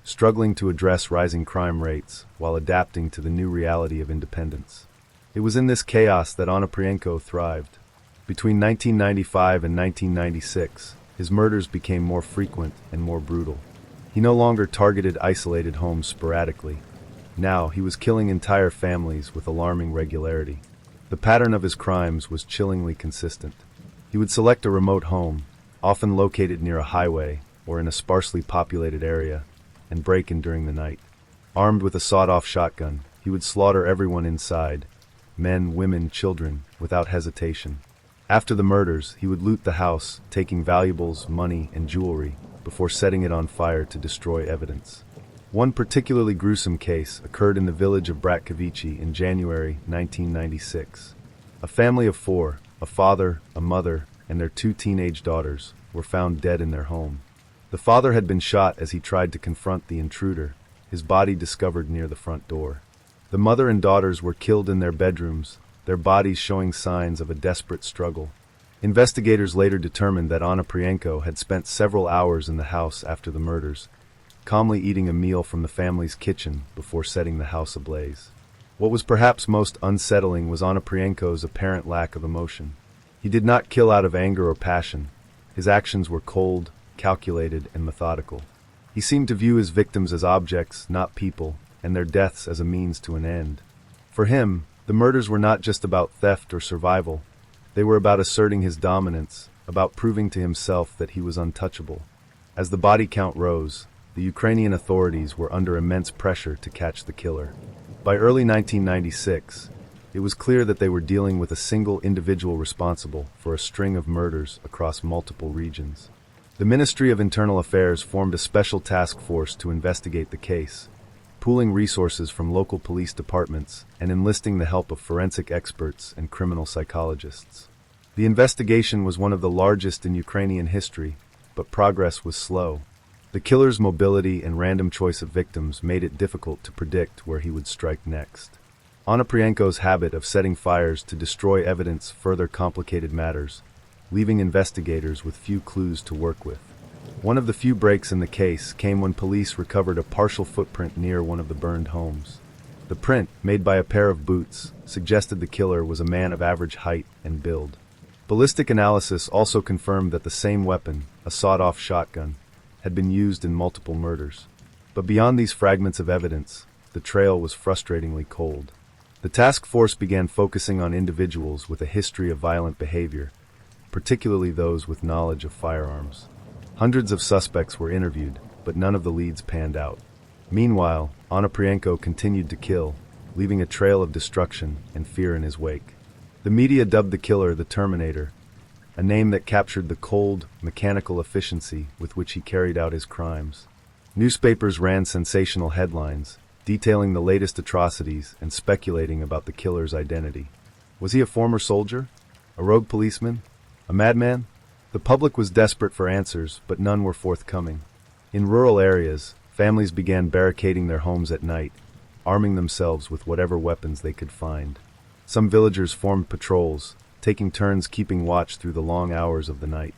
Speaker 1: struggling to address rising crime rates while adapting to the new reality of independence. It was in this chaos that Onoprienko thrived. Between 1995 and 1996, his murders became more frequent and more brutal. He no longer targeted isolated homes sporadically. Now, he was killing entire families with alarming regularity. The pattern of his crimes was chillingly consistent. He would select a remote home, often located near a highway or in a sparsely populated area, and break in during the night. Armed with a sawed-off shotgun, he would slaughter everyone inside, men, women, children, without hesitation. After the murders, he would loot the house, taking valuables, money, and jewelry, before setting it on fire to destroy evidence. One particularly gruesome case occurred in the village of Bratkovichi in January 1996. A family of 4, a father, a mother, and their 2 teenage daughters, were found dead in their home. The father had been shot as he tried to confront the intruder, his body discovered near the front door. The mother and daughters were killed in their bedrooms, their bodies showing signs of a desperate struggle. Investigators later determined that Onoprienko had spent several hours in the house after the murders, calmly eating a meal from the family's kitchen before setting the house ablaze. What was perhaps most unsettling was Onoprienko's apparent lack of emotion. He did not kill out of anger or passion. His actions were cold, calculated, and methodical. He seemed to view his victims as objects, not people, and their deaths as a means to an end. For him, the murders were not just about theft or survival. They were about asserting his dominance, about proving to himself that he was untouchable. As the body count rose, the Ukrainian authorities were under immense pressure to catch the killer. By early 1996, it was clear that they were dealing with a single individual responsible for a string of murders across multiple regions. The Ministry of Internal Affairs formed a special task force to investigate the case, pooling resources from local police departments and enlisting the help of forensic experts and criminal psychologists. The investigation was one of the largest in Ukrainian history, but progress was slow. The killer's mobility and random choice of victims made it difficult to predict where he would strike next. Onoprienko's habit of setting fires to destroy evidence further complicated matters, leaving investigators with few clues to work with. One of the few breaks in the case came when police recovered a partial footprint near one of the burned homes. The print, made by a pair of boots, suggested the killer was a man of average height and build. Ballistic analysis also confirmed that the same weapon, a sawed-off shotgun, had been used in multiple murders. But beyond these fragments of evidence, the trail was frustratingly cold. The task force began focusing on individuals with a history of violent behavior, particularly those with knowledge of firearms. Hundreds of suspects were interviewed, but none of the leads panned out. Meanwhile, Onoprienko continued to kill, leaving a trail of destruction and fear in his wake. The media dubbed the killer the Terminator, a name that captured the cold, mechanical efficiency with which he carried out his crimes. Newspapers ran sensational headlines, detailing the latest atrocities and speculating about the killer's identity. Was he a former soldier? A rogue policeman? A madman? The public was desperate for answers, but none were forthcoming. In rural areas, families began barricading their homes at night, arming themselves with whatever weapons they could find. Some villagers formed patrols, taking turns keeping watch through the long hours of the night.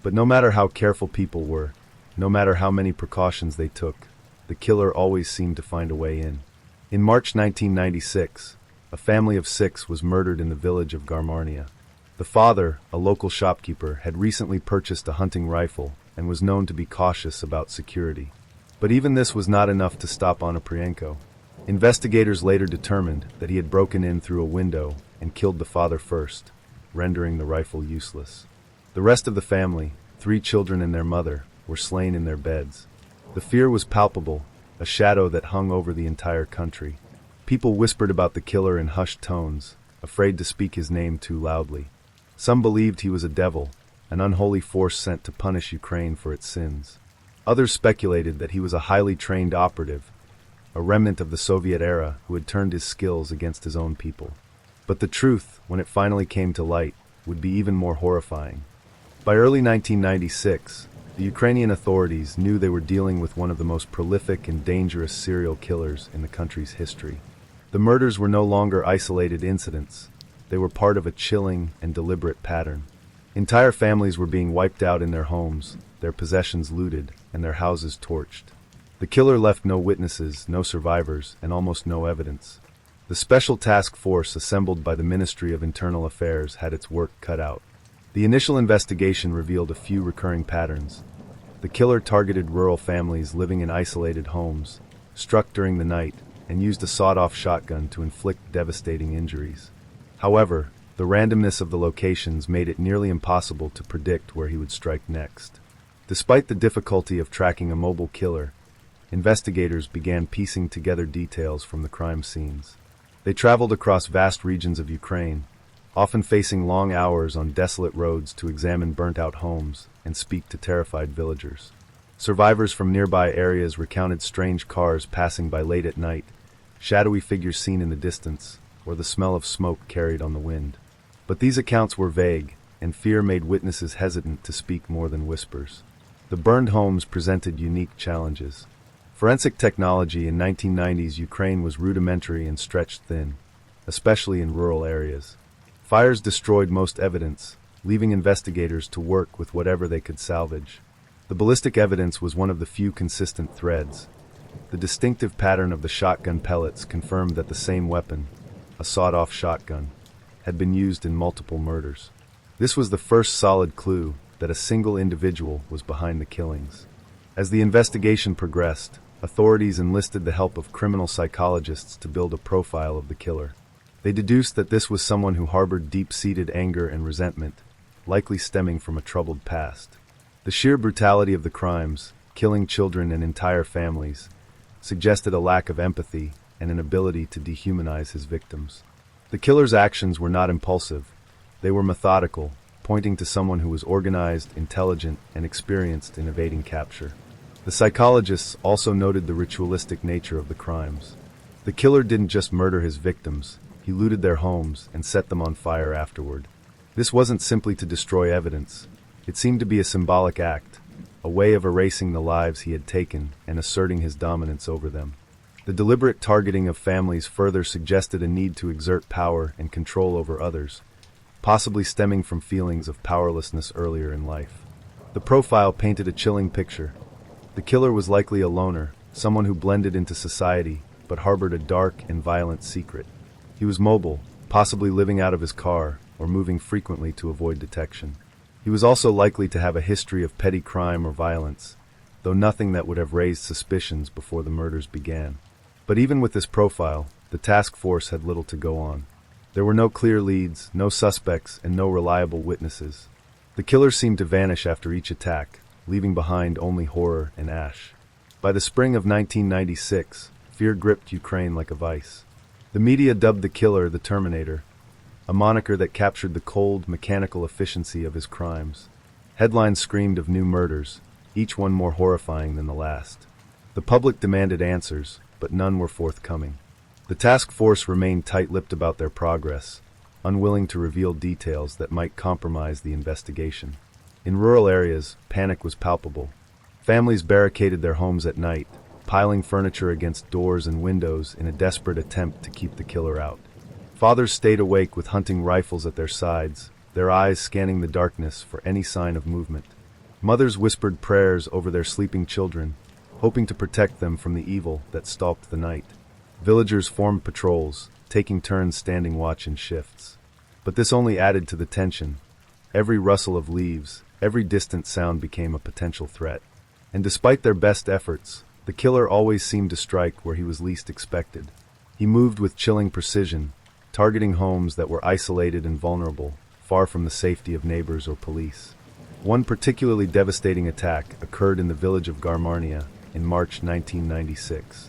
Speaker 1: But no matter how careful people were, no matter how many precautions they took, the killer always seemed to find a way in. In March 1996, a family of 6 was murdered in the village of Garmarnia. The father, a local shopkeeper, had recently purchased a hunting rifle and was known to be cautious about security. But even this was not enough to stop Onoprienko. Investigators later determined that he had broken in through a window and killed the father first, rendering the rifle useless. The rest of the family, 3 children and their mother, were slain in their beds. The fear was palpable, a shadow that hung over the entire country. People whispered about the killer in hushed tones, afraid to speak his name too loudly. Some believed he was a devil, an unholy force sent to punish Ukraine for its sins. Others speculated that he was a highly trained operative, a remnant of the Soviet era who had turned his skills against his own people. But the truth, when it finally came to light, would be even more horrifying. By early 1996, the Ukrainian authorities knew they were dealing with one of the most prolific and dangerous serial killers in the country's history. The murders were no longer isolated incidents. They were part of a chilling and deliberate pattern. Entire families were being wiped out in their homes, their possessions looted, and their houses torched. The killer left no witnesses, no survivors, and almost no evidence. The special task force assembled by the Ministry of Internal Affairs had its work cut out. The initial investigation revealed a few recurring patterns. The killer targeted rural families living in isolated homes, struck during the night, and used a sawed-off shotgun to inflict devastating injuries. However, the randomness of the locations made it nearly impossible to predict where he would strike next. Despite the difficulty of tracking a mobile killer, investigators began piecing together details from the crime scenes. They traveled across vast regions of Ukraine, often facing long hours on desolate roads to examine burnt-out homes and speak to terrified villagers. Survivors from nearby areas recounted strange cars passing by late at night, shadowy figures seen in the distance, or the smell of smoke carried on the wind. But these accounts were vague, and fear made witnesses hesitant to speak more than whispers. The burned homes presented unique challenges. Forensic technology in 1990s Ukraine was rudimentary and stretched thin, especially in rural areas. Fires destroyed most evidence, leaving investigators to work with whatever they could salvage. The ballistic evidence was one of the few consistent threads. The distinctive pattern of the shotgun pellets confirmed that the same weapon, a sawed-off shotgun, had been used in multiple murders. This was the first solid clue that a single individual was behind the killings. As the investigation progressed, authorities enlisted the help of criminal psychologists to build a profile of the killer. They deduced that this was someone who harbored deep-seated anger and resentment, likely stemming from a troubled past. The sheer brutality of the crimes, killing children and entire families, suggested a lack of empathy and an ability to dehumanize his victims. The killer's actions were not impulsive. They were methodical, pointing to someone who was organized, intelligent, and experienced in evading capture. The psychologists also noted the ritualistic nature of the crimes. The killer didn't just murder his victims, he looted their homes and set them on fire afterward. This wasn't simply to destroy evidence. It seemed to be a symbolic act, a way of erasing the lives he had taken and asserting his dominance over them. The deliberate targeting of families further suggested a need to exert power and control over others, possibly stemming from feelings of powerlessness earlier in life. The profile painted a chilling picture. The killer was likely a loner, someone who blended into society but harbored a dark and violent secret. He was mobile, possibly living out of his car, or moving frequently to avoid detection. He was also likely to have a history of petty crime or violence, though nothing that would have raised suspicions before the murders began. But even with this profile, the task force had little to go on. There were no clear leads, no suspects, and no reliable witnesses. The killer seemed to vanish after each attack, leaving behind only horror and ash. By the spring of 1996, fear gripped Ukraine like a vice. The media dubbed the killer the Terminator, a moniker that captured the cold, mechanical efficiency of his crimes. Headlines screamed of new murders, each one more horrifying than the last. The public demanded answers, but none were forthcoming. The task force remained tight-lipped about their progress, unwilling to reveal details that might compromise the investigation. In rural areas, panic was palpable. Families barricaded their homes at night, piling furniture against doors and windows in a desperate attempt to keep the killer out. Fathers stayed awake with hunting rifles at their sides, their eyes scanning the darkness for any sign of movement. Mothers whispered prayers over their sleeping children, hoping to protect them from the evil that stalked the night. Villagers formed patrols, taking turns standing watch in shifts. But this only added to the tension. Every rustle of leaves, every distant sound became a potential threat. And despite their best efforts, the killer always seemed to strike where he was least expected. He moved with chilling precision, targeting homes that were isolated and vulnerable, far from the safety of neighbors or police. One particularly devastating attack occurred in the village of Garmarnia in March 1996.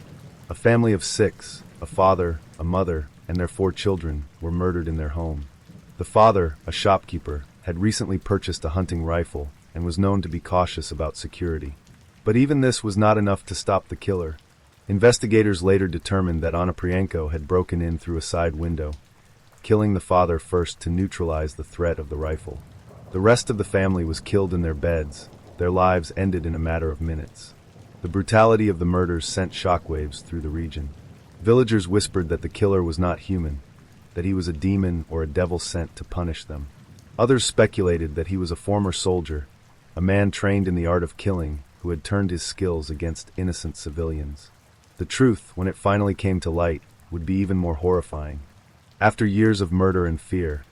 Speaker 1: A family of 6, a father, a mother, and their 4 children, were murdered in their home. The father, a shopkeeper, had recently purchased a hunting rifle and was known to be cautious about security. But even this was not enough to stop the killer. Investigators later determined that Onoprienko had broken in through a side window, killing the father first to neutralize the threat of the rifle. The rest of the family was killed in their beds. Their lives ended in a matter of minutes. The brutality of the murders sent shockwaves through the region. Villagers whispered that the killer was not human, that he was a demon or a devil sent to punish them. Others speculated that he was a former soldier, a man trained in the art of killing, who had turned his skills against innocent civilians. The truth, when it finally came to light, would be even more horrifying. After years of murder and fear,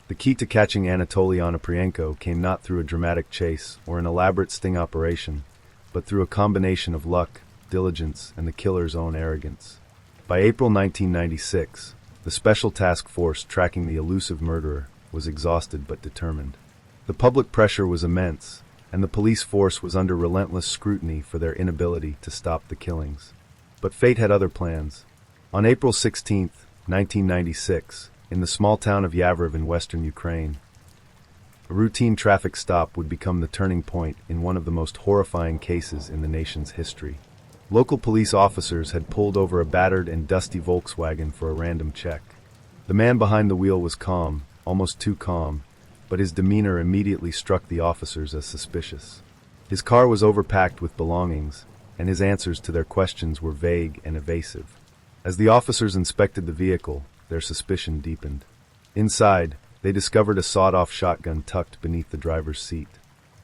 Speaker 1: the key to catching Anatoly Onoprienko came not through a dramatic chase or an elaborate sting operation, but through a combination of luck, diligence, and the killer's own arrogance. By April 1996, the special task force tracking the elusive murderer was exhausted but determined. The public pressure was immense, and the police force was under relentless scrutiny for their inability to stop the killings. But fate had other plans. On April 16, 1996, in the small town of Yavoriv in western Ukraine, a routine traffic stop would become the turning point in one of the most horrifying cases in the nation's history. Local police officers had pulled over a battered and dusty Volkswagen for a random check. The man behind the wheel was calm, almost too calm, but his demeanor immediately struck the officers as suspicious. His car was overpacked with belongings, and his answers to their questions were vague and evasive. As the officers inspected the vehicle, their suspicion deepened. Inside, they discovered a sawed-off shotgun tucked beneath the driver's seat.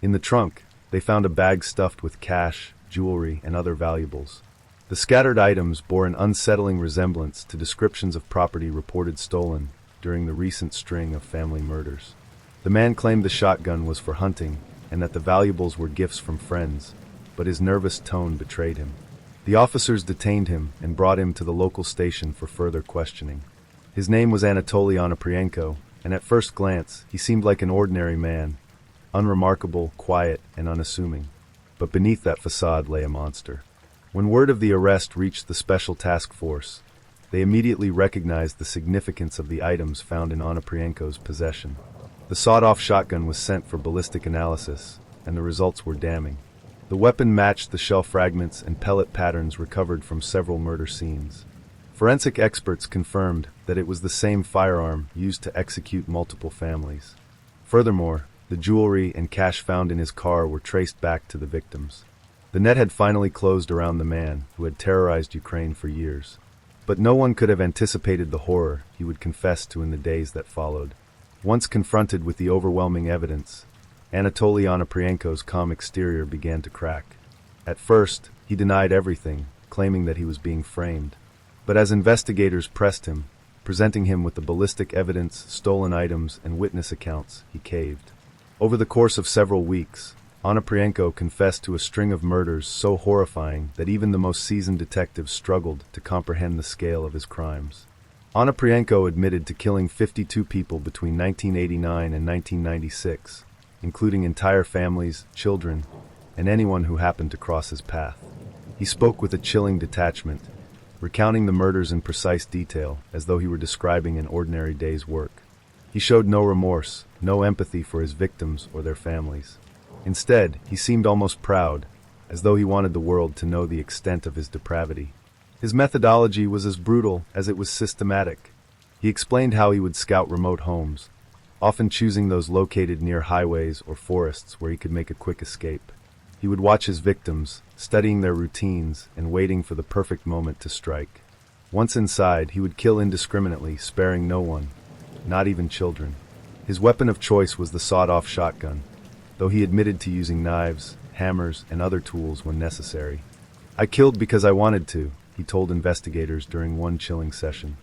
Speaker 1: In the trunk, they found a bag stuffed with cash, jewelry, and other valuables. The scattered items bore an unsettling resemblance to descriptions of property reported stolen during the recent string of family murders. The man claimed the shotgun was for hunting and that the valuables were gifts from friends, but his nervous tone betrayed him. The officers detained him and brought him to the local station for further questioning. His name was Anatoly Onoprienko, and at first glance, he seemed like an ordinary man, unremarkable, quiet, and unassuming. But beneath that facade lay a monster. When word of the arrest reached the special task force, they immediately recognized the significance of the items found in Onoprienko's possession. The sawed-off shotgun was sent for ballistic analysis, and the results were damning. The weapon matched the shell fragments and pellet patterns recovered from several murder scenes. Forensic experts confirmed that it was the same firearm used to execute multiple families. Furthermore, the jewelry and cash found in his car were traced back to the victims. The net had finally closed around the man who had terrorized Ukraine for years. But no one could have anticipated the horror he would confess to in the days that followed. Once confronted with the overwhelming evidence, Anatoly Onoprienko's calm exterior began to crack. At first, he denied everything, claiming that he was being framed. But as investigators pressed him, Presenting him with the ballistic evidence, stolen items, and witness accounts, he caved. Over the course of several weeks, Onoprienko confessed to a string of murders so horrifying that even the most seasoned detectives struggled to comprehend the scale of his crimes. Onoprienko admitted to killing 52 people between 1989 and 1996, including entire families, children, and anyone who happened to cross his path. He spoke with a chilling detachment, recounting the murders in precise detail as though he were describing an ordinary day's work. He showed no remorse, no empathy for his victims or their families. Instead, he seemed almost proud, as though he wanted the world to know the extent of his depravity. His methodology was as brutal as it was systematic. He explained how he would scout remote homes, often choosing those located near highways or forests where he could make a quick escape. He would watch his victims, studying their routines and waiting for the perfect moment to strike. Once inside, he would kill indiscriminately, sparing no one, not even children. His weapon of choice was the sawed-off shotgun, though he admitted to using knives, hammers, and other tools when necessary. "I killed because I wanted to," he told investigators during one chilling session.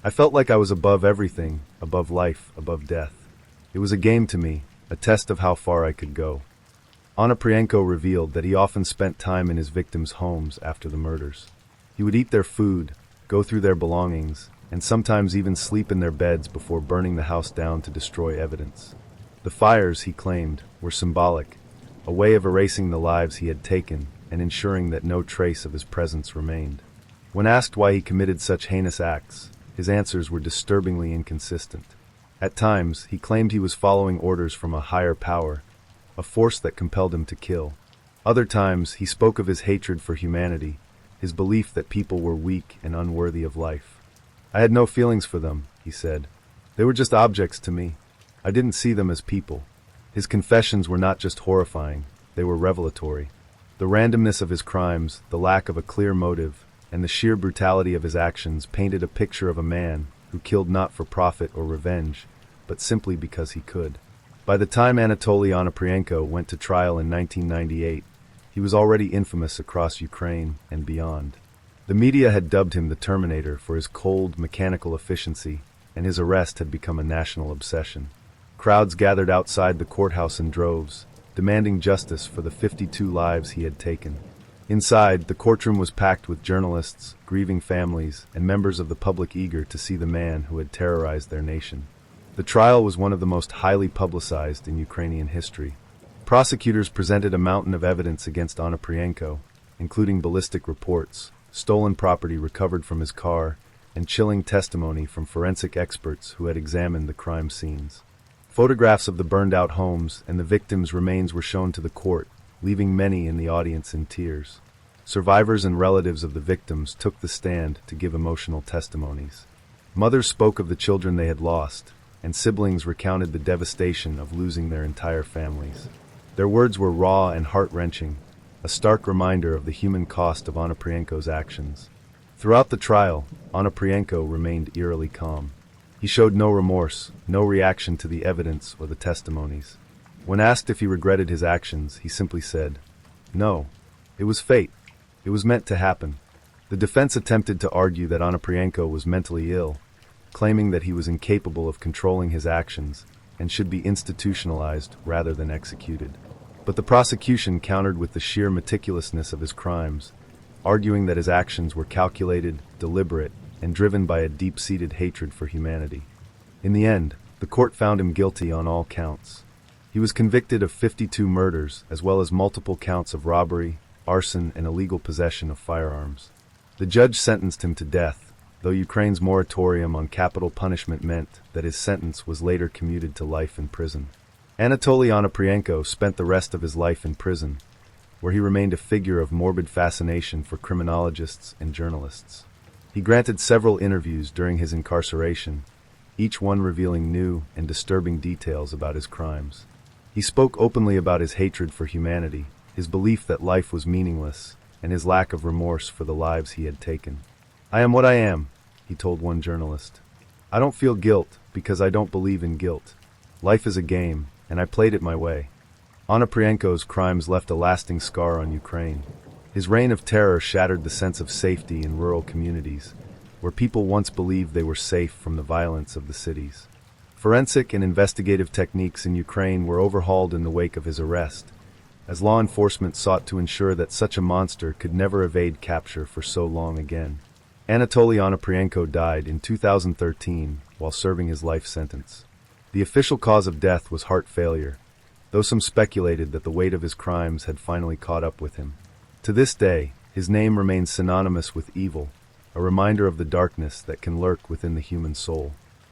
Speaker 1: "I felt like I was above everything, above life, above death. It was a game to me, a test of how far I could go." Onoprienko revealed that he often spent time in his victims' homes after the murders. He would eat their food, go through their belongings, and sometimes even sleep in their beds before burning the house down to destroy evidence. The fires, he claimed, were symbolic, a way of erasing the lives he had taken and ensuring that no trace of his presence remained. When asked why he committed such heinous acts, his answers were disturbingly inconsistent. At times, he claimed he was following orders from a higher power, a force that compelled him to kill. Other times, he spoke of his hatred for humanity, his belief that people were weak and unworthy of life. "I had no feelings for them," he said. "They were just objects to me. I didn't see them as people." His confessions were not just horrifying, they were revelatory. The randomness of his crimes, the lack of a clear motive, and the sheer brutality of his actions painted a picture of a man who killed not for profit or revenge, but simply because he could. By the time Anatoly Onoprienko went to trial in 1998, he was already infamous across Ukraine and beyond. The media had dubbed him the Terminator for his cold, mechanical efficiency, and his arrest had become a national obsession. Crowds gathered outside the courthouse in droves, demanding justice for the 52 lives he had taken. Inside, the courtroom was packed with journalists, grieving families, and members of the public eager to see the man who had terrorized their nation. The trial was one of the most highly publicized in Ukrainian history. Prosecutors presented a mountain of evidence against Onoprienko, including ballistic reports, stolen property recovered from his car, and chilling testimony from forensic experts who had examined the crime scenes. Photographs of the burned-out homes and the victims' remains were shown to the court, leaving many in the audience in tears. Survivors and relatives of the victims took the stand to give emotional testimonies. Mothers spoke of the children they had lost, and siblings recounted the devastation of losing their entire families. Their words were raw and heart-wrenching, a stark reminder of the human cost of Onoprienko's actions. Throughout the trial, Onoprienko remained eerily calm. He showed no remorse, no reaction to the evidence or the testimonies. When asked if he regretted his actions, he simply said, "No. It was fate. It was meant to happen." The defense attempted to argue that Onoprienko was mentally ill, claiming that he was incapable of controlling his actions and should be institutionalized rather than executed. But the prosecution countered with the sheer meticulousness of his crimes, arguing that his actions were calculated, deliberate, and driven by a deep-seated hatred for humanity. In the end, the court found him guilty on all counts. He was convicted of 52 murders, as well as multiple counts of robbery, arson, and illegal possession of firearms. The judge sentenced him to death, though Ukraine's moratorium on capital punishment meant that his sentence was later commuted to life in prison. Anatoly Onoprienko spent the rest of his life in prison, where he remained a figure of morbid fascination for criminologists and journalists. He granted several interviews during his incarceration, each one revealing new and disturbing details about his crimes. He spoke openly about his hatred for humanity, his belief that life was meaningless, and his lack of remorse for the lives he had taken. "I am what I am," he told one journalist. "I don't feel guilt because I don't believe in guilt. Life is a game, and I played it my way." Onoprienko's crimes left a lasting scar on Ukraine. His reign of terror shattered the sense of safety in rural communities, where people once believed they were safe from the violence of the cities. Forensic and investigative techniques in Ukraine were overhauled in the wake of his arrest, as law enforcement sought to ensure that such a monster could never evade capture for so long again. Anatoly Onoprienko died in 2013 while serving his life sentence. The official cause of death was heart failure, though some speculated that the weight of his crimes had finally caught up with him. To this day, his name remains synonymous with evil, a reminder of the darkness that can lurk within the human soul.